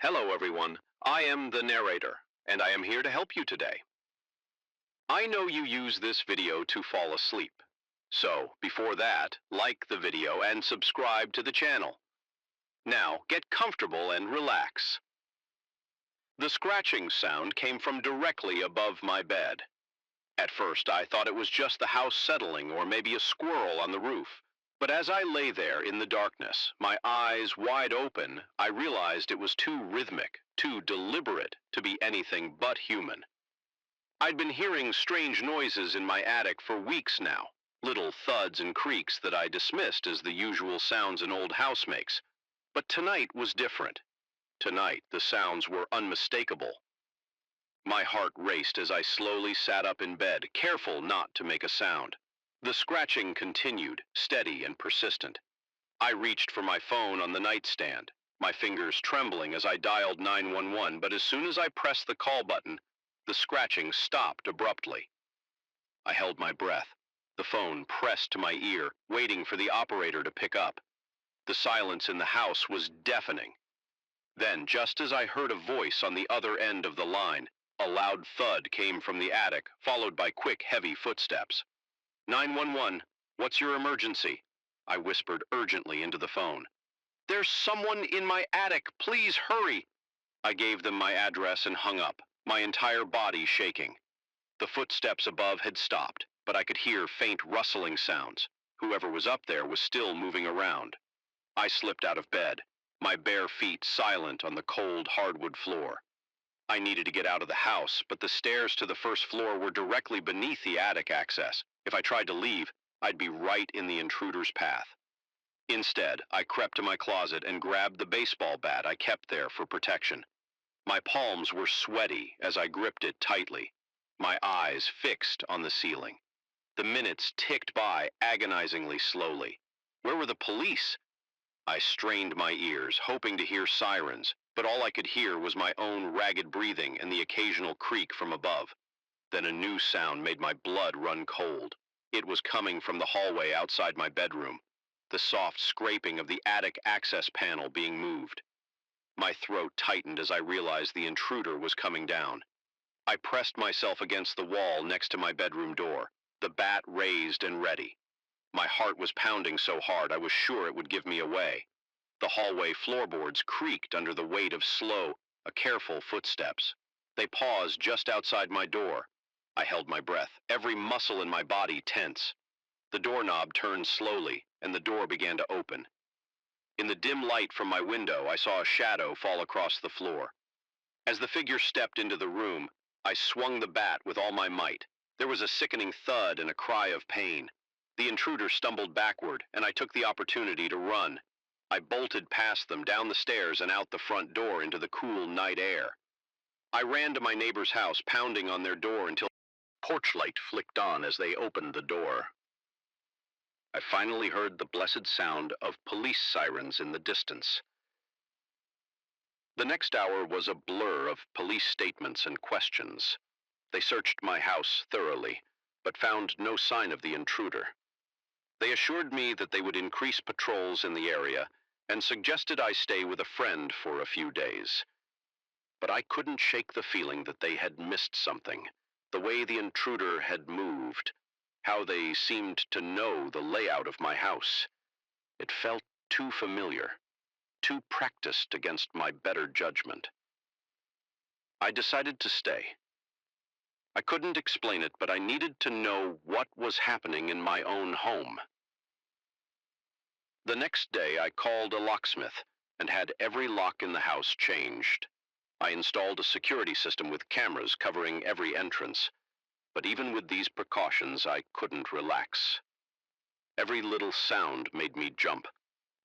Hello, everyone. I am the narrator, and I am here to help you today. I know you use this video to fall asleep. So, before that, like the video and subscribe to the channel. Now, get comfortable and relax. The scratching sound came from directly above my bed. At first, I thought it was just the house settling or maybe a squirrel on the roof. But as I lay there in the darkness, my eyes wide open, I realized it was too rhythmic, too deliberate to be anything but human. I'd been hearing strange noises in my attic for weeks now, little thuds and creaks that I dismissed as the usual sounds an old house makes. But tonight was different. Tonight, the sounds were unmistakable. My heart raced as I slowly sat up in bed, careful not to make a sound. The scratching continued, steady and persistent. I reached for my phone on the nightstand, my fingers trembling as I dialed 911, but as soon as I pressed the call button, the scratching stopped abruptly. I held my breath, the phone pressed to my ear, waiting for the operator to pick up. The silence in the house was deafening. Then, just as I heard a voice on the other end of the line, a loud thud came from the attic, followed by quick, heavy footsteps. 911, what's your emergency? I whispered urgently into the phone. There's someone in my attic, please hurry. I gave them my address and hung up, my entire body shaking. The footsteps above had stopped, but I could hear faint rustling sounds. Whoever was up there was still moving around. I slipped out of bed, my bare feet silent on the cold hardwood floor. I needed to get out of the house, but the stairs to the first floor were directly beneath the attic access. If I tried to leave, I'd be right in the intruder's path. Instead, I crept to my closet and grabbed the baseball bat I kept there for protection. My palms were sweaty as I gripped it tightly, my eyes fixed on the ceiling. The minutes ticked by agonizingly slowly. Where were the police? I strained my ears, hoping to hear sirens, but all I could hear was my own ragged breathing and the occasional creak from above. Then a new sound made my blood run cold. It was coming from the hallway outside my bedroom, the soft scraping of the attic access panel being moved. My throat tightened as I realized the intruder was coming down. I pressed myself against the wall next to my bedroom door, the bat raised and ready. My heart was pounding so hard I was sure it would give me away. The hallway floorboards creaked under the weight of slow, careful footsteps. They paused just outside my door. I held my breath, every muscle in my body tense. The doorknob turned slowly, and the door began to open. In the dim light from my window, I saw a shadow fall across the floor. As the figure stepped into the room, I swung the bat with all my might. There was a sickening thud and a cry of pain. The intruder stumbled backward, and I took the opportunity to run. I bolted past them down the stairs and out the front door into the cool night air. I ran to my neighbor's house, pounding on their door until the porch light flicked on as they opened the door. I finally heard the blessed sound of police sirens in the distance. The next hour was a blur of police statements and questions. They searched my house thoroughly, but found no sign of the intruder. They assured me that they would increase patrols in the area and suggested I stay with a friend for a few days. But I couldn't shake the feeling that they had missed something, the way the intruder had moved, how they seemed to know the layout of my house. It felt too familiar, too practiced against my better judgment. I decided to stay. I couldn't explain it, but I needed to know what was happening in my own home. The next day, I called a locksmith and had every lock in the house changed. I installed a security system with cameras covering every entrance. But even with these precautions, I couldn't relax. Every little sound made me jump,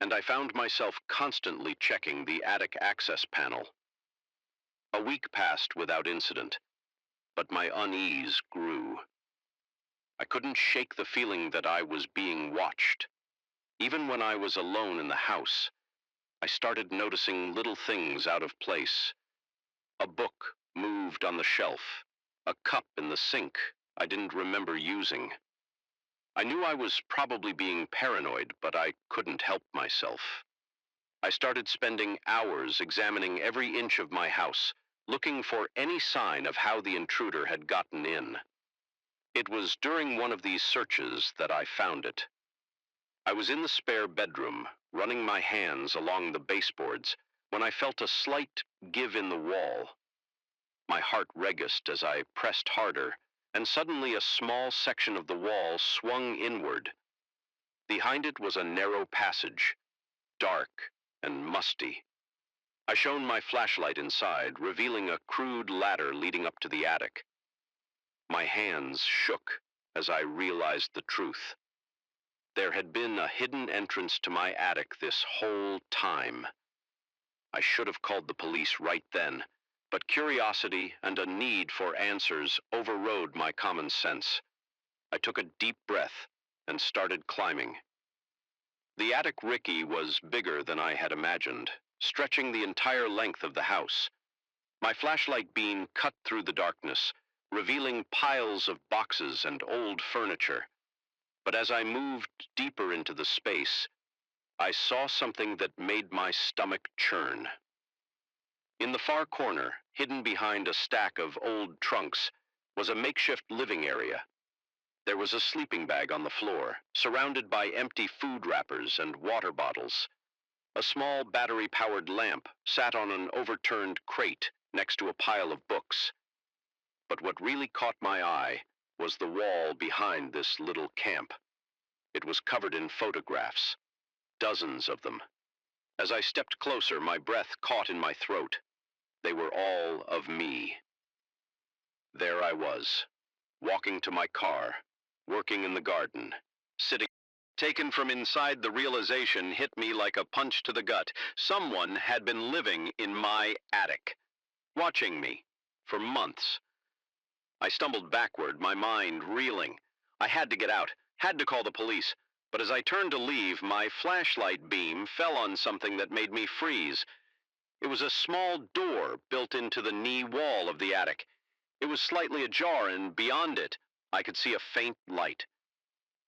and I found myself constantly checking the attic access panel. A week passed without incident, but my unease grew. I couldn't shake the feeling that I was being watched. Even when I was alone in the house, I started noticing little things out of place. A book moved on the shelf, a cup in the sink I didn't remember using. I knew I was probably being paranoid, but I couldn't help myself. I started spending hours examining every inch of my house, looking for any sign of how the intruder had gotten in. It was during one of these searches that I found it. I was in the spare bedroom, running my hands along the baseboards, when I felt a slight give in the wall. My heart raced as I pressed harder, and suddenly a small section of the wall swung inward. Behind it was a narrow passage, dark and musty. I shone my flashlight inside, revealing a crude ladder leading up to the attic. My hands shook as I realized the truth. There had been a hidden entrance to my attic this whole time. I should have called the police right then, but curiosity and a need for answers overrode my common sense. I took a deep breath and started climbing. The attic Ricky was bigger than I had imagined, stretching the entire length of the house. My flashlight beam cut through the darkness, revealing piles of boxes and old furniture. But as I moved deeper into the space, I saw something that made my stomach churn. In the far corner, hidden behind a stack of old trunks, was a makeshift living area. There was a sleeping bag on the floor, surrounded by empty food wrappers and water bottles. A small battery-powered lamp sat on an overturned crate next to a pile of books. But what really caught my eye was the wall behind this little camp. It was covered in photographs, dozens of them. As I stepped closer, my breath caught in my throat. They were all of me. There I was, walking to my car, working in the garden, sitting. Taken from inside, the realization hit me like a punch to the gut. Someone had been living in my attic, watching me for months. I stumbled backward, my mind reeling. I had to get out, had to call the police. But as I turned to leave, my flashlight beam fell on something that made me freeze. It was a small door built into the knee wall of the attic. It was slightly ajar, and beyond it, I could see a faint light.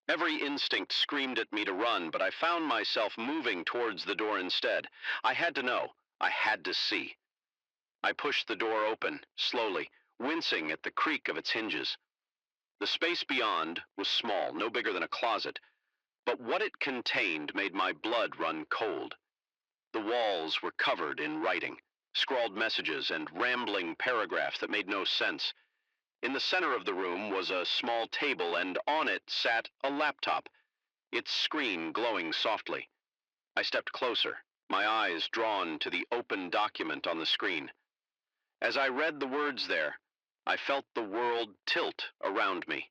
Every instinct screamed at me to run, but I found myself moving towards the door instead. I had to know. I had to see. I pushed the door open, slowly, wincing at the creak of its hinges. The space beyond was small, no bigger than a closet, but what it contained made my blood run cold. The walls were covered in writing, scrawled messages and rambling paragraphs that made no sense. In the center of the room was a small table, and on it sat a laptop, its screen glowing softly. I stepped closer, my eyes drawn to the open document on the screen. As I read the words there, I felt the world tilt around me.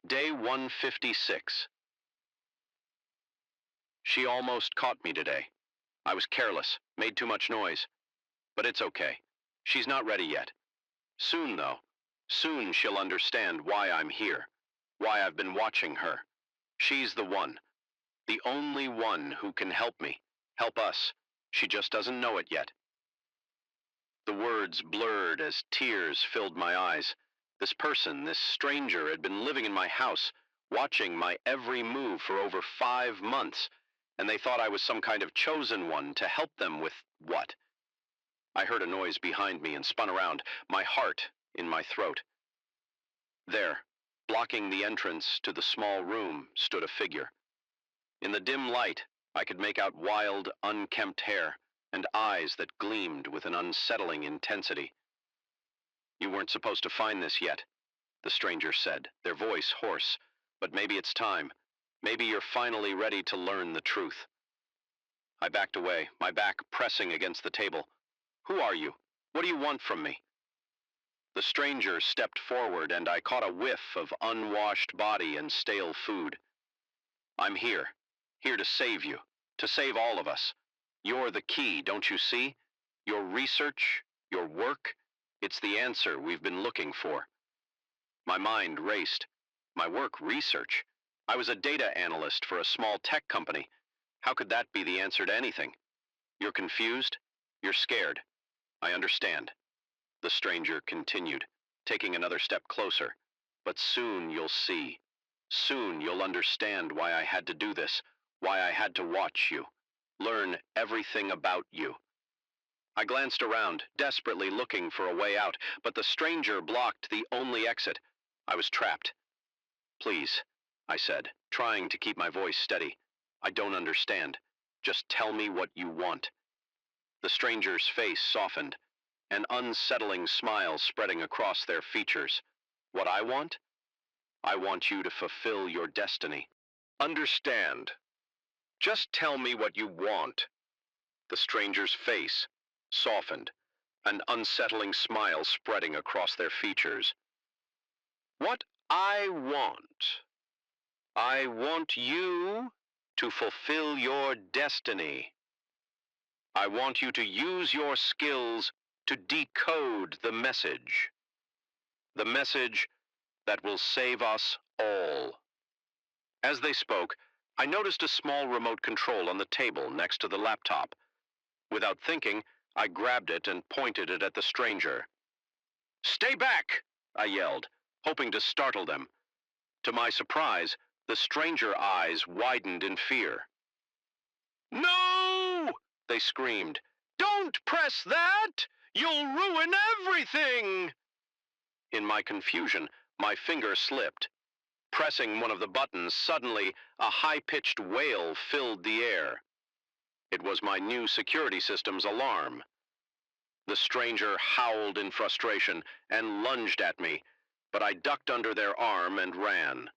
Day 156. She almost caught me today. I was careless, made too much noise. But it's okay. She's not ready yet. Soon, though, soon she'll understand why I'm here, why I've been watching her. She's the only one who can help me, help us. She just doesn't know it yet. The words blurred as tears filled my eyes. This person, this stranger, had been living in my house, watching my every move for over 5 months, and they thought I was some kind of chosen one to help them with what? I heard a noise behind me and spun around, my heart in my throat. There, blocking the entrance to the small room, stood a figure. In the dim light, I could make out wild, unkempt hair and eyes that gleamed with an unsettling intensity. "You weren't supposed to find this yet," the stranger said, their voice hoarse. "But maybe it's time. Maybe you're finally ready to learn the truth." I backed away, my back pressing against the table. "Who are you? What do you want from me?" The stranger stepped forward, and I caught a whiff of unwashed body and stale food. "I'm here to save you, to save all of us. You're the key, don't you see? Your research, your work, it's the answer we've been looking for." My mind raced. My work, research? I was a data analyst for a small tech company. How could that be the answer to anything? "You're confused? You're scared. I understand," the stranger continued, taking another step closer. "But soon you'll see. Soon you'll understand why I had to do this, why I had to watch you. learn everything about you. I glanced around, desperately looking for a way out, but the stranger blocked the only exit. I was trapped. Please, I said, trying to keep my voice steady. I don't understand. Just tell me what you want. The stranger's face softened, an unsettling smile spreading across their features. What I want? I want you to fulfill your destiny. Understand. Just tell me what you want. The stranger's face softened, an unsettling smile spreading across their features. What I want you to fulfill your destiny. I want you to use your skills to decode the message that will save us all. As they spoke, I noticed a small remote control on the table next to the laptop. Without thinking, I grabbed it and pointed it at the stranger. "Stay back!" I yelled, hoping to startle them. To my surprise, the stranger eyes widened in fear. "No!" they screamed. "Don't press that! You'll ruin everything!" In my confusion, my finger slipped. Pressing one of the buttons, suddenly a high-pitched wail filled the air. It was my new security system's alarm. The stranger howled in frustration and lunged at me, but I ducked under their arm and ran.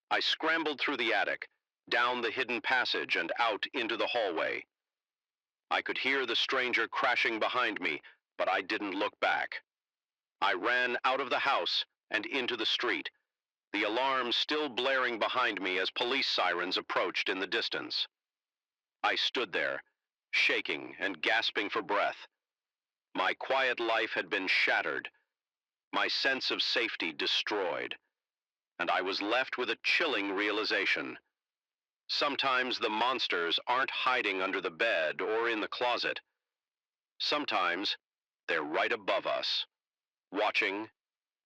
I scrambled through the attic, down the hidden passage and out into the hallway. I could hear the stranger crashing behind me, but I didn't look back. I ran out of the house and into the street, the alarm still blaring behind me as police sirens approached in the distance. I stood there, shaking and gasping for breath. My quiet life had been shattered, my sense of safety destroyed, and I was left with a chilling realization. Sometimes the monsters aren't hiding under the bed or in the closet. Sometimes they're right above us, watching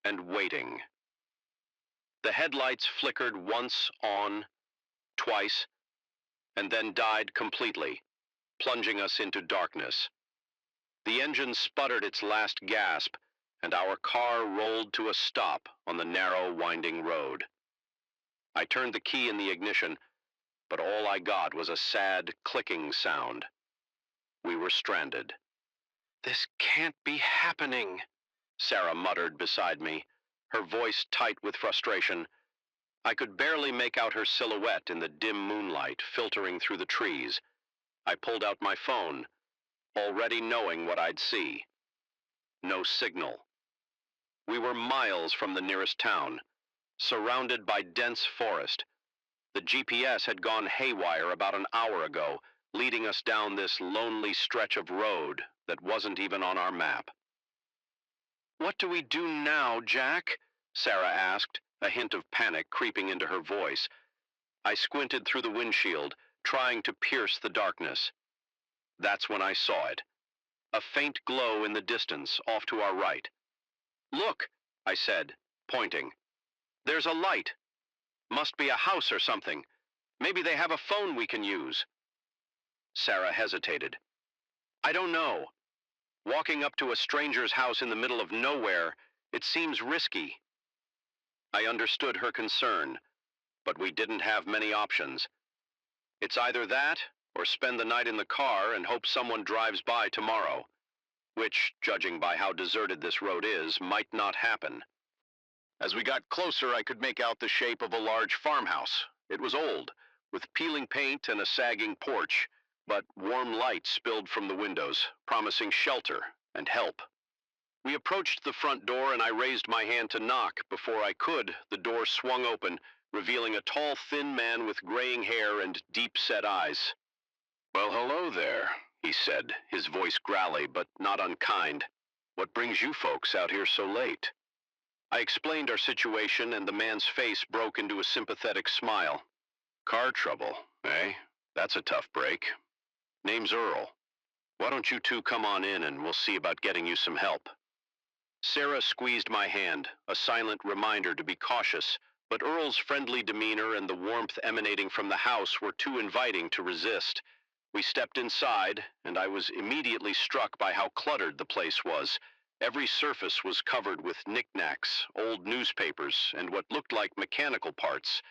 and waiting. The headlights flickered once on, twice, and then died completely, plunging us into darkness. The engine sputtered its last gasp, and our car rolled to a stop on the narrow, winding road. I turned the key in the ignition, but all I got was a sad, clicking sound. We were stranded. "This can't be happening," Sarah muttered beside me, her voice tight with frustration. I could barely make out her silhouette in the dim moonlight filtering through the trees. I pulled out my phone, already knowing what I'd see. No signal. We were miles from the nearest town, surrounded by dense forest. The GPS had gone haywire about an hour ago, leading us down this lonely stretch of road that wasn't even on our map. "What do we do now, Jack?" Sarah asked, a hint of panic creeping into her voice. I squinted through the windshield, trying to pierce the darkness. That's when I saw it. A faint glow in the distance, off to our right. "Look," I said, pointing. "There's a light. Must be a house or something. Maybe they have a phone we can use." Sarah hesitated. "I don't know. Walking up to a stranger's house in the middle of nowhere, it seems risky." I understood her concern, but we didn't have many options. It's either that, or spend the night in the car and hope someone drives by tomorrow, which, judging by how deserted this road is, might not happen. As we got closer, I could make out the shape of a large farmhouse. It was old, with peeling paint and a sagging porch, but warm light spilled from the windows, promising shelter and help. We approached the front door and I raised my hand to knock. Before I could, the door swung open, revealing a tall, thin man with graying hair and deep-set eyes. "Well, hello there," he said, his voice growly but not unkind. "What brings you folks out here so late?" I explained our situation and the man's face broke into a sympathetic smile. "Car trouble, eh? That's a tough break. Name's Earl. Why don't you two come on in and we'll see about getting you some help?" Sarah squeezed my hand, a silent reminder to be cautious, but Earl's friendly demeanor and the warmth emanating from the house were too inviting to resist. We stepped inside, and I was immediately struck by how cluttered the place was. Every surface was covered with knickknacks, old newspapers, and what looked like mechanical parts.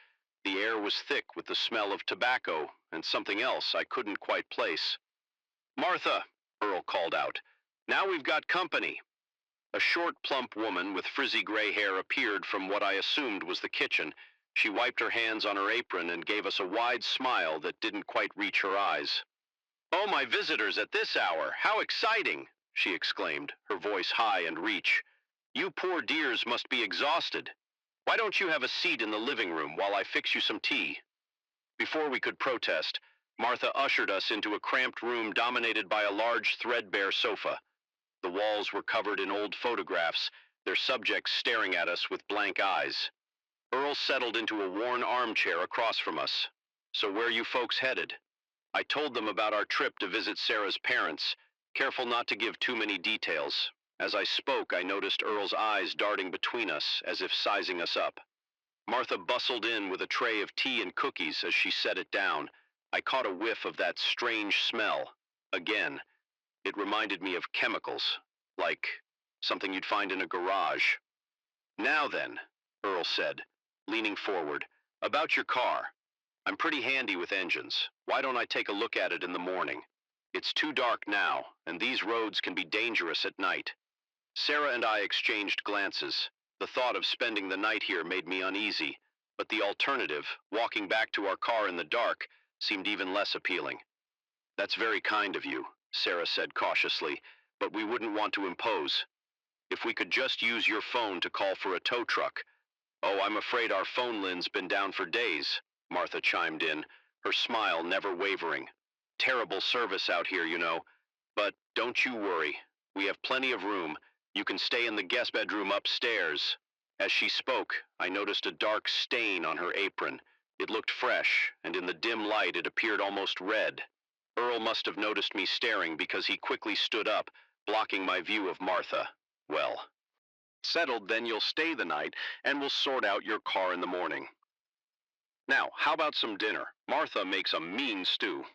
The air was thick with the smell of tobacco and something else I couldn't quite place. "Martha," Earl called out, "now we've got company." A short, plump woman with frizzy gray hair appeared from what I assumed was the kitchen. She wiped her hands on her apron and gave us a wide smile that didn't quite reach her eyes. "Oh, my visitors at this hour! How exciting!" she exclaimed, her voice high and rich. "You poor dears must be exhausted. Why don't you have a seat in the living room while I fix you some tea?" Before we could protest, Martha ushered us into a cramped room dominated by a large threadbare sofa. The walls were covered in old photographs, their subjects staring at us with blank eyes. Earl settled into a worn armchair across from us. "So where you folks headed?" I told them about our trip to visit Sarah's parents, careful not to give too many details. As I spoke, I noticed Earl's eyes darting between us, as if sizing us up. Martha bustled in with a tray of tea and cookies as she set it down. I caught a whiff of that strange smell. Again, it reminded me of chemicals, like something you'd find in a garage. "Now then," Earl said, leaning forward, "about your car. I'm pretty handy with engines. Why don't I take a look at it in the morning? It's too dark now, and these roads can be dangerous at night." Sarah and I exchanged glances. The thought of spending the night here made me uneasy, but the alternative, walking back to our car in the dark, seemed even less appealing. "That's very kind of you," Sarah said cautiously, "but we wouldn't want to impose. If we could just use your phone to call for a tow truck." "Oh, I'm afraid our phone line's been down for days," Martha chimed in, her smile never wavering. "Terrible service out here, you know. But don't you worry. We have plenty of room. You can stay in the guest bedroom upstairs." As she spoke, I noticed a dark stain on her apron. It looked fresh, and in the dim light it appeared almost red. Earl must have noticed me staring because he quickly stood up, blocking my view of Martha. "Well, settled, then you'll stay the night, and we'll sort out your car in the morning. Now, how about some dinner? Martha makes a mean stew."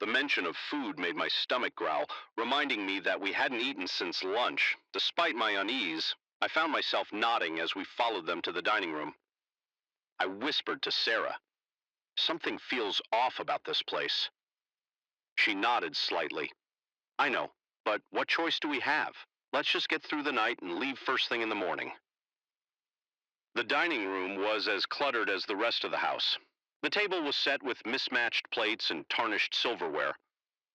The mention of food made my stomach growl, reminding me that we hadn't eaten since lunch. Despite my unease, I found myself nodding as we followed them to the dining room. I whispered to Sarah, "Something feels off about this place." She nodded slightly. "I know, but what choice do we have? Let's just get through the night and leave first thing in the morning." The dining room was as cluttered as the rest of the house. The table was set with mismatched plates and tarnished silverware.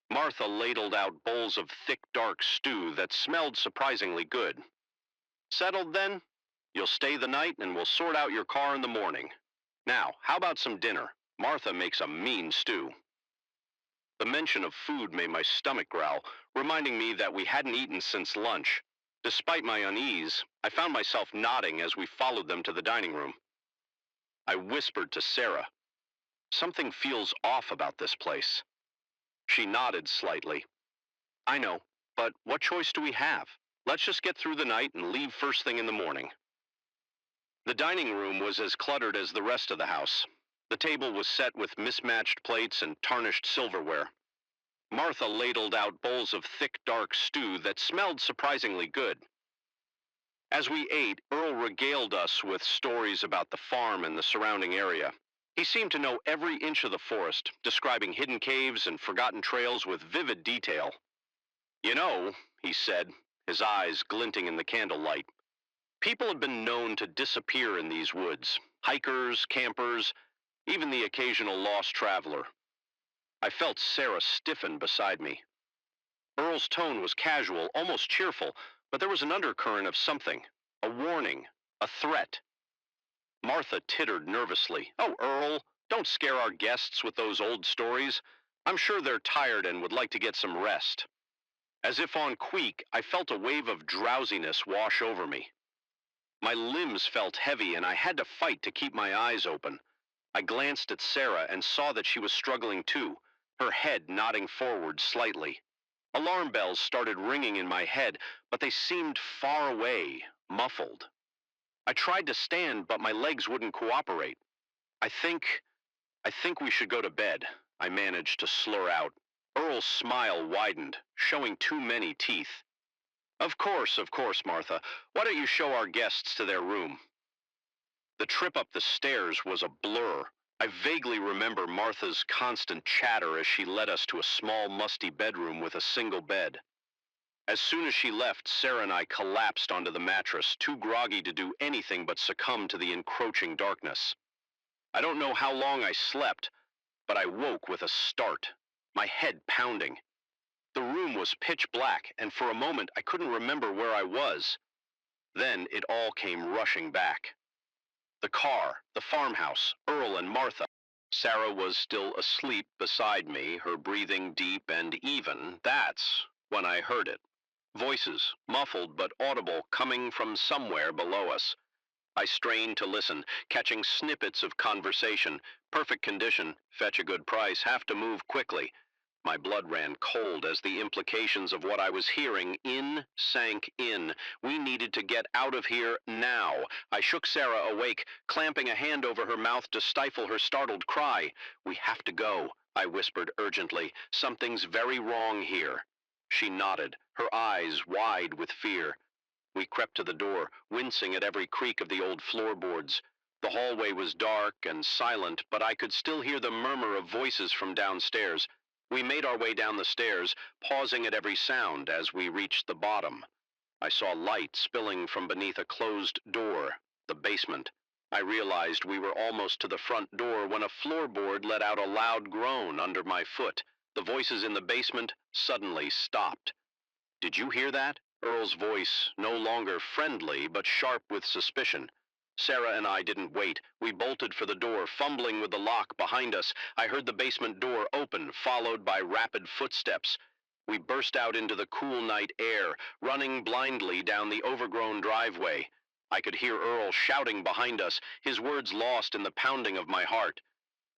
Martha ladled out bowls of thick, dark stew that smelled surprisingly good. "Settled then? You'll stay the night and we'll sort out your car in the morning. Now, how about some dinner? Martha makes a mean stew." The mention of food made my stomach growl, reminding me that we hadn't eaten since lunch. Despite my unease, I found myself nodding as we followed them to the dining room. I whispered to Sarah, "Something feels off about this place." She nodded slightly. "I know, but what choice do we have? Let's just get through the night and leave first thing in the morning." The dining room was as cluttered as the rest of the house. The table was set with mismatched plates and tarnished silverware. Martha ladled out bowls of thick, dark stew that smelled surprisingly good. As we ate, Earl regaled us with stories about the farm and the surrounding area. He seemed to know every inch of the forest, describing hidden caves and forgotten trails with vivid detail. "You know," he said, his eyes glinting in the candlelight, "people have been known to disappear in these woods. Hikers, campers, even the occasional lost traveler." I felt Sarah stiffen beside me. Earl's tone was casual, almost cheerful, but there was an undercurrent of something, a warning, a threat. Martha tittered nervously. "Oh, Earl, don't scare our guests with those old stories. I'm sure they're tired and would like to get some rest." As if on queek, I felt a wave of drowsiness wash over me. My limbs felt heavy and I had to fight to keep my eyes open. I glanced at Sarah and saw that she was struggling too, her head nodding forward slightly. Alarm bells started ringing in my head, but they seemed far away, muffled. I tried to stand, but my legs wouldn't cooperate. I think we should go to bed," I managed to slur out. Earl's smile widened, showing too many teeth. Of course, Martha. Why don't you show our guests to their room?" The trip up the stairs was a blur. I vaguely remember Martha's constant chatter as she led us to a small, musty bedroom with a single bed. As soon as she left, Sarah and I collapsed onto the mattress, too groggy to do anything but succumb to the encroaching darkness. I don't know how long I slept, but I woke with a start, my head pounding. The room was pitch black, and for a moment I couldn't remember where I was. Then it all came rushing back. The car, the farmhouse, Earl and Martha. Sarah was still asleep beside me, her breathing deep and even. That's when I heard it. Voices, muffled but audible, coming from somewhere below us. I strained to listen, catching snippets of conversation. Perfect condition, fetch a good price, have to move quickly. My blood ran cold as the implications of what I was hearing sank in. We needed to get out of here now. I shook Sarah awake, clamping a hand over her mouth to stifle her startled cry. "We have to go," I whispered urgently. "Something's very wrong here." She nodded, her eyes wide with fear. We crept to the door, wincing at every creak of the old floorboards. The hallway was dark and silent, but I could still hear the murmur of voices from downstairs. We made our way down the stairs, pausing at every sound as we reached the bottom. I saw light spilling from beneath a closed door, the basement. I realized we were almost to the front door when a floorboard let out a loud groan under my foot. The voices in the basement suddenly stopped. "Did you hear that?" Earl's voice, no longer friendly, but sharp with suspicion. Sarah and I didn't wait. We bolted for the door, fumbling with the lock behind us. I heard the basement door open, followed by rapid footsteps. We burst out into the cool night air, running blindly down the overgrown driveway. I could hear Earl shouting behind us, his words lost in the pounding of my heart.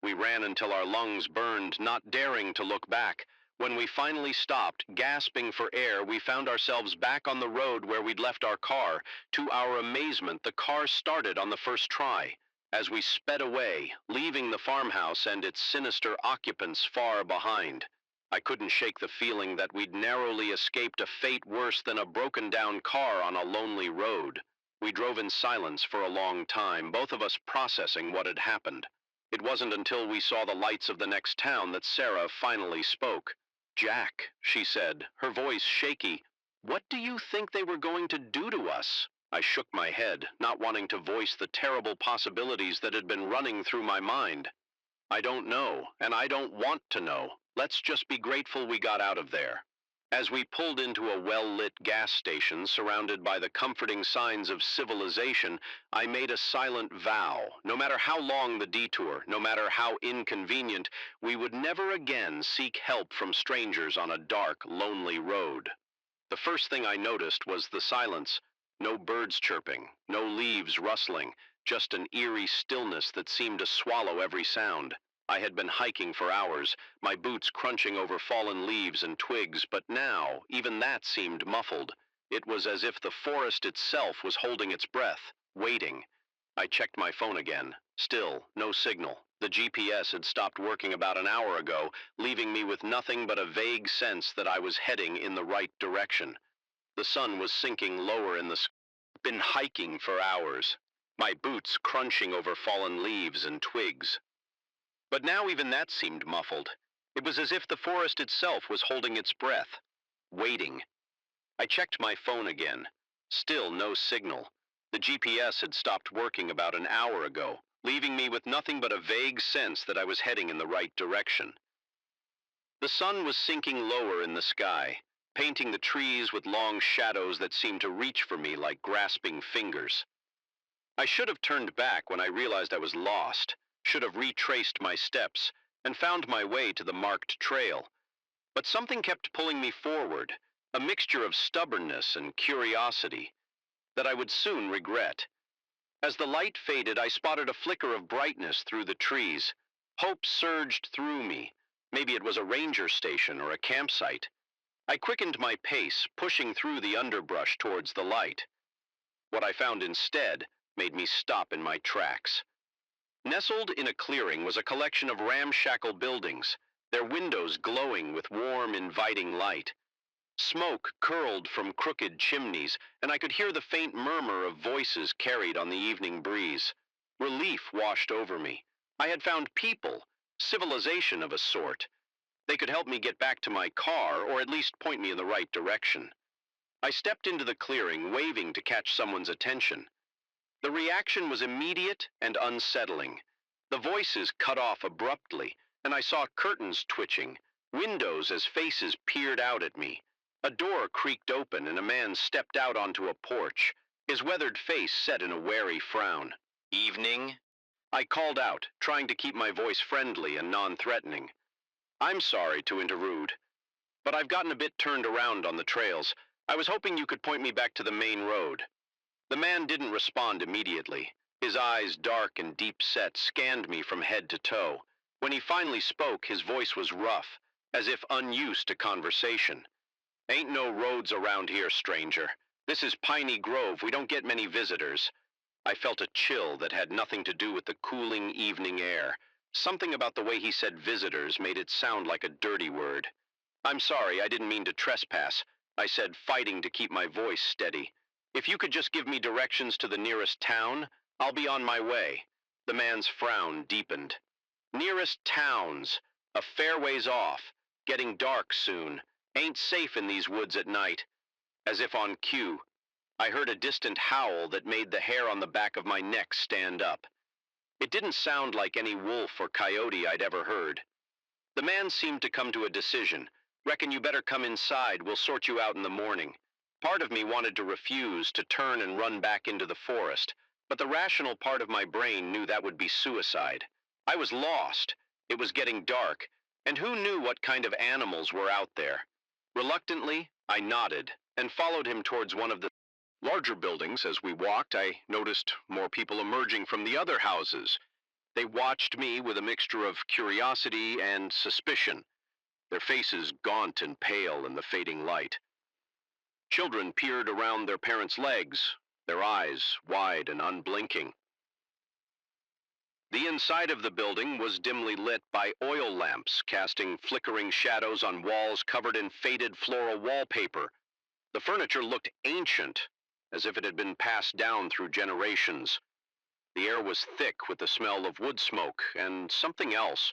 We ran until our lungs burned, not daring to look back. When we finally stopped, gasping for air, we found ourselves back on the road where we'd left our car. To our amazement, the car started on the first try. As we sped away, leaving the farmhouse and its sinister occupants far behind. I couldn't shake the feeling that we'd narrowly escaped a fate worse than a broken-down car on a lonely road. We drove in silence for a long time, both of us processing what had happened. It wasn't until we saw the lights of the next town that Sarah finally spoke. "Jack," she said, her voice shaky, "what do you think they were going to do to us?" I shook my head, not wanting to voice the terrible possibilities that had been running through my mind. "I don't know, and I don't want to know. Let's just be grateful we got out of there." As we pulled into a well-lit gas station surrounded by the comforting signs of civilization, I made a silent vow. No matter how long the detour, no matter how inconvenient, we would never again seek help from strangers on a dark, lonely road. The first thing I noticed was the silence. No birds chirping, no leaves rustling, just an eerie stillness that seemed to swallow every sound. I had been hiking for hours, my boots crunching over fallen leaves and twigs, but now even that seemed muffled. It was as if the forest itself was holding its breath, waiting. I checked my phone again. Still, no signal. The GPS had stopped working about an hour ago, leaving me with nothing but a vague sense that I was heading in the right direction. The sun was sinking lower in the sky. Been hiking for hours, my boots crunching over fallen leaves and twigs. But now even that seemed muffled. It was as if the forest itself was holding its breath, waiting. I checked my phone again. Still no signal. The GPS had stopped working about an hour ago, leaving me with nothing but a vague sense that I was heading in the right direction. The sun was sinking lower in the sky, painting the trees with long shadows that seemed to reach for me like grasping fingers. I should have turned back when I realized I was lost, should have retraced my steps, and found my way to the marked trail. But something kept pulling me forward, a mixture of stubbornness and curiosity that I would soon regret. As the light faded, I spotted a flicker of brightness through the trees. Hope surged through me. Maybe it was a ranger station or a campsite. I quickened my pace, pushing through the underbrush towards the light. What I found instead made me stop in my tracks. Nestled in a clearing was a collection of ramshackle buildings. their windows glowing with warm, inviting light. Smoke curled from crooked chimneys, and I could hear the faint murmur of voices carried on the evening breeze. Relief washed over me. I had found people, civilization of a sort. They could help me get back to my car, or at least point me in the right direction. I stepped into the clearing, waving to catch someone's attention. The reaction was immediate and unsettling. The voices cut off abruptly, and I saw curtains twitching, windows as faces peered out at me. A door creaked open and a man stepped out onto a porch, his weathered face set in a wary frown. "Evening?" I called out, trying to keep my voice friendly and non-threatening. "I'm sorry to intrude, but I've gotten a bit turned around on the trails. I was hoping you could point me back to the main road." The man didn't respond immediately. His eyes, dark and deep-set, scanned me from head to toe. When he finally spoke, his voice was rough, as if unused to conversation. "Ain't no roads around here, stranger. This is Piney Grove. We don't get many visitors." I felt a chill that had nothing to do with the cooling evening air. Something about the way he said visitors made it sound like a dirty word. "I'm sorry, I didn't mean to trespass," I said, fighting to keep my voice steady. "If you could just give me directions to the nearest town, I'll be on my way." The man's frown deepened. "Nearest towns, a fair ways off, getting dark soon, ain't safe in these woods at night." As if on cue, I heard a distant howl that made the hair on the back of my neck stand up. It didn't sound like any wolf or coyote I'd ever heard. The man seemed to come to a decision. "Reckon you better come inside, we'll sort you out in the morning." Part of me wanted to refuse, to turn and run back into the forest, but the rational part of my brain knew that would be suicide. I was lost. It was getting dark, and who knew what kind of animals were out there? Reluctantly, I nodded and followed him towards one of the larger buildings. As we walked, I noticed more people emerging from the other houses. They watched me with a mixture of curiosity and suspicion, their faces gaunt and pale in the fading light. Children peered around their parents' legs, their eyes wide and unblinking. The inside of the building was dimly lit by oil lamps, casting flickering shadows on walls covered in faded floral wallpaper. The furniture looked ancient, as if it had been passed down through generations. The air was thick with the smell of wood smoke and something else,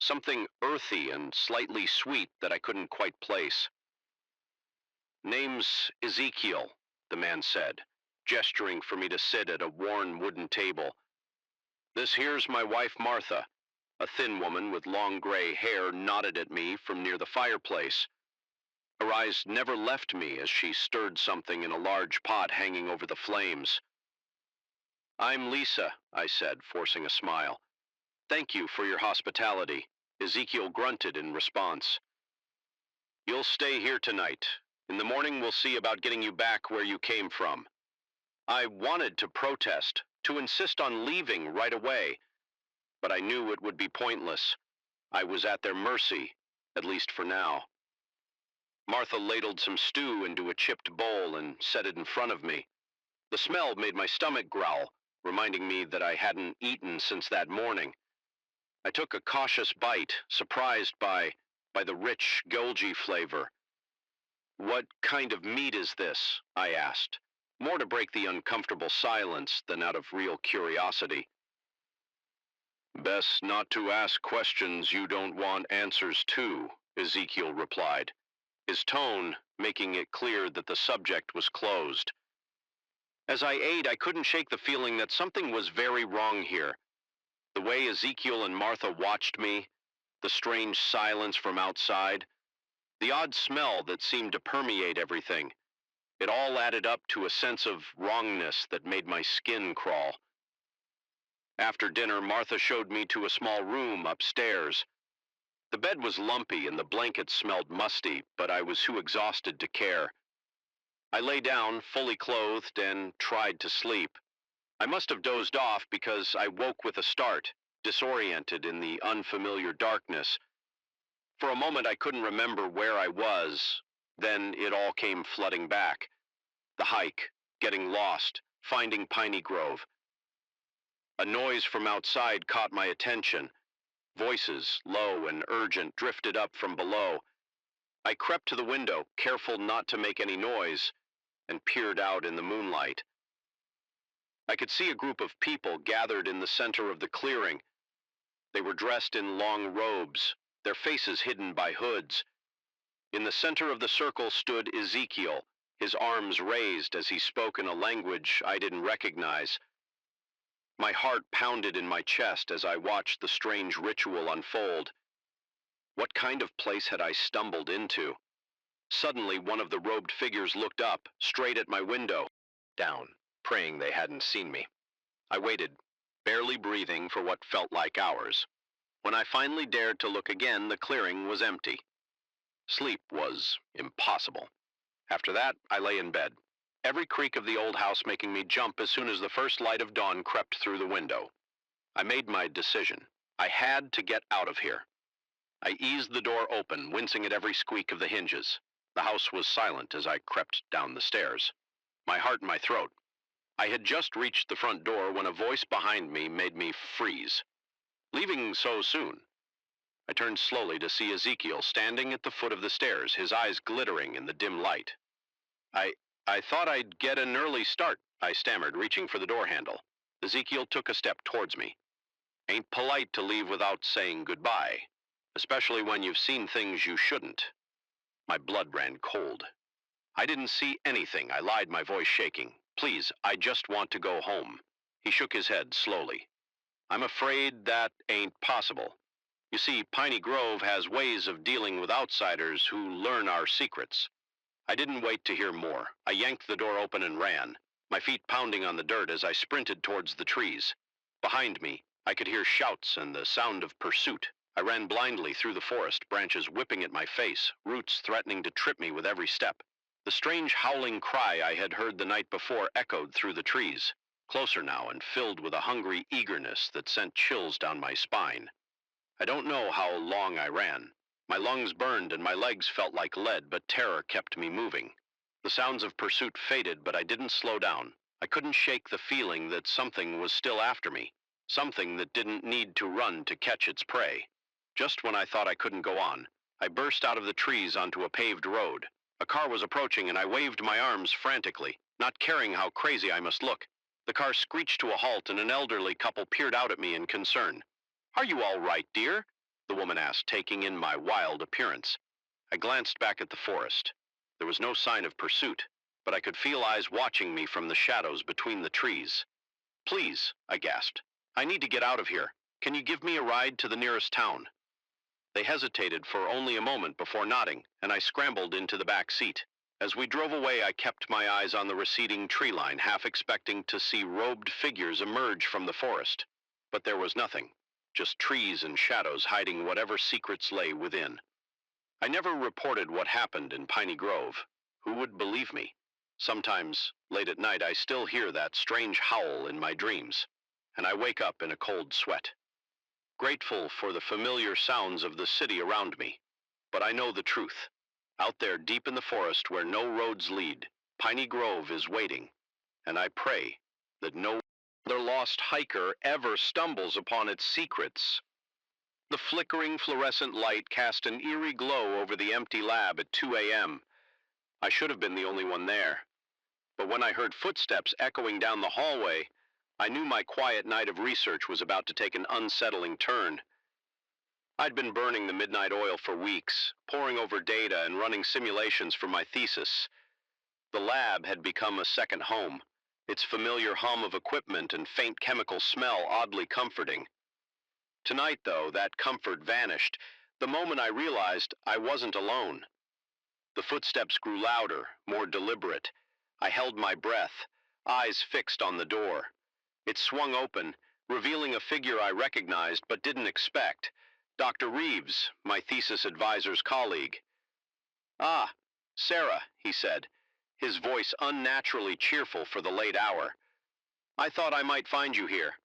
something earthy and slightly sweet that I couldn't quite place. "Name's Ezekiel," the man said, gesturing for me to sit at a worn wooden table. "This here's my wife Martha." A thin woman with long gray hair nodded at me from near the fireplace. Her eyes never left me as she stirred something in a large pot hanging over the flames. "I'm Lisa," I said, forcing a smile. "Thank you for your hospitality." Ezekiel grunted in response. "You'll stay here tonight. In the morning we'll see about getting you back where you came from." I wanted to protest, to insist on leaving right away, but I knew it would be pointless. I was at their mercy, at least for now. Martha ladled some stew into a chipped bowl and set it in front of me. The smell made my stomach growl, reminding me that I hadn't eaten since that morning. I took a cautious bite, surprised by the rich, golgi flavor. "What kind of meat is this?" I asked, more to break the uncomfortable silence than out of real curiosity. "Best not to ask questions you don't want answers to," Ezekiel replied, his tone making it clear that the subject was closed. As I ate, I couldn't shake the feeling that something was very wrong here. The way Ezekiel and Martha watched me, the strange silence from outside, the odd smell that seemed to permeate everything. It all added up to a sense of wrongness that made my skin crawl. After dinner, Martha showed me to a small room upstairs. The bed was lumpy and the blankets smelled musty, but I was too exhausted to care. I lay down, fully clothed, and tried to sleep. I must have dozed off because I woke with a start, disoriented in the unfamiliar darkness. For a moment I couldn't remember where I was, then it all came flooding back. The hike, getting lost, finding Piney Grove. A noise from outside caught my attention. Voices, low and urgent, drifted up from below. I crept to the window, careful not to make any noise, and peered out in the moonlight. I could see a group of people gathered in the center of the clearing. They were dressed in long robes, their faces hidden by hoods. In the center of the circle stood Ezekiel, his arms raised as he spoke in a language I didn't recognize. My heart pounded in my chest as I watched the strange ritual unfold. What kind of place had I stumbled into? Suddenly, one of the robed figures looked up, straight at my window, down, praying they hadn't seen me. I waited, barely breathing for what felt like hours. When I finally dared to look again, the clearing was empty. Sleep was impossible. After that, I lay in bed, every creak of the old house making me jump as soon as the first light of dawn crept through the window. I made my decision. I had to get out of here. I eased the door open, wincing at every squeak of the hinges. The house was silent as I crept down the stairs, my heart in my throat. I had just reached the front door when a voice behind me made me freeze. Leaving so soon? I turned slowly to see Ezekiel standing at the foot of the stairs, his eyes glittering in the dim light. I thought I'd get an early start, I stammered, reaching for the door handle. Ezekiel took a step towards me. Ain't polite to leave without saying goodbye, especially when you've seen things you shouldn't. My blood ran cold. I didn't see anything, I lied, my voice shaking. Please, I just want to go home. He shook his head slowly. I'm afraid that ain't possible. You see, Piney Grove has ways of dealing with outsiders who learn our secrets. I didn't wait to hear more. I yanked the door open and ran, my feet pounding on the dirt as I sprinted towards the trees. Behind me, I could hear shouts and the sound of pursuit. I ran blindly through the forest, branches whipping at my face, roots threatening to trip me with every step. The strange howling cry I had heard the night before echoed through the trees, closer now and filled with a hungry eagerness that sent chills down my spine. I don't know how long I ran. My lungs burned and my legs felt like lead, but terror kept me moving. The sounds of pursuit faded, but I didn't slow down. I couldn't shake the feeling that something was still after me, something that didn't need to run to catch its prey. Just when I thought I couldn't go on, I burst out of the trees onto a paved road. A car was approaching and I waved my arms frantically, not caring how crazy I must look. The car screeched to a halt and an elderly couple peered out at me in concern. "Are you all right, dear?" the woman asked, taking in my wild appearance. I glanced back at the forest. There was no sign of pursuit, but I could feel eyes watching me from the shadows between the trees. "Please," I gasped. "I need to get out of here. Can you give me a ride to the nearest town?" They hesitated for only a moment before nodding, and I scrambled into the back seat. As we drove away, I kept my eyes on the receding tree line, half expecting to see robed figures emerge from the forest. But there was nothing. Just trees and shadows hiding whatever secrets lay within. I never reported what happened in Piney Grove. Who would believe me? Sometimes, late at night, I still hear that strange howl in my dreams, and I wake up in a cold sweat. Grateful for the familiar sounds of the city around me. But I know the truth. Out there deep in the forest where no roads lead, Piney Grove is waiting, and I pray that no other lost hiker ever stumbles upon its secrets. The flickering fluorescent light cast an eerie glow over the empty lab at 2 a.m. I should have been the only one there. But when I heard footsteps echoing down the hallway, I knew my quiet night of research was about to take an unsettling turn. I'd been burning the midnight oil for weeks, poring over data and running simulations for my thesis. The lab had become a second home, its familiar hum of equipment and faint chemical smell oddly comforting. Tonight, though, that comfort vanished the moment I realized I wasn't alone. The footsteps grew louder, more deliberate. I held my breath, eyes fixed on the door. It swung open, revealing a figure I recognized but didn't expect. Dr. Reeves, my thesis advisor's colleague. "Ah, Sarah," he said, his voice unnaturally cheerful for the late hour. "I thought I might find you here."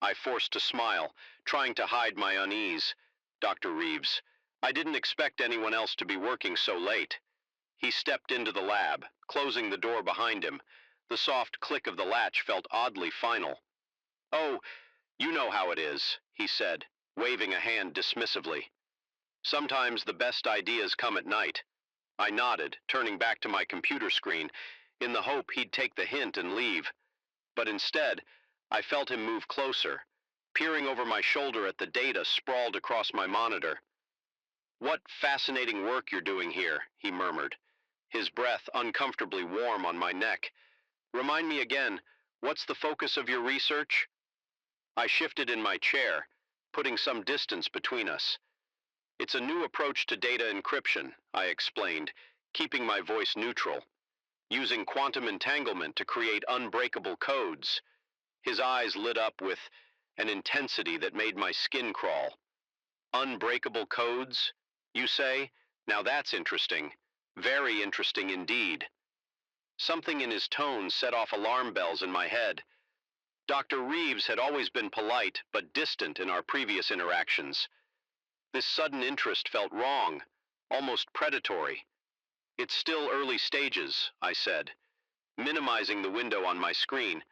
I forced a smile, trying to hide my unease. "Dr. Reeves, I didn't expect anyone else to be working so late." He stepped into the lab, closing the door behind him. The soft click of the latch felt oddly final. "Oh, you know how it is," he said, waving a hand dismissively. Sometimes the best ideas come at night. I nodded, turning back to my computer screen, in the hope he'd take the hint and leave. But instead, I felt him move closer, peering over my shoulder at the data sprawled across my monitor. "What fascinating work you're doing here," he murmured, his breath uncomfortably warm on my neck. "Remind me again, what's the focus of your research?" I shifted in my chair, putting some distance between us. "It's a new approach to data encryption," I explained, keeping my voice neutral, "using quantum entanglement to create unbreakable codes." His eyes lit up with an intensity that made my skin crawl. "Unbreakable codes, you say? Now that's interesting. Very interesting indeed." Something in his tone set off alarm bells in my head. Dr. Reeves had always been polite but distant in our previous interactions. This sudden interest felt wrong, almost predatory. "It's still early stages," I said, minimizing the window on my screen.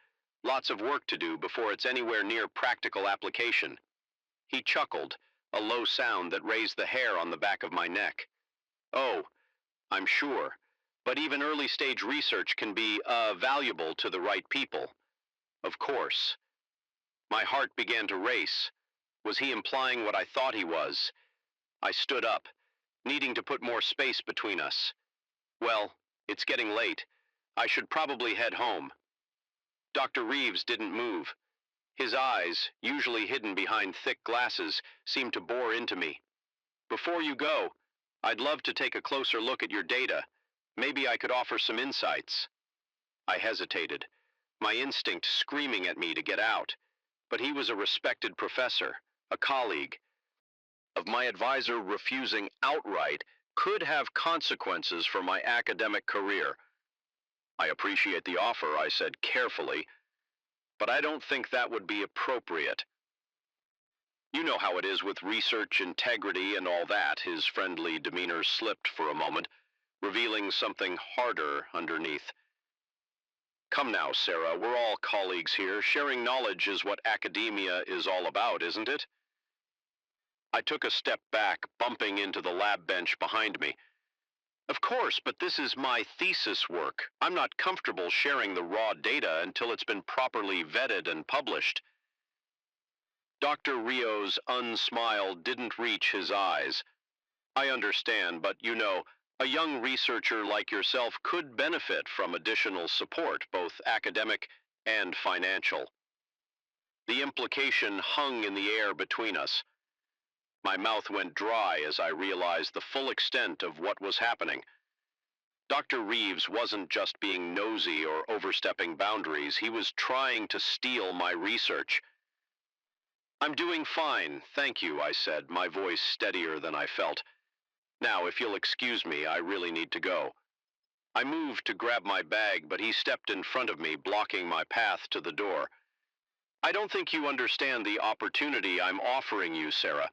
"Lots of work to do before it's anywhere near practical application." He chuckled, a low sound that raised the hair on the back of my neck. "Oh, I'm sure. But even early-stage research can be, valuable to the right people." "Of course." My heart began to race. Was he implying what I thought he was? I stood up, needing to put more space between us. "Well, it's getting late. I should probably head home." Dr. Reeves didn't move. His eyes, usually hidden behind thick glasses, seemed to bore into me. "Before you go, I'd love to take a closer look at your data. Maybe I could offer some insights." I hesitated, my instinct screaming at me to get out. But he was a respected professor, a colleague. Of my advisor refusing outright could have consequences for my academic career. "I appreciate the offer," I said carefully, "but I don't think that would be appropriate." "You know how it is with research integrity and all that." His friendly demeanor slipped for a moment, revealing something harder underneath. "Come now, Sarah, we're all colleagues here. Sharing knowledge is what academia is all about, isn't it?" I took a step back, bumping into the lab bench behind me. "Of course, but this is my thesis work. I'm not comfortable sharing the raw data until it's been properly vetted and published." Dr. Rio's unsmile didn't reach his eyes. "I understand, but you know, a young researcher like yourself could benefit from additional support, both academic and financial." The implication hung in the air between us. My mouth went dry as I realized the full extent of what was happening. Dr. Reeves wasn't just being nosy or overstepping boundaries. He was trying to steal my research. "I'm doing fine, thank you," I said, my voice steadier than I felt. "Now, if you'll excuse me, I really need to go." I moved to grab my bag, but he stepped in front of me, blocking my path to the door. "I don't think you understand the opportunity I'm offering you, Sarah.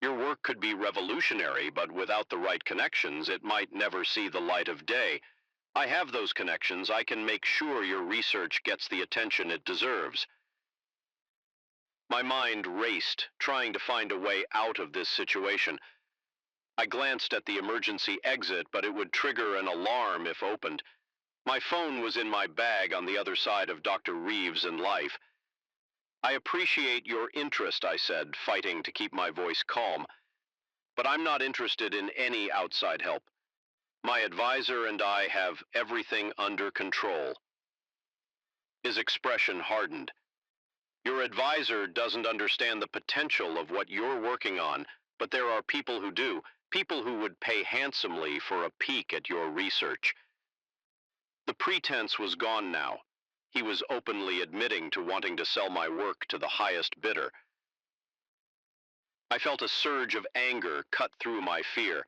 Your work could be revolutionary, but without the right connections, it might never see the light of day. I have those connections. I can make sure your research gets the attention it deserves." My mind raced, trying to find a way out of this situation. I glanced at the emergency exit, but it would trigger an alarm if opened. My phone was in my bag on the other side of Dr. Reeves and life. "I appreciate your interest," I said, fighting to keep my voice calm. "But I'm not interested in any outside help. My advisor and I have everything under control." His expression hardened. "Your advisor doesn't understand the potential of what you're working on, but there are people who do, people who would pay handsomely for a peek at your research." The pretense was gone now. He was openly admitting to wanting to sell my work to the highest bidder. I felt a surge of anger cut through my fear.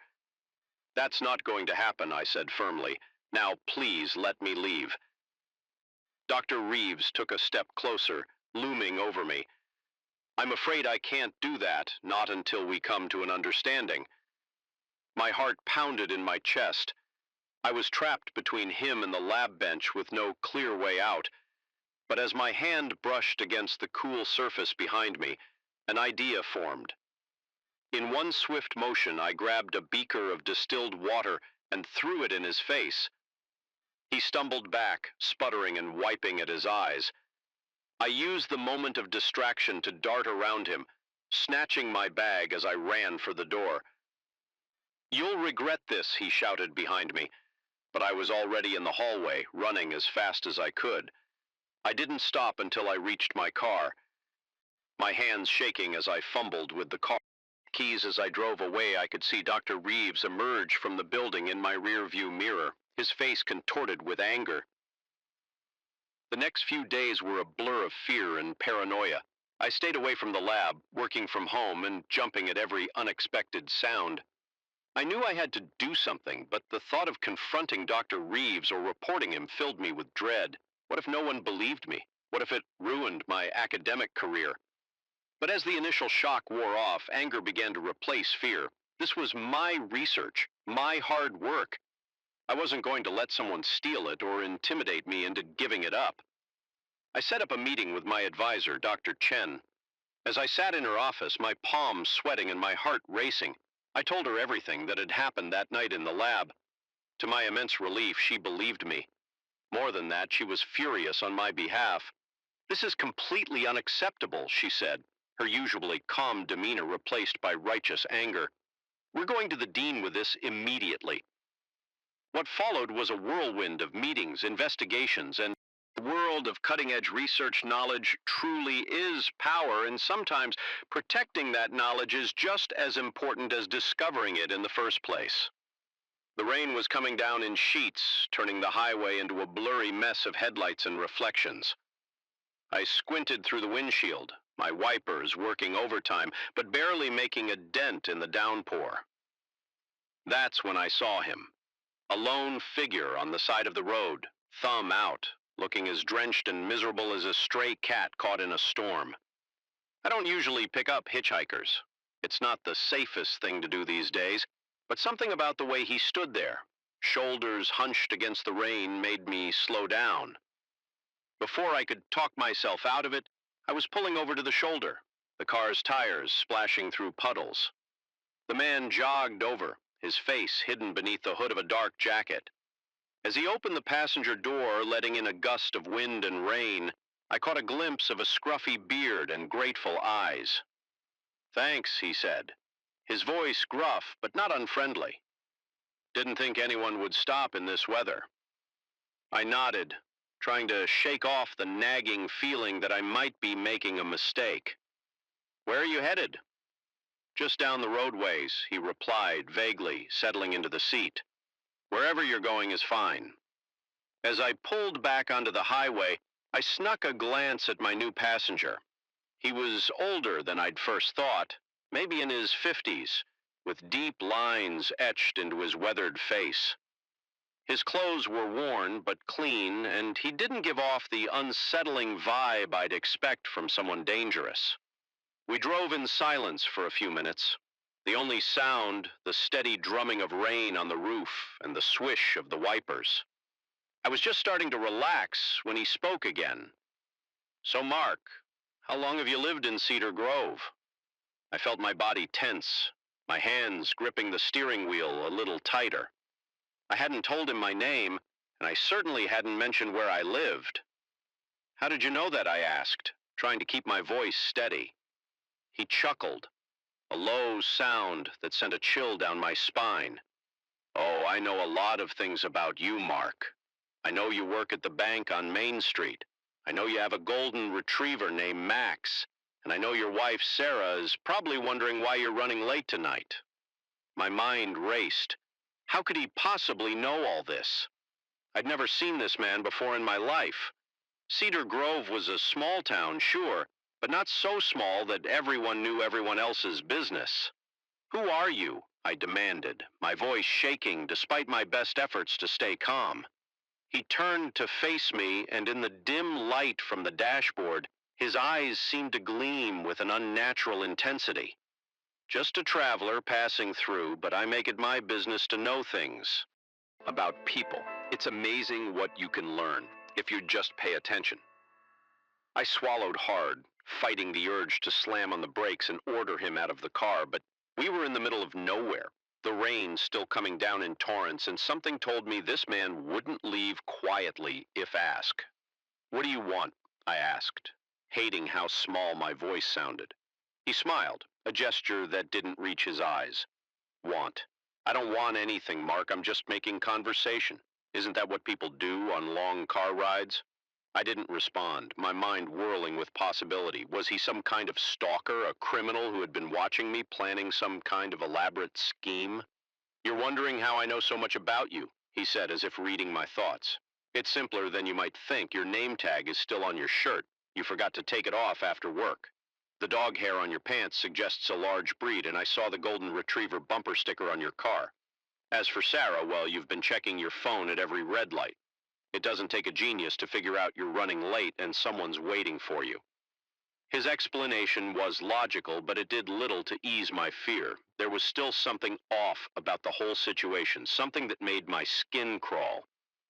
"That's not going to happen," I said firmly. "Now, please let me leave." Dr. Reeves took a step closer, looming over me. "I'm afraid I can't do that, not until we come to an understanding." My heart pounded in my chest. I was trapped between him and the lab bench with no clear way out. But as my hand brushed against the cool surface behind me, An idea formed. In one swift motion, I grabbed a beaker of distilled water and threw it in his face. He stumbled back, sputtering and wiping at his eyes. I used the moment of distraction to dart around him, snatching my bag as I ran for the door. "You'll regret this," he shouted behind me, but I was already in the hallway, running as fast as I could. I didn't stop until I reached my car, my hands shaking as I fumbled with the car keys. As I drove away, I could see Dr. Reeves emerge from the building in my rearview mirror, his face contorted with anger. The next few days were a blur of fear and paranoia. I stayed away from the lab, working from home and jumping at every unexpected sound. I knew I had to do something, but the thought of confronting Dr. Reeves or reporting him filled me with dread. What if no one believed me? What if it ruined my academic career? But as the initial shock wore off, anger began to replace fear. This was my research, my hard work. I wasn't going to let someone steal it or intimidate me into giving it up. I set up a meeting with my advisor, Dr. Chen. As I sat in her office, my palms sweating and my heart racing, I told her everything that had happened that night in the lab. To my immense relief, she believed me. More than that, she was furious on my behalf. "This is completely unacceptable," she said, her usually calm demeanor replaced by righteous anger. "We're going to the dean with this immediately." What followed was a whirlwind of meetings, investigations, and the world of cutting-edge research knowledge truly is power, and sometimes protecting that knowledge is just as important as discovering it in the first place. The rain was coming down in sheets, turning the highway into a blurry mess of headlights and reflections. I squinted through the windshield, my wipers working overtime, but barely making a dent in the downpour. That's when I saw him. A lone figure on the side of the road, thumb out, looking as drenched and miserable as a stray cat caught in a storm. I don't usually pick up hitchhikers. It's not the safest thing to do these days, but something about the way he stood there, shoulders hunched against the rain, made me slow down. Before I could talk myself out of it, I was pulling over to the shoulder, the car's tires splashing through puddles. The man jogged over, his face hidden beneath the hood of a dark jacket. As he opened the passenger door, letting in a gust of wind and rain, I caught a glimpse of a scruffy beard and grateful eyes. "Thanks," he said, his voice gruff but not unfriendly. "Didn't think anyone would stop in this weather." I nodded, trying to shake off the nagging feeling that I might be making a mistake. "Where are you headed?" "Just down the roadways," he replied vaguely, settling into the seat. "Wherever you're going is fine." As I pulled back onto the highway, I snuck a glance at my new passenger. He was older than I'd first thought, maybe in his 50s, with deep lines etched into his weathered face. His clothes were worn but clean, and he didn't give off the unsettling vibe I'd expect from someone dangerous. We drove in silence for a few minutes. The only sound, the steady drumming of rain on the roof and the swish of the wipers. I was just starting to relax when he spoke again. "So, Mark, how long have you lived in Cedar Grove?" I felt my body tense, my hands gripping the steering wheel a little tighter. I hadn't told him my name, and I certainly hadn't mentioned where I lived. "How did you know that?" I asked, trying to keep my voice steady. He chuckled, a low sound that sent a chill down my spine. "Oh, I know a lot of things about you, Mark. I know you work at the bank on Main Street. I know you have a golden retriever named Max, and I know your wife, Sarah, is probably wondering why you're running late tonight." My mind raced. How could he possibly know all this? I'd never seen this man before in my life. Cedar Grove was a small town, sure, but not so small that everyone knew everyone else's business. "Who are you?" I demanded, my voice shaking despite my best efforts to stay calm. He turned to face me, and in the dim light from the dashboard, his eyes seemed to gleam with an unnatural intensity. "Just a traveler passing through, but I make it my business to know things about people. It's amazing what you can learn if you just pay attention." I swallowed hard, fighting the urge to slam on the brakes and order him out of the car, but we were in the middle of nowhere. The rain still coming down in torrents, and something told me this man wouldn't leave quietly if asked. "What do you want?" I asked, hating how small my voice sounded. He smiled, a gesture that didn't reach his eyes. "Want? I don't want anything, Mark. I'm just making conversation. Isn't that what people do on long car rides?" I didn't respond, my mind whirling with possibility. Was he some kind of stalker, a criminal who had been watching me, planning some kind of elaborate scheme? "You're wondering how I know so much about you," he said, as if reading my thoughts. "It's simpler than you might think. Your name tag is still on your shirt. You forgot to take it off after work. The dog hair on your pants suggests a large breed, and I saw the golden retriever bumper sticker on your car. As for Sarah, well, you've been checking your phone at every red light. It doesn't take a genius to figure out you're running late and someone's waiting for you." His explanation was logical, but it did little to ease my fear. There was still something off about the whole situation, something that made my skin crawl.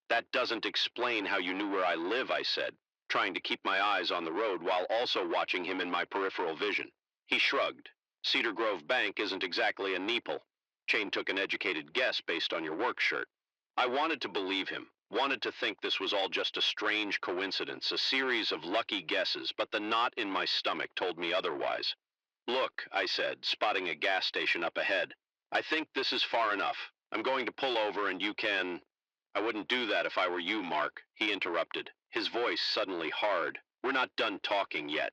"That doesn't explain how you knew where I live," I said, trying to keep my eyes on the road while also watching him in my peripheral vision. He shrugged. "Cedar Grove Bank isn't exactly a Neeple. Chane took an educated guess based on your work shirt." I wanted to believe him, wanted to think this was all just a strange coincidence, a series of lucky guesses, but the knot in my stomach told me otherwise. "Look," I said, spotting a gas station up ahead. "I think this is far enough. I'm going to pull over and you can—" "I wouldn't do that if I were you, Mark," he interrupted, his voice suddenly hard. "We're not done talking yet."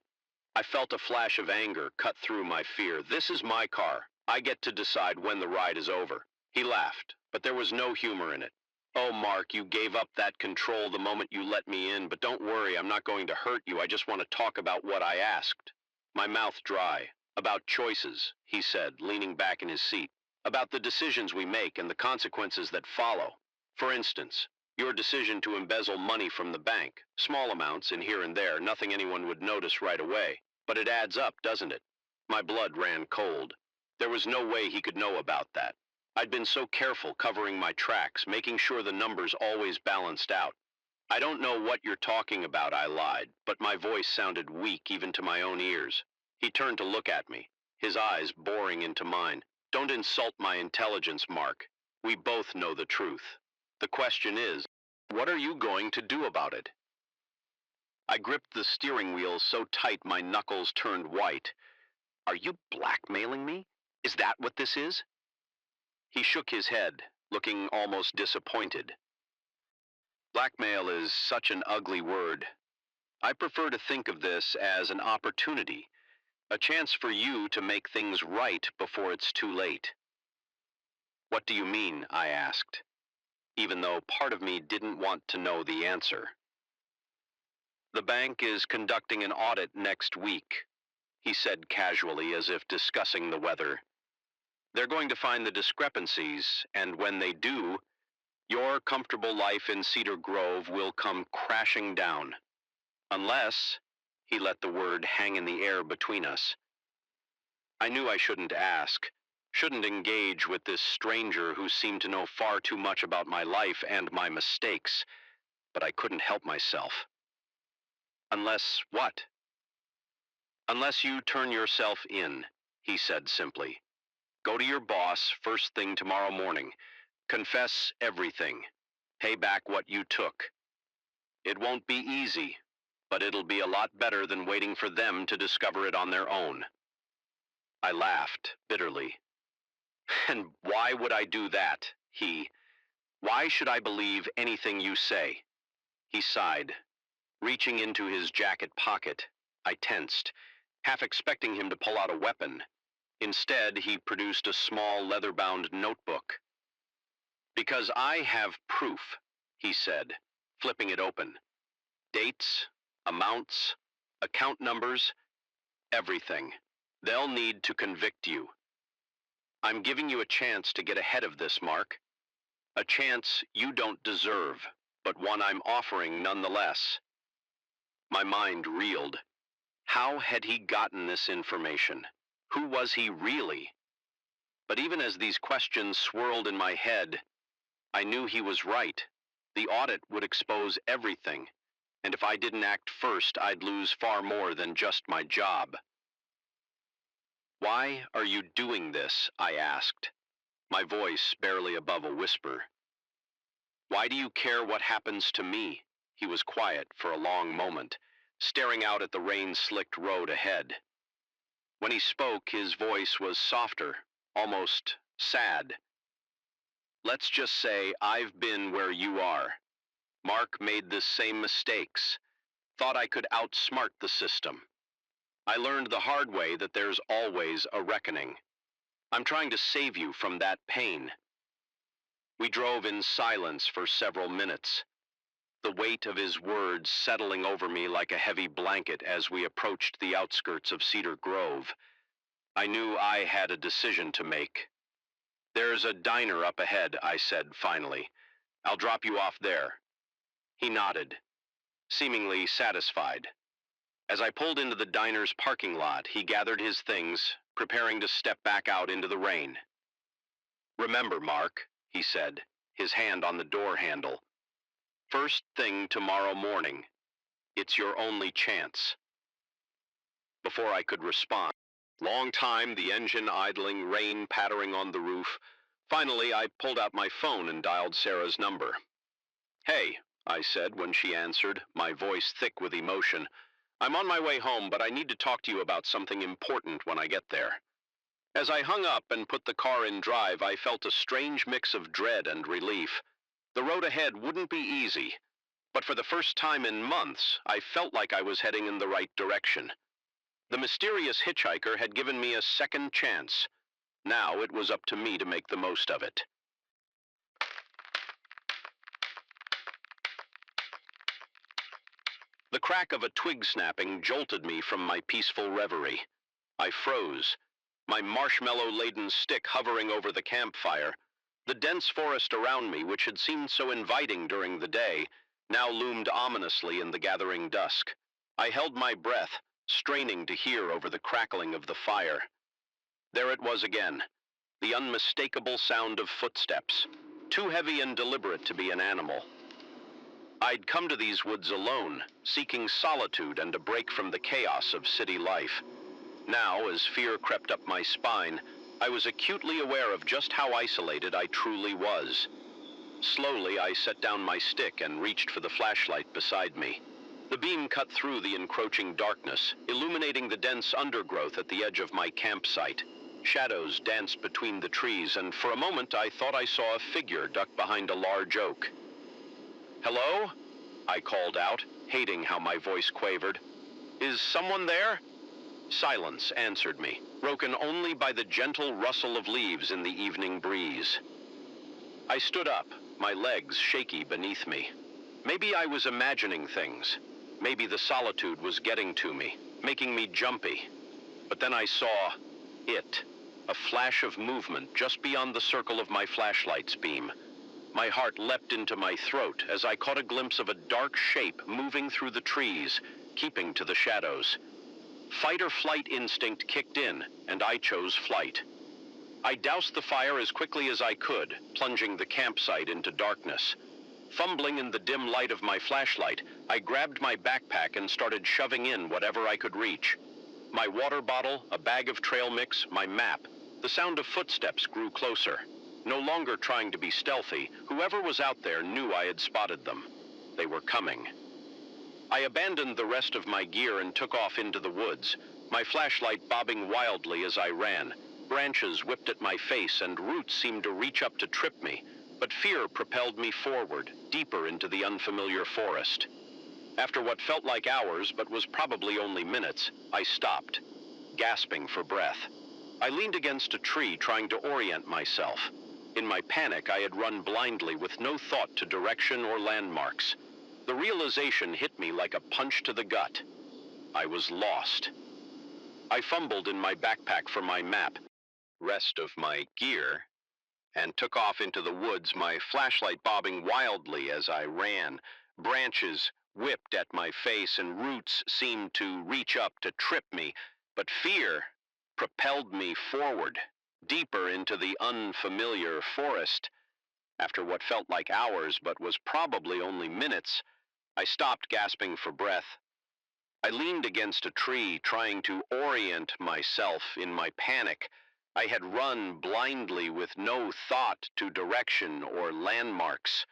I felt a flash of anger cut through my fear. "This is my car. I get to decide when the ride is over." He laughed, but there was no humor in it. "Oh, Mark, you gave up that control the moment you let me in, but don't worry, I'm not going to hurt you. I just want to talk about what I asked." My mouth dry. "About choices," he said, leaning back in his seat. "About the decisions we make and the consequences that follow. For instance, your decision to embezzle money from the bank. Small amounts in here and there, nothing anyone would notice right away. But it adds up, doesn't it?" My blood ran cold. There was no way he could know about that. I'd been so careful covering my tracks, making sure the numbers always balanced out. "I don't know what you're talking about," I lied, but my voice sounded weak even to my own ears. He turned to look at me, his eyes boring into mine. "Don't insult my intelligence, Mark. We both know the truth. The question is, what are you going to do about it?" I gripped the steering wheel so tight my knuckles turned white. "Are you blackmailing me? Is that what this is?" He shook his head, looking almost disappointed. "Blackmail is such an ugly word. I prefer to think of this as an opportunity, a chance for you to make things right before it's too late." "What do you mean?" I asked, even though part of me didn't want to know the answer. "The bank is conducting an audit next week," he said casually, as if discussing the weather. "They're going to find the discrepancies, and when they do, your comfortable life in Cedar Grove will come crashing down. Unless," he let the word hang in the air between us. I knew I shouldn't ask, shouldn't engage with this stranger who seemed to know far too much about my life and my mistakes, but I couldn't help myself. "Unless what?" "Unless you turn yourself in," he said simply. "Go to your boss first thing tomorrow morning. Confess everything. Pay back what you took. It won't be easy, but it'll be a lot better than waiting for them to discover it on their own." I laughed bitterly. "And why would I do that?" "Why should I believe anything you say?" He sighed. Reaching into his jacket pocket, I tensed, half expecting him to pull out a weapon. Instead, he produced a small leather-bound notebook. "Because I have proof," he said, flipping it open. "Dates, amounts, account numbers, everything. They'll need to convict you. I'm giving you a chance to get ahead of this, Mark. A chance you don't deserve, but one I'm offering nonetheless." My mind reeled. How had he gotten this information? Who was he really? But even as these questions swirled in my head, I knew he was right. The audit would expose everything. and if I didn't act first, I'd lose far more than just my job. "Why are you doing this?" I asked, my voice barely above a whisper. "Why do you care what happens to me?" He was quiet for a long moment, staring out at the rain-slicked road ahead. When he spoke, his voice was softer, almost sad. "Let's just say I've been where you are. Mark made the same mistakes, thought I could outsmart the system. I learned the hard way that there's always a reckoning. I'm trying to save you from that pain." We drove in silence for several minutes, the weight of his words settling over me like a heavy blanket as we approached the outskirts of Cedar Grove. I knew I had a decision to make. "There's a diner up ahead," I said finally. "I'll drop you off there." He nodded, seemingly satisfied. As I pulled into the diner's parking lot, he gathered his things, preparing to step back out into the rain. "Remember, Mark," he said, his hand on the door handle. "First thing tomorrow morning. It's your only chance." Before I could respond, long time, the engine idling, rain pattering on the roof. Finally, I pulled out my phone and dialed Sarah's number. "Hey," I said when she answered, my voice thick with emotion. "I'm on my way home, but I need to talk to you about something important when I get there." As I hung up and put the car in drive, I felt a strange mix of dread and relief. The road ahead wouldn't be easy, but for the first time in months, I felt like I was heading in the right direction. The mysterious hitchhiker had given me a second chance. Now it was up to me to make the most of it. The crack of a twig snapping jolted me from my peaceful reverie. I froze, my marshmallow-laden stick hovering over the campfire. The dense forest around me, which had seemed so inviting during the day, now loomed ominously in the gathering dusk. I held my breath, straining to hear over the crackling of the fire. There it was again, the unmistakable sound of footsteps, too heavy and deliberate to be an animal. I'd come to these woods alone, seeking solitude and a break from the chaos of city life. Now, as fear crept up my spine, I was acutely aware of just how isolated I truly was. Slowly, I set down my stick and reached for the flashlight beside me. The beam cut through the encroaching darkness, illuminating the dense undergrowth at the edge of my campsite. Shadows danced between the trees, and for a moment I thought I saw a figure ducked behind a large oak. "Hello?" I called out, hating how my voice quavered. "Is someone there?" Silence answered me, broken only by the gentle rustle of leaves in the evening breeze. I stood up, my legs shaky beneath me. Maybe I was imagining things. Maybe the solitude was getting to me, making me jumpy. But then I saw it, a flash of movement just beyond the circle of my flashlight's beam. My heart leapt into my throat as I caught a glimpse of a dark shape moving through the trees, keeping to the shadows. Fight or flight instinct kicked in, and I chose flight. I doused the fire as quickly as I could, plunging the campsite into darkness. Fumbling in the dim light of my flashlight, I grabbed my backpack and started shoving in whatever I could reach. My water bottle, a bag of trail mix, my map. The sound of footsteps grew closer. No longer trying to be stealthy, whoever was out there knew I had spotted them. They were coming. I abandoned the rest of my gear and took off into the woods, my flashlight bobbing wildly as I ran. Branches whipped at my face and roots seemed to reach up to trip me, but fear propelled me forward, deeper into the unfamiliar forest. After what felt like hours, but was probably only minutes, I stopped, gasping for breath. I leaned against a tree, trying to orient myself. In my panic, I had run blindly with no thought to direction or landmarks. The realization hit me like a punch to the gut. I was lost. I fumbled in my backpack for my map, rest of my gear, and took off into the woods, my flashlight bobbing wildly as I ran. Branches whipped at my face and roots seemed to reach up to trip me, but fear propelled me forward, deeper into the unfamiliar forest. After what felt like hours but was probably only minutes, I stopped, gasping for breath. I leaned against a tree, trying to orient myself in my panic. I had run blindly with no thought to direction or landmarks.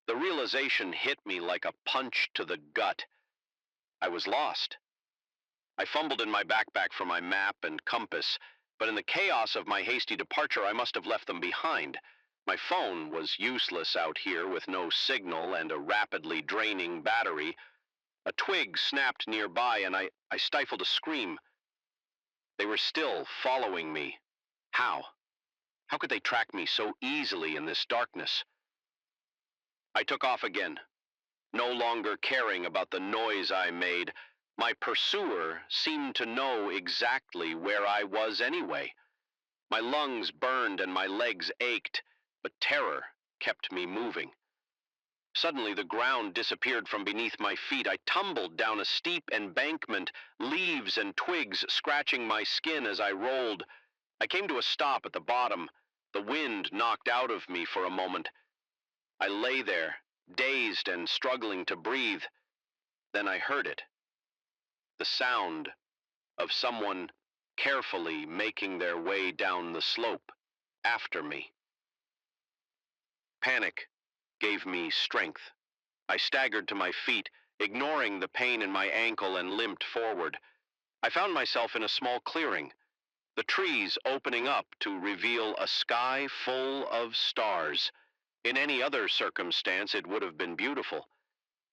The realization hit me like a punch to the gut. I was lost. I fumbled in my backpack for my map and compass, but in the chaos of my hasty departure, I must have left them behind. My phone was useless out here with no signal and a rapidly draining battery. A twig snapped nearby and I stifled a scream. They were still following me. How? How could they track me so easily in this darkness? I took off again, no longer caring about the noise I made. My pursuer seemed to know exactly where I was anyway. My lungs burned and my legs ached, but terror kept me moving. Suddenly, the ground disappeared from beneath my feet. I tumbled down a steep embankment, leaves and twigs scratching my skin as I rolled. I came to a stop at the bottom. The wind knocked out of me for a moment. I lay there, dazed and struggling to breathe. Then I heard it. The sound of someone carefully making their way down the slope after me. Panic gave me strength. I staggered to my feet, ignoring the pain in my ankle, and limped forward. I found myself in a small clearing, the trees opening up to reveal a sky full of stars. In any other circumstance, it would have been beautiful.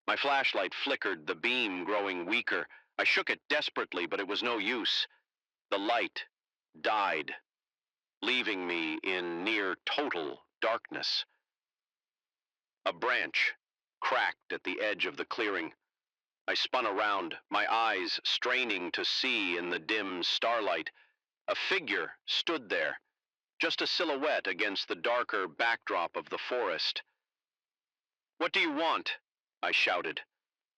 My flashlight flickered, the beam growing weaker. I shook it desperately, but it was no use. The light died, leaving me in near total darkness. A branch cracked at the edge of the clearing. I spun around, my eyes straining to see in the dim starlight. A figure stood there, just a silhouette against the darker backdrop of the forest. "What do you want?" I shouted,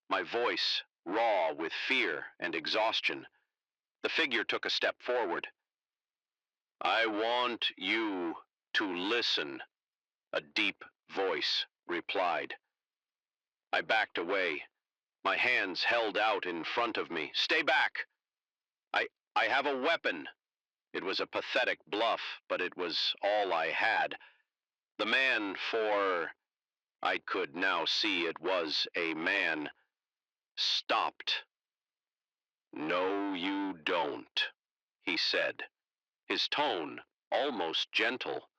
my voice raw with fear and exhaustion. The figure took a step forward. "I want you to listen," a deep voice replied. I backed away, my hands held out in front of me. "Stay back! I have a weapon." It was a pathetic bluff, but it was all I had. The man I could now see it was a man, stopped. "No, you don't," he said, his tone almost gentle.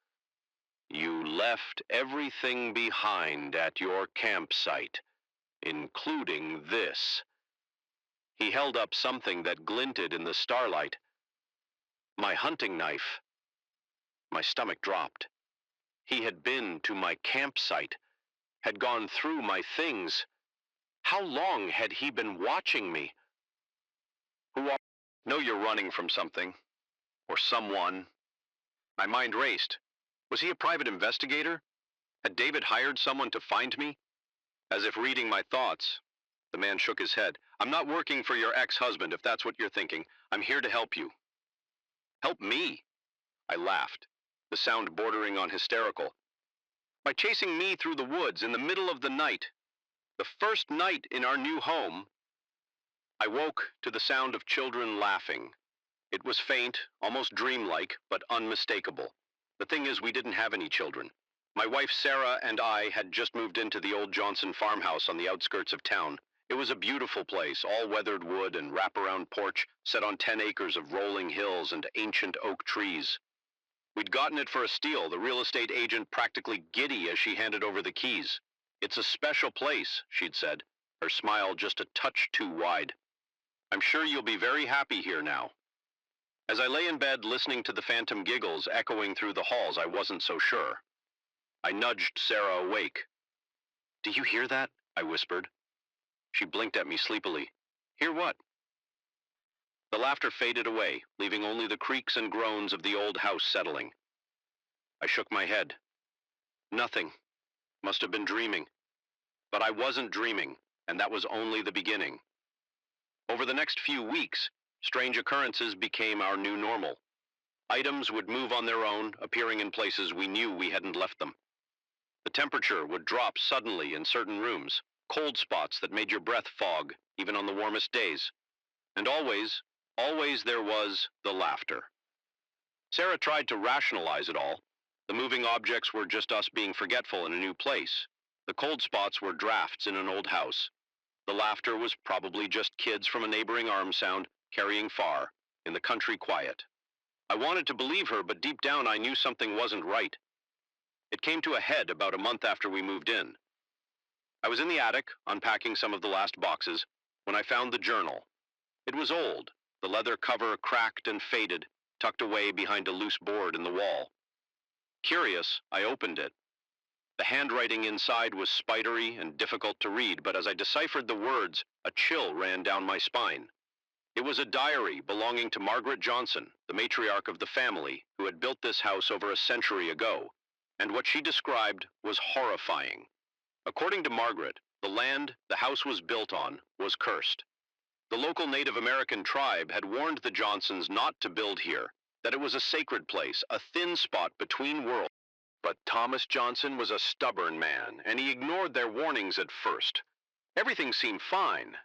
"You left everything behind at your campsite, including this." He held up something that glinted in the starlight. My hunting knife. My stomach dropped. He had been to my campsite, had gone through my things. How long had he been watching me? "Who are you?" "Know you're running from something, or someone." My mind raced. Was he a private investigator? Had David hired someone to find me? As if reading my thoughts, the man shook his head. "I'm not working for your ex-husband, if that's what you're thinking. I'm here to help you." "Help me?" I laughed, the sound bordering on hysterical. "By chasing me through the woods in the middle of the night. The first night in our new home." I woke to the sound of children laughing. It was faint, almost dreamlike, but unmistakable. The thing is, we didn't have any children. My wife Sarah and I had just moved into the old Johnson farmhouse on the outskirts of town. It was a beautiful place, all weathered wood and wraparound porch set on 10 acres of rolling hills and ancient oak trees. We'd gotten it for a steal, the real estate agent practically giddy as she handed over the keys. "It's a special place," she'd said, her smile just a touch too wide. "I'm sure you'll be very happy here now." As I lay in bed listening to the phantom giggles echoing through the halls, I wasn't so sure. I nudged Sarah awake. "Do you hear that?" I whispered. She blinked at me sleepily. "Hear what?" The laughter faded away, leaving only the creaks and groans of the old house settling. I shook my head. Nothing. Must have been dreaming. But I wasn't dreaming, and that was only the beginning. Over the next few weeks, strange occurrences became our new normal. Items would move on their own, appearing in places we knew we hadn't left them. The temperature would drop suddenly in certain rooms, cold spots that made your breath fog, even on the warmest days. And always, always there was the laughter. Sarah tried to rationalize it all. The moving objects were just us being forgetful in a new place. The cold spots were drafts in an old house. The laughter was probably just kids from a neighboring arm sound, carrying far, in the country quiet. I wanted to believe her, but deep down I knew something wasn't right. It came to a head about a month after we moved in. I was in the attic, unpacking some of the last boxes, when I found the journal. It was old, the leather cover cracked and faded, tucked away behind a loose board in the wall. Curious, I opened it. The handwriting inside was spidery and difficult to read, but as I deciphered the words, a chill ran down my spine. It was a diary belonging to Margaret Johnson, the matriarch of the family, who had built this house over a century ago, and what she described was horrifying. According to Margaret, the land the house was built on was cursed. The local Native American tribe had warned the Johnsons not to build here, that it was a sacred place, a thin spot between worlds. But Thomas Johnson was a stubborn man, and he ignored their warnings at first. Everything seemed fine.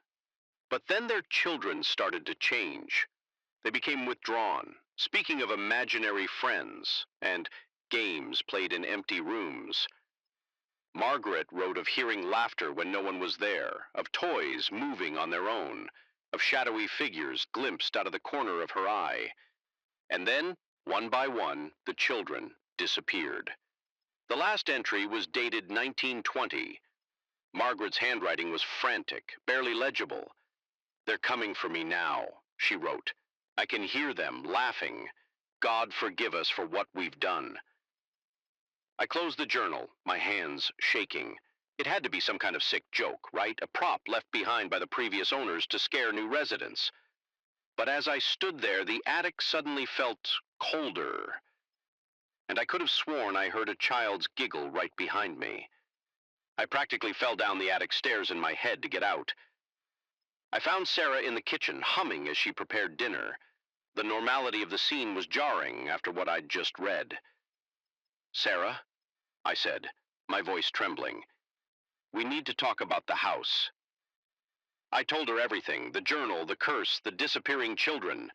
But then their children started to change. They became withdrawn, speaking of imaginary friends and games played in empty rooms. Margaret wrote of hearing laughter when no one was there, of toys moving on their own, of shadowy figures glimpsed out of the corner of her eye. And then, one by one, the children disappeared. The last entry was dated 1920. Margaret's handwriting was frantic, barely legible. "They're coming for me now," she wrote. "I can hear them laughing. God forgive us for what we've done." I closed the journal, my hands shaking. It had to be some kind of sick joke, right? A prop left behind by the previous owners to scare new residents. But as I stood there, the attic suddenly felt colder. And I could have sworn I heard a child's giggle right behind me. I practically fell down the attic stairs in my head to get out. I found Sarah in the kitchen, humming as she prepared dinner. The normality of the scene was jarring after what I'd just read. "Sarah," I said, my voice trembling, "we need to talk about the house." I told her everything, the journal, the curse, the disappearing children.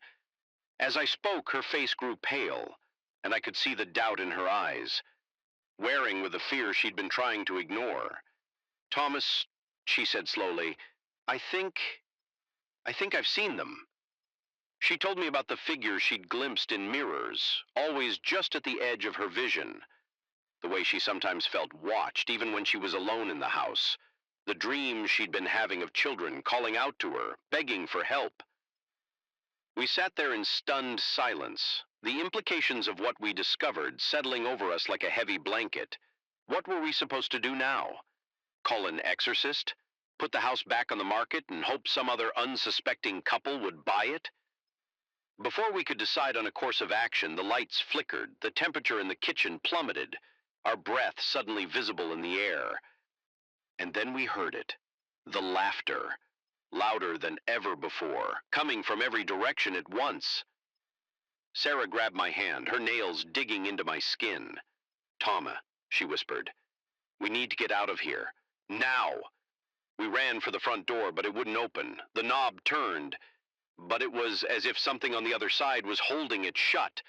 As I spoke, her face grew pale, and I could see the doubt in her eyes, wearing with the fear she'd been trying to ignore. "Thomas," she said slowly, I think I've seen them." She told me about the figures she'd glimpsed in mirrors, always just at the edge of her vision. The way she sometimes felt watched, even when she was alone in the house. The dreams she'd been having of children calling out to her, begging for help. We sat there in stunned silence, the implications of what we discovered settling over us like a heavy blanket. What were we supposed to do now? Call an exorcist? Put the house back on the market and hope some other unsuspecting couple would buy it? Before we could decide on a course of action, the lights flickered, the temperature in the kitchen plummeted, our breath suddenly visible in the air. And then we heard it, the laughter, louder than ever before, coming from every direction at once. Sarah grabbed my hand, her nails digging into my skin. "Tama," she whispered, "we need to get out of here. Now." We ran for the front door, but it wouldn't open. The knob turned, but it was as if something on the other side was holding it shut.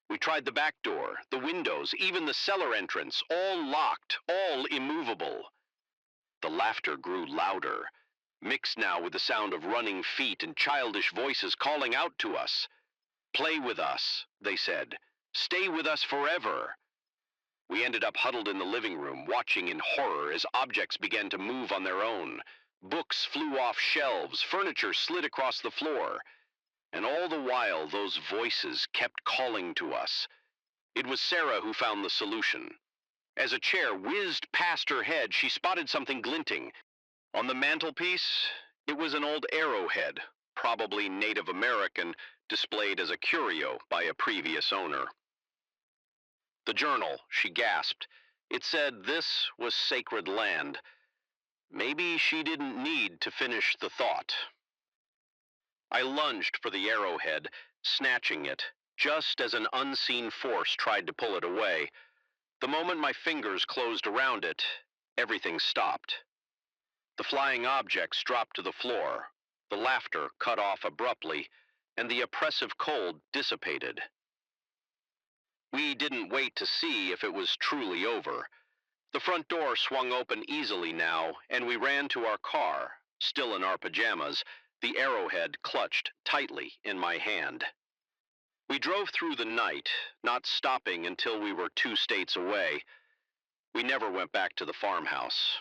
We tried the back door, the windows, even the cellar entrance, all locked, all immovable. The laughter grew louder, mixed now with the sound of running feet and childish voices calling out to us. "Play with us," they said. "Stay with us forever." We ended up huddled in the living room, watching in horror as objects began to move on their own. Books flew off shelves, furniture slid across the floor. And all the while, those voices kept calling to us. It was Sarah who found the solution. As a chair whizzed past her head, she spotted something glinting. On the mantelpiece, it was an old arrowhead, probably Native American, displayed as a curio by a previous owner. "The journal," she gasped. It said this was sacred land. Maybe she didn't need to finish the thought. I lunged for the arrowhead, snatching it, just as an unseen force tried to pull it away. The moment my fingers closed around it, everything stopped. The flying objects dropped to the floor, the laughter cut off abruptly, and the oppressive cold dissipated. We didn't wait to see if it was truly over. The front door swung open easily now, and we ran to our car, still in our pajamas, the arrowhead clutched tightly in my hand. We drove through the night, not stopping until we were 2 states away. We never went back to the farmhouse.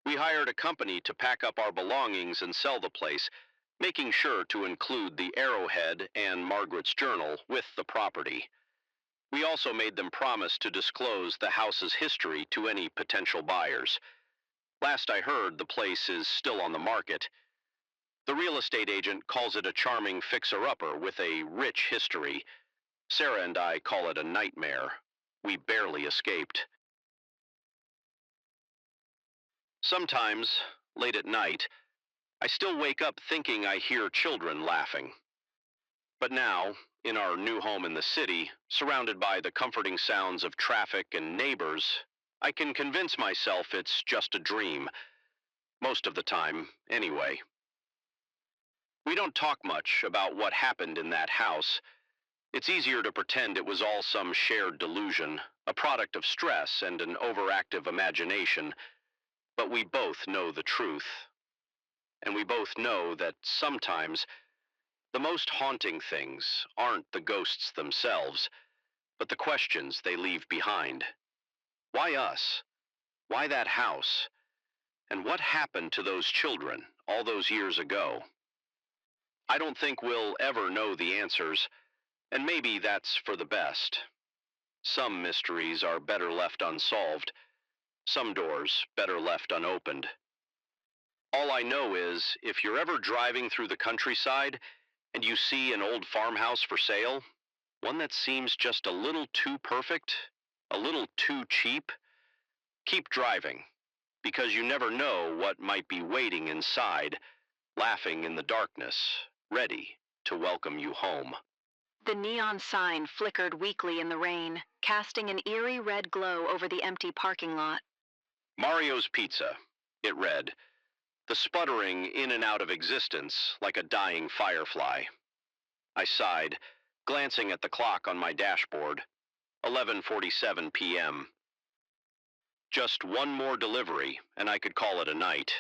We hired a company to pack up our belongings and sell the place, making sure to include the arrowhead and Margaret's journal with the property. We also made them promise to disclose the house's history to any potential buyers. Last I heard, the place is still on the market. The real estate agent calls it a charming fixer-upper with a rich history. Sarah and I call it a nightmare. We barely escaped. Sometimes, late at night, I still wake up thinking I hear children laughing. But now, in our new home in the city, surrounded by the comforting sounds of traffic and neighbors, I can convince myself it's just a dream. Most of the time, anyway. We don't talk much about what happened in that house. It's easier to pretend it was all some shared delusion, a product of stress and an overactive imagination. But we both know the truth. And we both know that sometimes the most haunting things aren't the ghosts themselves, but the questions they leave behind. Why us? Why that house? And what happened to those children all those years ago? I don't think we'll ever know the answers, and maybe that's for the best. Some mysteries are better left unsolved. Some doors better left unopened. All I know is, if you're ever driving through the countryside and you see an old farmhouse for sale, one that seems just a little too perfect, a little too cheap, keep driving, because you never know what might be waiting inside, laughing in the darkness, ready to welcome you home. The neon sign flickered weakly in the rain, casting an eerie red glow over the empty parking lot. Mario's Pizza, it read, the sputtering in and out of existence like a dying firefly. I sighed, glancing at the clock on my dashboard. 11:47 p.m. Just one more delivery, and I could call it a night.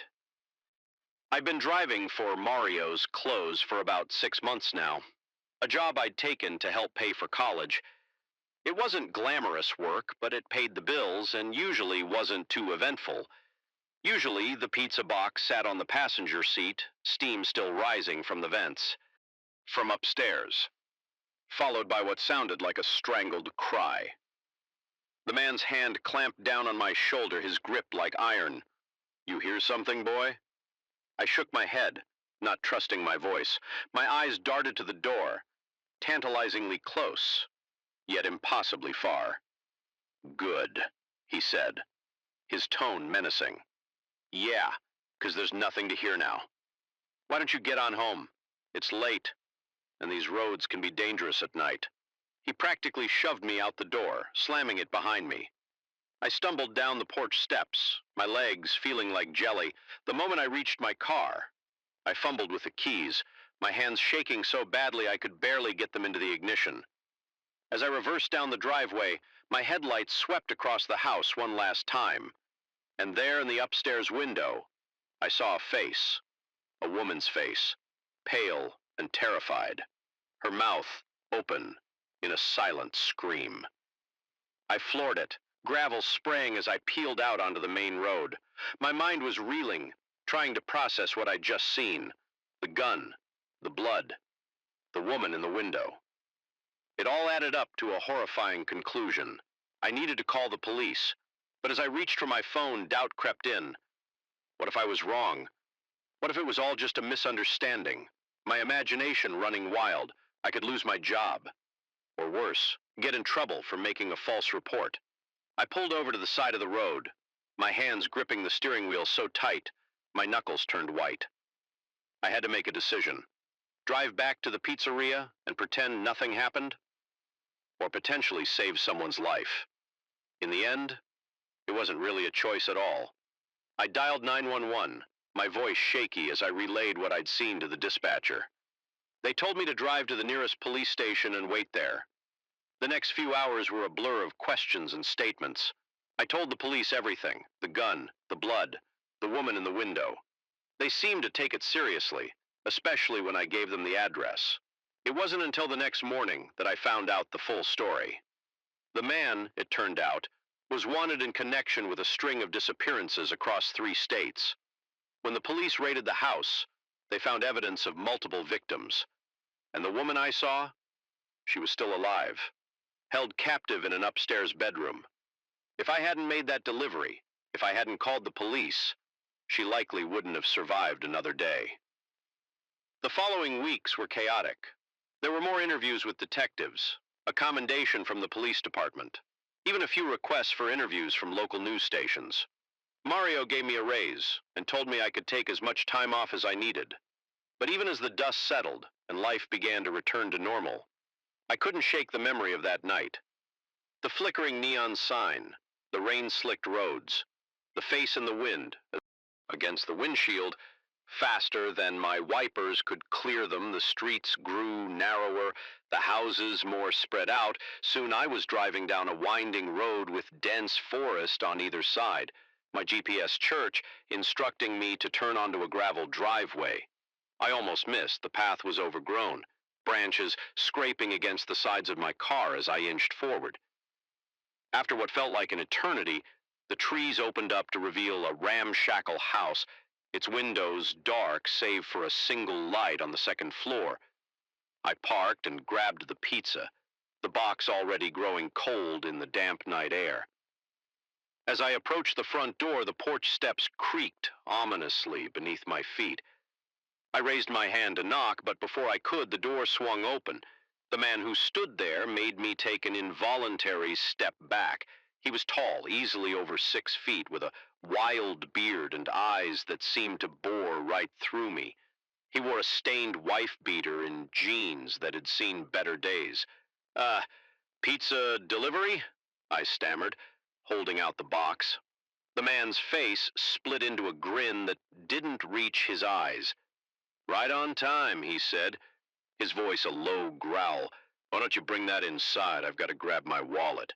I've been driving for Mario's clothes for about 6 months now, a job I'd taken to help pay for college. It wasn't glamorous work, but it paid the bills and usually wasn't too eventful. Usually, the pizza box sat on the passenger seat, steam still rising from the vents. From upstairs, followed by what sounded like a strangled cry. The man's hand clamped down on my shoulder, his grip like iron. "You hear something, boy?" I shook my head, not trusting my voice. My eyes darted to the door, tantalizingly close, yet impossibly far. "Good," he said, his tone menacing. "Yeah, 'cause there's nothing to hear now. Why don't you get on home? It's late, and these roads can be dangerous at night." He practically shoved me out the door, slamming it behind me. I stumbled down the porch steps, my legs feeling like jelly, the moment I reached my car. I fumbled with the keys, my hands shaking so badly I could barely get them into the ignition. As I reversed down the driveway, my headlights swept across the house one last time. And there in the upstairs window, I saw a face, a woman's face, pale and terrified, her mouth open in a silent scream. I floored it, gravel spraying as I peeled out onto the main road. My mind was reeling, trying to process what I'd just seen. The gun, the blood, the woman in the window. It all added up to a horrifying conclusion. I needed to call the police, but as I reached for my phone, doubt crept in. What if I was wrong? What if it was all just a misunderstanding? My imagination running wild. I could lose my job. Or worse, get in trouble for making a false report. I pulled over to the side of the road, my hands gripping the steering wheel so tight, my knuckles turned white. I had to make a decision. Drive back to the pizzeria and pretend nothing happened? Or potentially save someone's life. In the end, it wasn't really a choice at all. I dialed 911, my voice shaky as I relayed what I'd seen to the dispatcher. They told me to drive to the nearest police station and wait there. The next few hours were a blur of questions and statements. I told the police everything: the gun, the blood, the woman in the window. They seemed to take it seriously, especially when I gave them the address. It wasn't until the next morning that I found out the full story. The man, it turned out, was wanted in connection with a string of disappearances across 3 states. When the police raided the house, they found evidence of multiple victims. And the woman I saw, she was still alive, held captive in an upstairs bedroom. If I hadn't made that delivery, if I hadn't called the police, she likely wouldn't have survived another day. The following weeks were chaotic. There were more interviews with detectives, a commendation from the police department, even a few requests for interviews from local news stations. Mario gave me a raise and told me I could take as much time off as I needed. But even as the dust settled and life began to return to normal, I couldn't shake the memory of that night. The flickering neon sign, the rain-slicked roads, the face in the wind against the windshield. Faster than my wipers could clear them, the streets grew narrower, the houses more spread out. Soon I was driving down a winding road with dense forest on either side, my GPS church instructing me to turn onto a gravel driveway. I almost missed. The path was overgrown, branches scraping against the sides of my car as I inched forward. After what felt like an eternity, the trees opened up to reveal a ramshackle house, its windows dark save for a single light on the second floor. I parked and grabbed the pizza, the box already growing cold in the damp night air. As I approached the front door, the porch steps creaked ominously beneath my feet. I raised my hand to knock, but before I could, the door swung open. The man who stood there made me take an involuntary step back. He was tall, easily over 6 feet, with a wild beard and eyes that seemed to bore right through me. He wore a stained wife beater and jeans that had seen better days. Pizza delivery?" I stammered, holding out the box. The man's face split into a grin that didn't reach his eyes. "Right on time," he said, his voice a low growl. "Why don't you bring that inside? I've got to grab my wallet."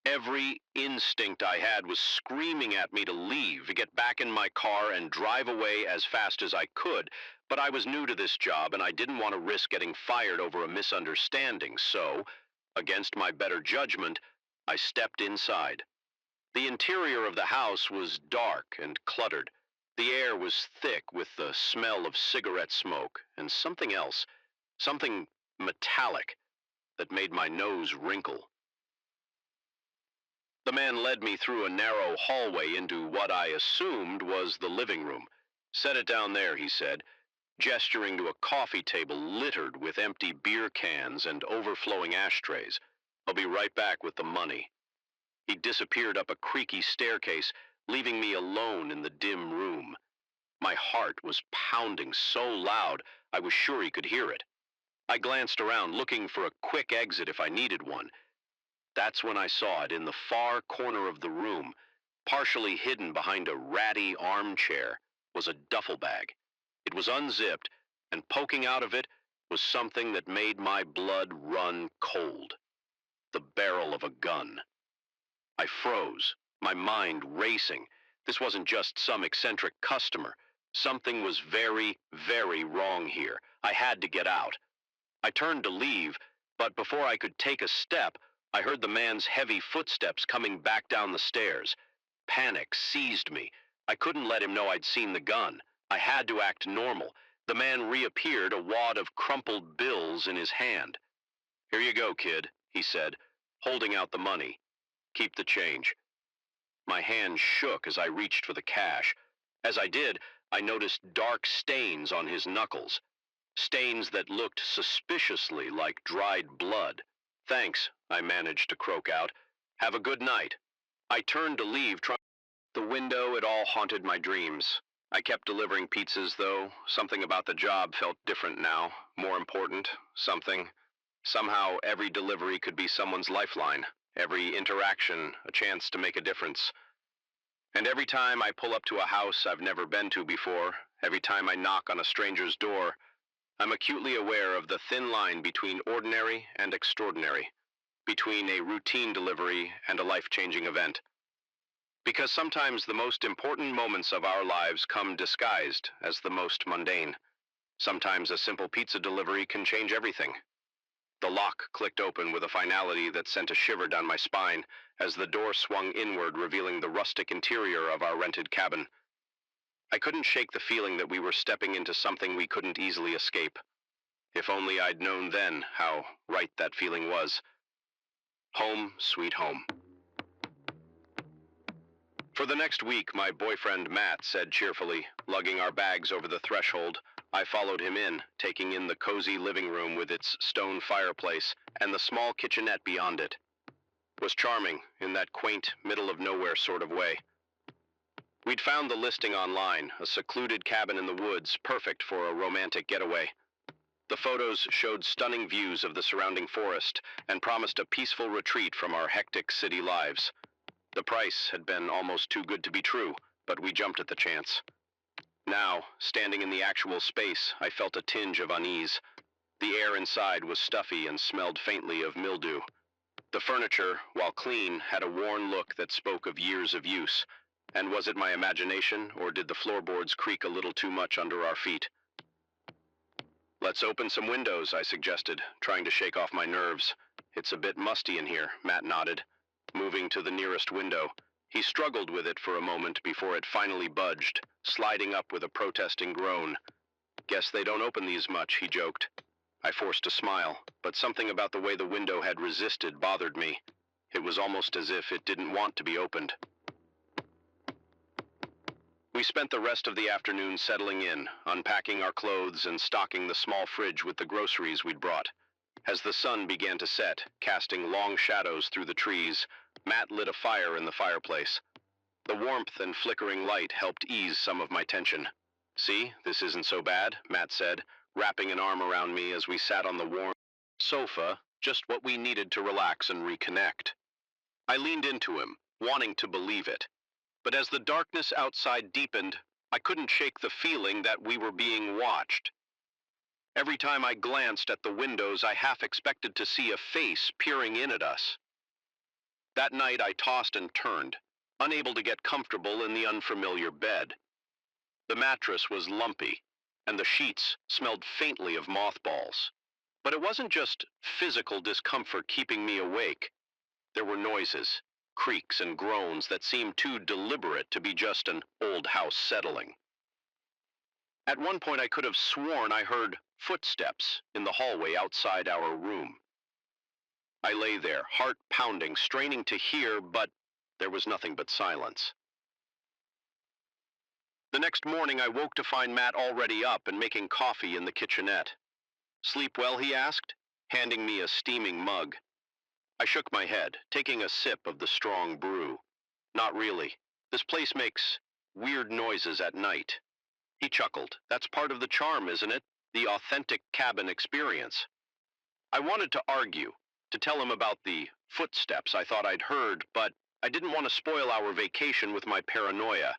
Every instinct I had was screaming at me to leave, to get back in my car and drive away as fast as I could, but I was new to this job and I didn't want to risk getting fired over a misunderstanding, so, against my better judgment, I stepped inside. The interior of the house was dark and cluttered. The air was thick with the smell of cigarette smoke and something else, something metallic, that made my nose wrinkle. The man led me through a narrow hallway into what I assumed was the living room. "Set it down there," he said, gesturing to a coffee table littered with empty beer cans and overflowing ashtrays. "I'll be right back with the money." He disappeared up a creaky staircase, leaving me alone in the dim room. My heart was pounding so loud I was sure he could hear it. I glanced around, looking for a quick exit if I needed one. That's when I saw it in the far corner of the room, partially hidden behind a ratty armchair, was a duffel bag. It was unzipped, and poking out of it was something that made my blood run cold. The barrel of a gun. I froze, my mind racing. This wasn't just some eccentric customer. Something was very, very wrong here. I had to get out. I turned to leave, but before I could take a step, I heard the man's heavy footsteps coming back down the stairs. Panic seized me. I couldn't let him know I'd seen the gun. I had to act normal. The man reappeared, a wad of crumpled bills in his hand. "Here you go, kid," he said, holding out the money. "Keep the change." My hand shook as I reached for the cash. As I did, I noticed dark stains on his knuckles. Stains that looked suspiciously like dried blood. "Thanks," I managed to croak out. "Have a good night." I turned to leave, trying the window. It all haunted my dreams. I kept delivering pizzas, though. Something about the job felt different now, more important, something. Somehow every delivery could be someone's lifeline, every interaction a chance to make a difference. And every time I pull up to a house I've never been to before, every time I knock on a stranger's door, I'm acutely aware of the thin line between ordinary and extraordinary, between a routine delivery and a life-changing event. Because sometimes the most important moments of our lives come disguised as the most mundane. Sometimes a simple pizza delivery can change everything. The lock clicked open with a finality that sent a shiver down my spine as the door swung inward, revealing the rustic interior of our rented cabin. I couldn't shake the feeling that we were stepping into something we couldn't easily escape. If only I'd known then how right that feeling was. Home, sweet home. For the next week, my boyfriend Matt said cheerfully, lugging our bags over the threshold. I followed him in, taking in the cozy living room with its stone fireplace and the small kitchenette beyond it. It was charming in that quaint, middle-of-nowhere sort of way. We'd found the listing online, a secluded cabin in the woods, perfect for a romantic getaway. The photos showed stunning views of the surrounding forest and promised a peaceful retreat from our hectic city lives. The price had been almost too good to be true, but we jumped at the chance. Now, standing in the actual space, I felt a tinge of unease. The air inside was stuffy and smelled faintly of mildew. The furniture, while clean, had a worn look that spoke of years of use. And was it my imagination, or did the floorboards creak a little too much under our feet? "Let's open some windows," I suggested, trying to shake off my nerves. "It's a bit musty in here," Matt nodded. Moving to the nearest window, he struggled with it for a moment before it finally budged, sliding up with a protesting groan. "Guess they don't open these much," he joked. I forced a smile, but something about the way the window had resisted bothered me. It was almost as if it didn't want to be opened. We spent the rest of the afternoon settling in, unpacking our clothes and stocking the small fridge with the groceries we'd brought. As the sun began to set, casting long shadows through the trees, Matt lit a fire in the fireplace. The warmth and flickering light helped ease some of my tension. "See, this isn't so bad," Matt said, wrapping an arm around me as we sat on the warm sofa, just what we needed to relax and reconnect. I leaned into him, wanting to believe it. But as the darkness outside deepened, I couldn't shake the feeling that we were being watched. Every time I glanced at the windows, I half expected to see a face peering in at us. That night I tossed and turned, unable to get comfortable in the unfamiliar bed. The mattress was lumpy, and the sheets smelled faintly of mothballs. But it wasn't just physical discomfort keeping me awake. There were noises, creaks and groans that seemed too deliberate to be just an old house settling. At one point I could have sworn I heard footsteps in the hallway outside our room. I lay there, heart pounding, straining to hear, but there was nothing but silence. The next morning I woke to find Matt already up and making coffee in the kitchenette. "Sleep well?" he asked, handing me a steaming mug. I shook my head, taking a sip of the strong brew. "Not really. This place makes weird noises at night." He chuckled. "That's part of the charm, isn't it? The authentic cabin experience." I wanted to argue, to tell him about the footsteps I thought I'd heard, but I didn't want to spoil our vacation with my paranoia.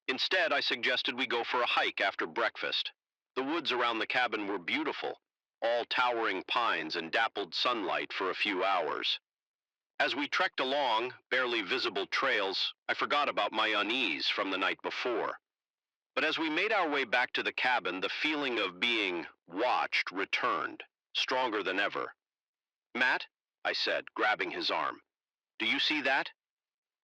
Instead, I suggested we go for a hike after breakfast. The woods around the cabin were beautiful, all towering pines and dappled sunlight for a few hours. As we trekked along barely visible trails, I forgot about my unease from the night before. But as we made our way back to the cabin, the feeling of being watched returned, stronger than ever. "Matt," I said, grabbing his arm, "do you see that?"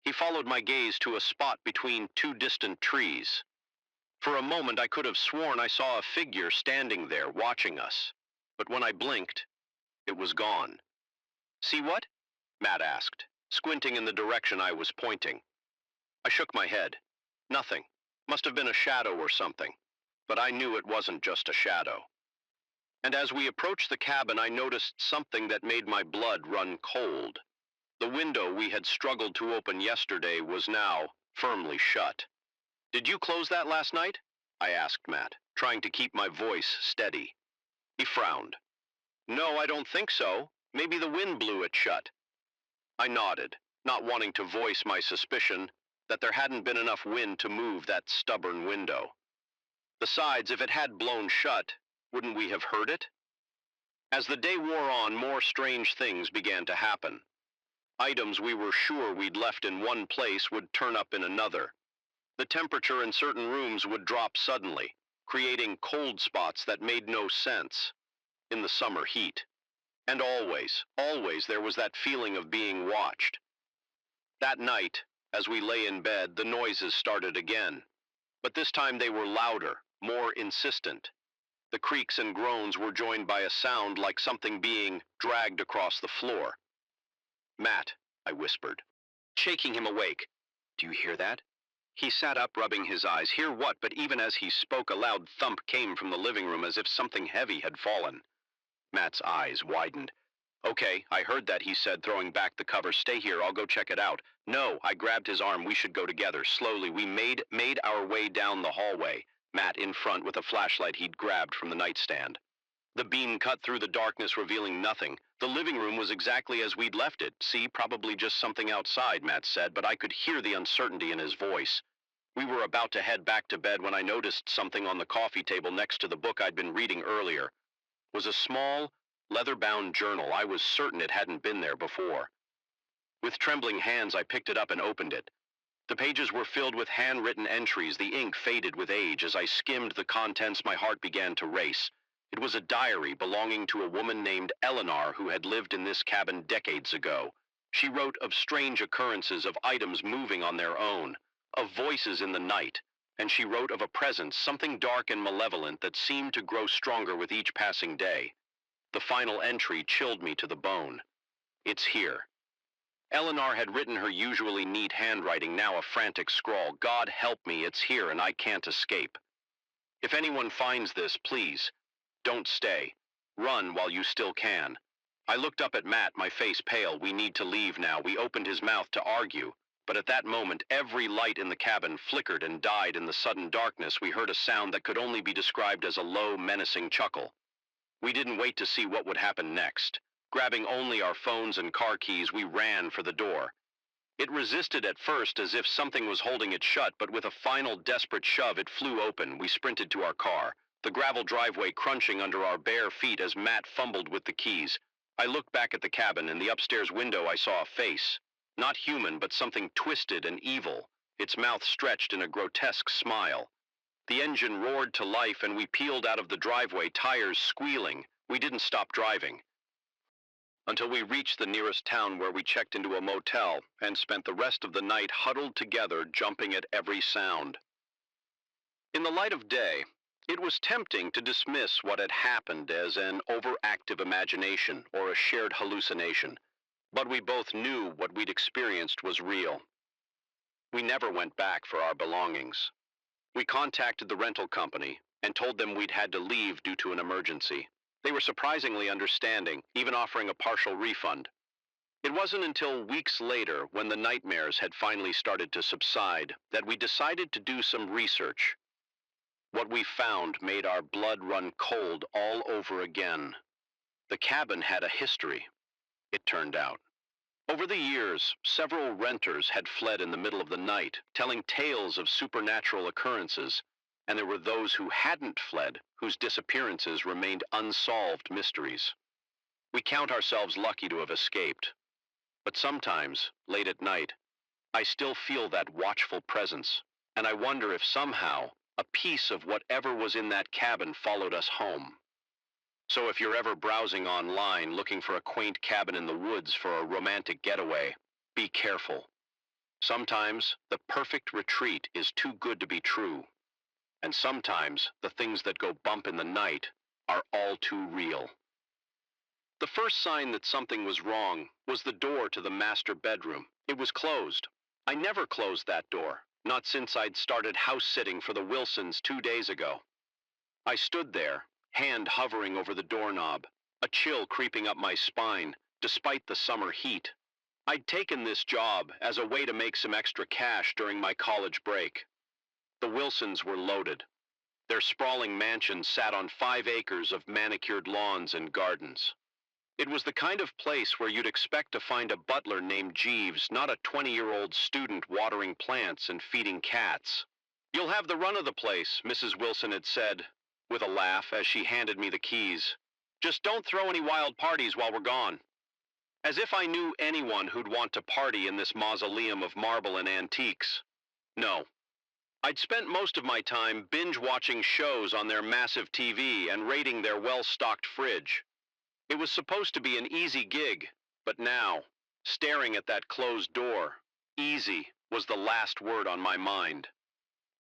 He followed my gaze to a spot between two distant trees. For a moment I could have sworn I saw a figure standing there watching us. But when I blinked, it was gone. "See what?" Matt asked, squinting in the direction I was pointing. I shook my head. "Nothing. Must have been a shadow or something." But I knew it wasn't just a shadow. And as we approached the cabin, I noticed something that made my blood run cold. The window we had struggled to open yesterday was now firmly shut. "Did you close that last night?" I asked Matt, trying to keep my voice steady. He frowned. "No, I don't think so. Maybe the wind blew it shut." I nodded, not wanting to voice my suspicion, that there hadn't been enough wind to move that stubborn window. Besides, if it had blown shut, wouldn't we have heard it? As the day wore on, more strange things began to happen. Items we were sure we'd left in one place would turn up in another. The temperature in certain rooms would drop suddenly, creating cold spots that made no sense in the summer heat. And always there was that feeling of being watched. That night, as we lay in bed, the noises started again. But this time they were louder, more insistent. The creaks and groans were joined by a sound like something being dragged across the floor. "Matt," I whispered, shaking him awake. "Do you hear that?" He sat up, rubbing his eyes. Hear what? But even as he spoke, a loud thump came from the living room as if something heavy had fallen. Matt's eyes widened. "Okay, I heard that," he said, throwing back the cover. "Stay here, I'll go check it out." "No," I grabbed his arm. "We should go together." Slowly, we made our way down the hallway, Matt in front with a flashlight he'd grabbed from the nightstand. The beam cut through the darkness, revealing nothing. The living room was exactly as we'd left it. "See, probably just something outside," Matt said, but I could hear the uncertainty in his voice. We were about to head back to bed when I noticed something on the coffee table next to the book I'd been reading earlier. It was a small, leather-bound journal. I was certain it hadn't been there before. With trembling hands, I picked it up and opened it. The pages were filled with handwritten entries. The ink faded with age. As I skimmed the contents, my heart began to race. It was a diary belonging to a woman named Eleanor who had lived in this cabin decades ago. She wrote of strange occurrences, of items moving on their own, of voices in the night, and she wrote of a presence, something dark and malevolent that seemed to grow stronger with each passing day. The final entry chilled me to the bone. "It's here." Eleanor had written her usually neat handwriting, now a frantic scrawl. "God help me, it's here and I can't escape. If anyone finds this, please, don't stay. Run while you still can." I looked up at Matt, my face pale. "We need to leave now." We opened his mouth to argue, but at that moment, every light in the cabin flickered and died. In the sudden darkness, we heard a sound that could only be described as a low, menacing chuckle. We didn't wait to see what would happen next. Grabbing only our phones and car keys, we ran for the door. It resisted at first as if something was holding it shut, but with a final desperate shove, it flew open. We sprinted to our car, the gravel driveway crunching under our bare feet as Matt fumbled with the keys. I looked back at the cabin. In the upstairs window, I saw a face. Not human, but something twisted and evil, its mouth stretched in a grotesque smile. The engine roared to life and we peeled out of the driveway, tires squealing. We didn't stop driving until we reached the nearest town, where we checked into a motel and spent the rest of the night huddled together, jumping at every sound. In the light of day, it was tempting to dismiss what had happened as an overactive imagination or a shared hallucination, but we both knew what we'd experienced was real. We never went back for our belongings. We contacted the rental company and told them we'd had to leave due to an emergency. They were surprisingly understanding, even offering a partial refund. It wasn't until weeks later, when the nightmares had finally started to subside, that we decided to do some research. What we found made our blood run cold all over again. The cabin had a history, it turned out. Over the years, several renters had fled in the middle of the night, telling tales of supernatural occurrences, and there were those who hadn't fled, whose disappearances remained unsolved mysteries. We count ourselves lucky to have escaped, but sometimes, late at night, I still feel that watchful presence, and I wonder if somehow a piece of whatever was in that cabin followed us home. So if you're ever browsing online looking for a quaint cabin in the woods for a romantic getaway, be careful. Sometimes the perfect retreat is too good to be true. And sometimes the things that go bump in the night are all too real. The first sign that something was wrong was the door to the master bedroom. It was closed. I never closed that door, not since I'd started house sitting for the Wilsons 2 days ago. I stood there, hand hovering over the doorknob, a chill creeping up my spine, despite the summer heat. I'd taken this job as a way to make some extra cash during my college break. The Wilsons were loaded. Their sprawling mansion sat on 5 acres of manicured lawns and gardens. It was the kind of place where you'd expect to find a butler named Jeeves, not a 20-year-old student watering plants and feeding cats. "You'll have the run of the place," Mrs. Wilson had said, with a laugh as she handed me the keys. "Just don't throw any wild parties while we're gone." As if I knew anyone who'd want to party in this mausoleum of marble and antiques. No. I'd spent most of my time binge-watching shows on their massive TV and raiding their well-stocked fridge. It was supposed to be an easy gig, but now, staring at that closed door, easy was the last word on my mind.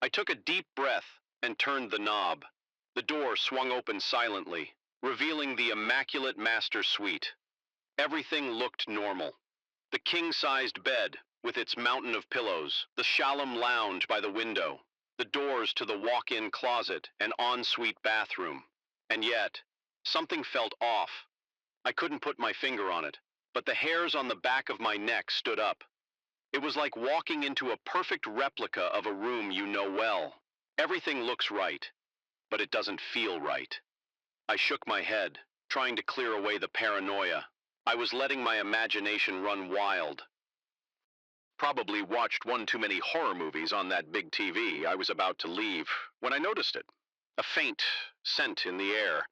I took a deep breath and turned the knob. The door swung open silently, revealing the immaculate master suite. Everything looked normal. The king-sized bed, with its mountain of pillows, the Shalom lounge by the window, the doors to the walk-in closet and ensuite bathroom. And yet, something felt off. I couldn't put my finger on it, but the hairs on the back of my neck stood up. It was like walking into a perfect replica of a room you know well. Everything looks right, but it doesn't feel right. I shook my head, trying to clear away the paranoia. I was letting my imagination run wild. Probably watched one too many horror movies on that big TV. I was about to leave when I noticed it. A faint scent in the air.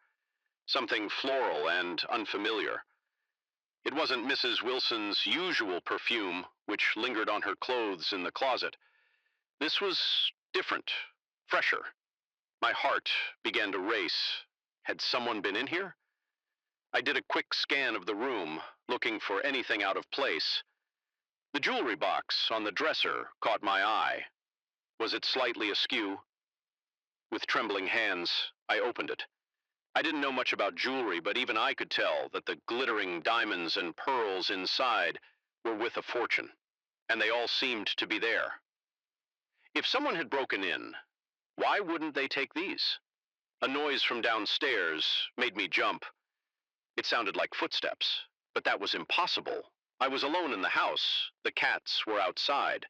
Something floral and unfamiliar. It wasn't Mrs. Wilson's usual perfume, which lingered on her clothes in the closet. This was different, fresher. My heart began to race. Had someone been in here? I did a quick scan of the room, looking for anything out of place. The jewelry box on the dresser caught my eye. Was it slightly askew? With trembling hands, I opened it. I didn't know much about jewelry, but even I could tell that the glittering diamonds and pearls inside were worth a fortune, and they all seemed to be there. If someone had broken in, why wouldn't they take these? A noise from downstairs made me jump. It sounded like footsteps, but that was impossible. I was alone in the house. The cats were outside.